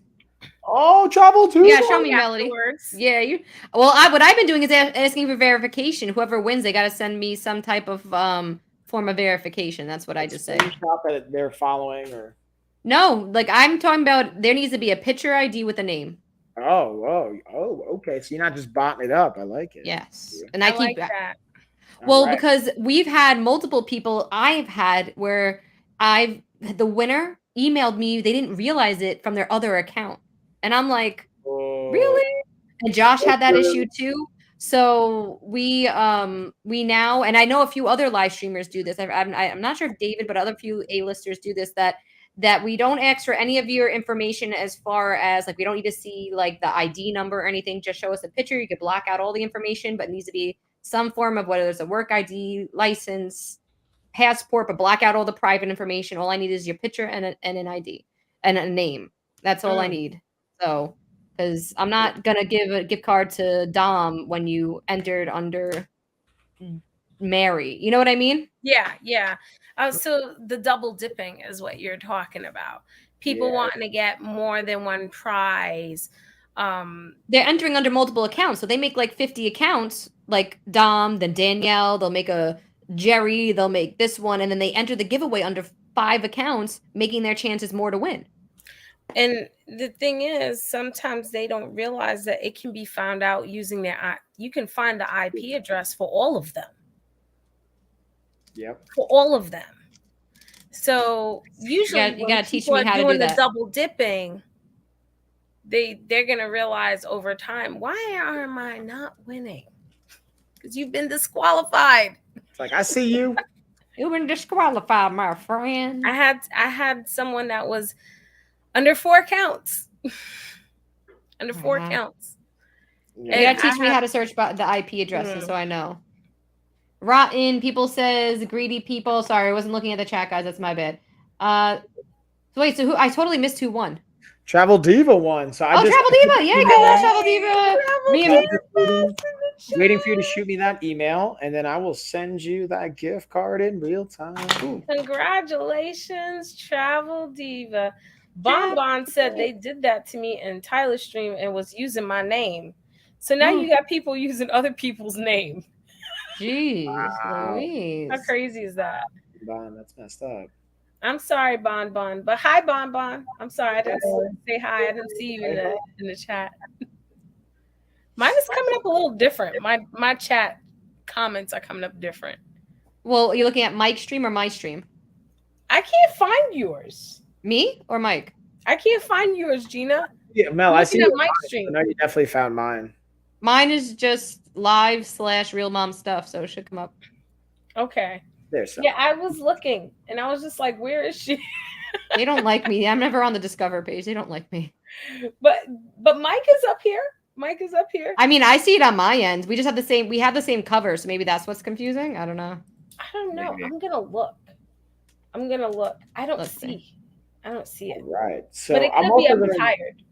S3: Oh, travel too.
S2: Yeah, show me, Melody. Yeah, you. Well, what I've been doing is asking for verification. Whoever wins, they got to send me some type of form of verification. That's what I just say.
S3: That they're following, or
S2: no, like I'm talking about. There needs to be a picture ID with a name.
S3: Oh, okay. So you're not just botting it up. I like it.
S2: Yes, and I keep
S1: like that.
S2: Well, because we've had multiple people. I've had where the winner emailed me. They didn't realize it from their other account. And I'm like, really? And Josh had that issue too. So we now, and I know a few other live streamers do this. I'm not sure if David, but other few A-listers do this, that we don't ask for any of your information as far as like, we don't need to see like the ID number or anything. Just show us a picture. You could block out all the information, but it needs to be some form of whether it's a work ID, license, passport, but block out all the private information. All I need is your picture and an ID and a name. That's all I need. So, because I'm not going to give a gift card to Dom when you entered under Mary. You know what I mean?
S1: Yeah. So the double dipping is what you're talking about. People wanting to get more than one prize.
S2: They're entering under multiple accounts. So they make like 50 accounts, like Dom, then Danielle. They'll make a Jerry. They'll make this one. And then they enter the giveaway under 5 accounts, making their chances more to win.
S1: And the thing is, sometimes they don't realize that it can be found out using you can find the IP address for all of them.
S3: Yep.
S1: For all of them. So usually
S2: you gotta teach me how to do
S1: doing
S2: that.
S1: The double dipping, they're gonna realize over time, why am I not winning? Because you've been disqualified.
S3: It's like, I see you.
S2: You've been disqualified, my friend.
S1: I had someone that was under 4 accounts. Under 4 accounts.
S2: You gotta teach me how to search the IP addresses so I know. Rotten people says greedy people. Sorry, I wasn't looking at the chat, guys. That's my bad. So wait, so who? I totally missed who won.
S3: Travel Diva won. So
S2: Travel Diva. Yeah, go Travel Diva.
S3: Waiting for you to shoot me that email, and then I will send you that gift card in real time. Ooh.
S1: Congratulations, Travel Diva. Bonbon said they did that to me in Tyler's stream and was using my name. So now you got people using other people's name.
S2: Jeez, Louise.
S1: How crazy is that?
S3: Bon, that's messed up.
S1: I'm sorry, Bonbon. But hi, Bonbon. I'm sorry. I didn't say hi. I didn't see you in the chat. Mine is coming up a little different. My chat comments are coming up different.
S2: Well, are you looking at Mike's stream or my stream?
S1: I can't find yours.
S2: Me or Mike?
S1: I can't find yours, Gina.
S3: Yeah, Mel, I see
S1: Mike's stream.
S3: I know you definitely found mine.
S2: Mine is just live/real mom stuff, so it should come up.
S1: Okay.
S3: There's some.
S1: Yeah, I was looking and I was just like, where is she?
S2: They don't like me. I'm never on the Discover page. They don't like me.
S1: But Mike is up here. Mike is up here.
S2: I mean, I see it on my end. We just have the same. We have the same cover, so maybe that's what's confusing. I don't know.
S1: I don't know. Maybe. I'm gonna look. I don't see. I don't see it.
S3: All right. So
S1: But it
S3: I'm
S1: could be
S3: also
S1: I'm
S3: gonna.
S1: tired.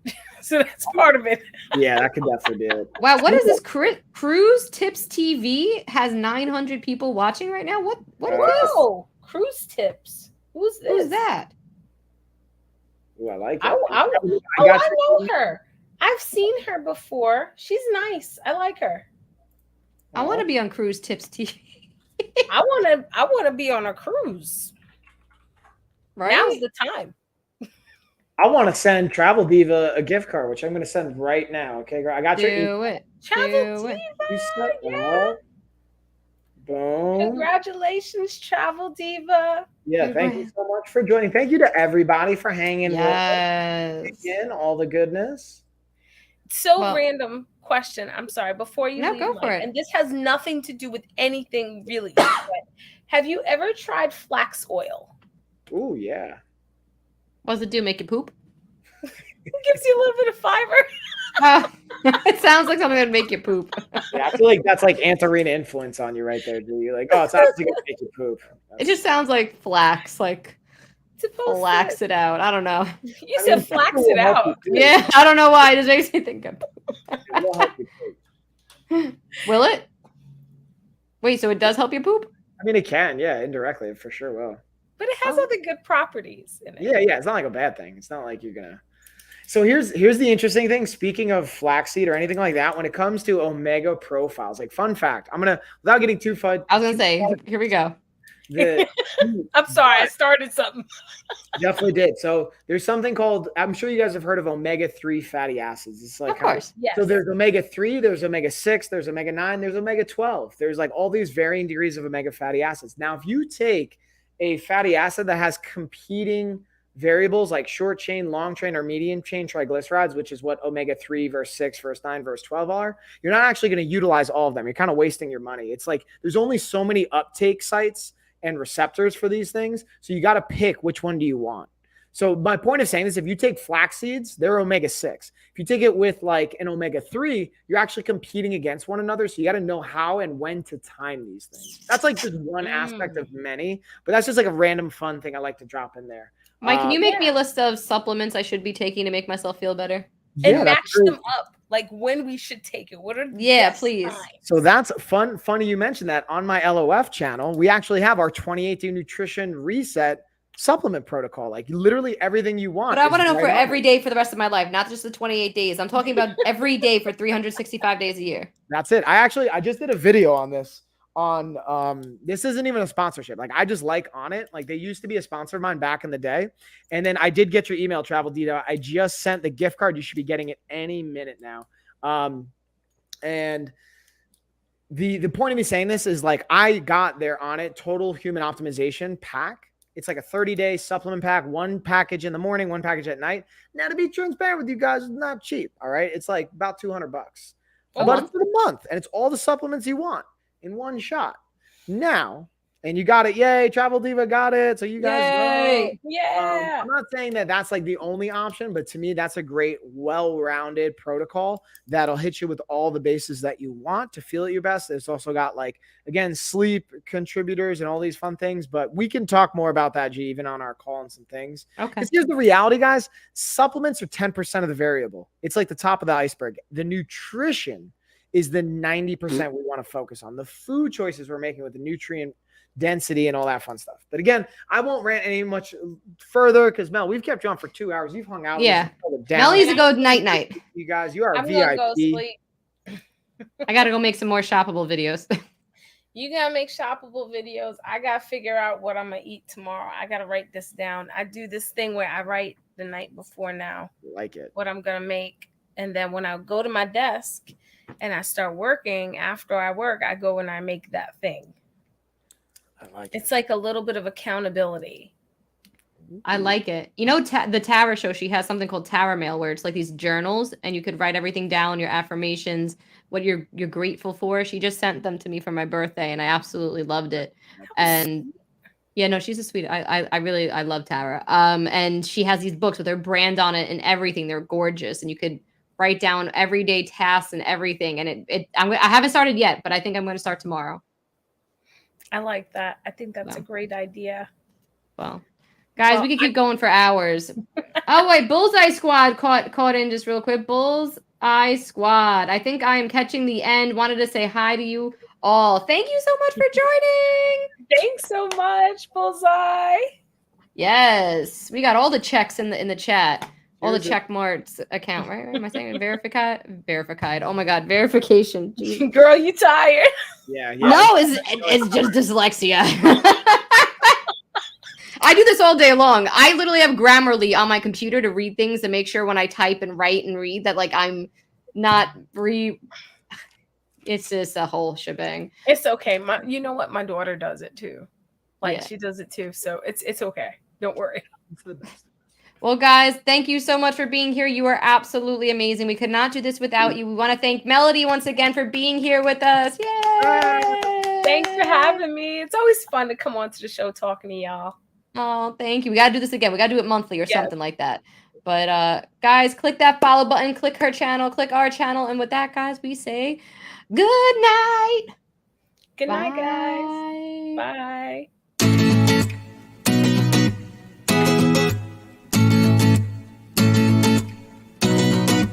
S1: So that's part of it.
S3: Yeah, that could definitely be it.
S2: Wow, what is this? Cruise Tips TV has 900 people watching right now. What is this?
S1: Whoa, cruise tips. Who's this?
S2: Who's that?
S3: Ooh, I like it.
S1: I know her. I've seen her before. She's nice. I like her.
S2: I want to be on Cruise Tips TV.
S1: I want to be on a cruise.
S2: Right?
S1: Now's the time.
S3: I want to send Travel Diva a gift card, which I'm going to send right now. Okay, girl. I got your email.
S2: Do it.
S1: Travel Diva.
S3: You set that. Boom.
S1: Congratulations, Travel Diva.
S3: Yeah, thank you so much for joining. Thank you to everybody for hanging with us. Again, all the goodness.
S1: So random question. I'm sorry. Before you leave,
S2: go for it.
S1: And this has nothing to do with anything really. But have you ever tried flax oil?
S3: Ooh, yeah.
S2: What does it do? Make you poop?
S1: It gives you a little bit of fiber.
S2: It sounds like something that would make you poop.
S3: Yeah, I feel like that's like Antarina influence on you right there, dude. You're like, oh, it's actually going to make you poop.
S2: It just sounds like flax, like flax it out. I don't know.
S1: You said flax it out.
S2: Yeah, I don't know why. It just makes me think of poop. Will it? Wait, so it does help you poop?
S3: I mean, it can. Yeah, indirectly. It for sure will.
S1: But it has other good properties in it.
S3: Yeah. It's not like a bad thing. It's not like you're going to. So here's the interesting thing. Speaking of flaxseed or anything like that, when it comes to omega profiles, like fun fact, I'm going to, without getting too fun.
S2: I was going to say, here we go.
S1: I'm sorry, I started something.
S3: Definitely did. So there's something called, I'm sure you guys have heard of omega-3 fatty acids. It's like,
S2: of course.
S1: Yes.
S3: So there's omega-3, there's omega-6, there's omega-9, there's omega-12. There's like all these varying degrees of omega fatty acids. Now, if you take a fatty acid that has competing variables like short chain, long chain, or medium chain triglycerides, which is what omega-3 versus 6 versus 9 versus 12 are, you're not actually going to utilize all of them. You're kind of wasting your money. It's like there's only so many uptake sites and receptors for these things. So you got to pick which one do you want. So my point of saying this, if you take flax seeds, they're omega-6. If you take it with like an omega-3, you're actually competing against one another. So you got to know how and when to time these things. That's like just one aspect of many, but that's just like a random fun thing I like to drop in there.
S2: Mike, can you make me a list of supplements I should be taking to make myself feel better?
S1: And match them up, like when we should take it. What are
S2: please.
S1: times?
S3: So that's fun. Funny you mentioned that. On my LOF channel, we actually have our 28-day nutrition reset supplement protocol, like literally everything you want.
S2: But I want to know for every day for the rest of my life, not just the 28 days. I'm talking about every day for 365 days a year.
S3: That's it. I just did a video on this. This isn't even a sponsorship. Like I just like on it. Like they used to be a sponsor of mine back in the day. And then I did get your email, Travel Dita. I just sent the gift card. You should be getting it any minute now. And the point of me saying this is like I got there on it, total human optimization pack. It's like a 30-day supplement pack, one package in the morning, one package at night. Now to be transparent with you guys, it's not cheap. All right. It's like about $200, but it's for the month and it's all the supplements you want in one shot. Now, and you got it. Yay. Travel Diva got it. So you guys,
S1: yeah.
S3: I'm not saying that that's like the only option, but to me, that's a great, well-rounded protocol that'll hit you with all the bases that you want to feel at your best. It's also got like, again, sleep contributors and all these fun things, but we can talk more about that, G, even on our call and some things.
S2: Okay.
S3: Because here's the reality, guys. Supplements are 10% of the variable. It's like the top of the iceberg. The nutrition is the 90% we want to focus on. The food choices we're making with the nutrient density and all that fun stuff. But again, I won't rant any much further because Mel, we've kept you on for 2 hours. You've hung out.
S2: Yeah. Mel needs to go night.
S3: You guys, you are
S1: I'm
S3: VIP.
S1: gonna go sleep.
S2: I got to go make some more shoppable videos.
S1: You gotta make shoppable videos. I gotta figure out what I'm gonna eat tomorrow. I gotta write this down. I do this thing where I write the night before now.
S3: Like it.
S1: What I'm gonna make. And then when I go to my desk and I start working, after I work, I go and I make that thing.
S3: I like it.
S1: It's like a little bit of accountability.
S2: I like it. You know, the Tara show, she has something called Tara Mail, where it's like these journals and you could write everything down, your affirmations, what you're grateful for. She just sent them to me for my birthday and I absolutely loved it. And yeah, no, she's a sweet. I love Tara. And she has these books with her brand on it and everything. They're gorgeous. And you could write down everyday tasks and everything. And I haven't started yet, but I think I'm going to start tomorrow.
S1: I like that. I think that's a great idea.
S2: Well, Guys,
S1: Well,
S2: we could keep going for hours. Oh, wait. Bullseye Squad caught in just real quick. Bullseye Squad. I think I am catching the end. Wanted to say hi to you all. Thank you so much for joining.
S1: Thanks so much, Bullseye.
S2: Yes. We got all the checks in the chat. All the
S3: Here's
S2: check marks account, right? Am I saying verified? Oh my God, verification. Jesus.
S1: Girl, you tired?
S3: Yeah.
S2: No, it's just dyslexia. I do this all day long. I literally have Grammarly on my computer to read things and make sure when I type and write and read that like I'm not It's just a whole shebang.
S1: It's okay. You know what? My daughter does it too. Like
S2: Yeah.
S1: she does it too. So it's okay. Don't worry.
S3: It's the best.
S2: Well, guys, thank you so much for being here. You are absolutely amazing. We could not do this without you. We want to thank Melody once again for being here with us. Yay!
S1: Thanks for having me. It's always fun to come on to the show talking to y'all.
S2: Oh, thank you. We got to do this again. We got to do it monthly or something like that. But guys, click that follow button, click her channel, click our channel. And with that, guys, we say good night.
S1: Good night, guys. Bye.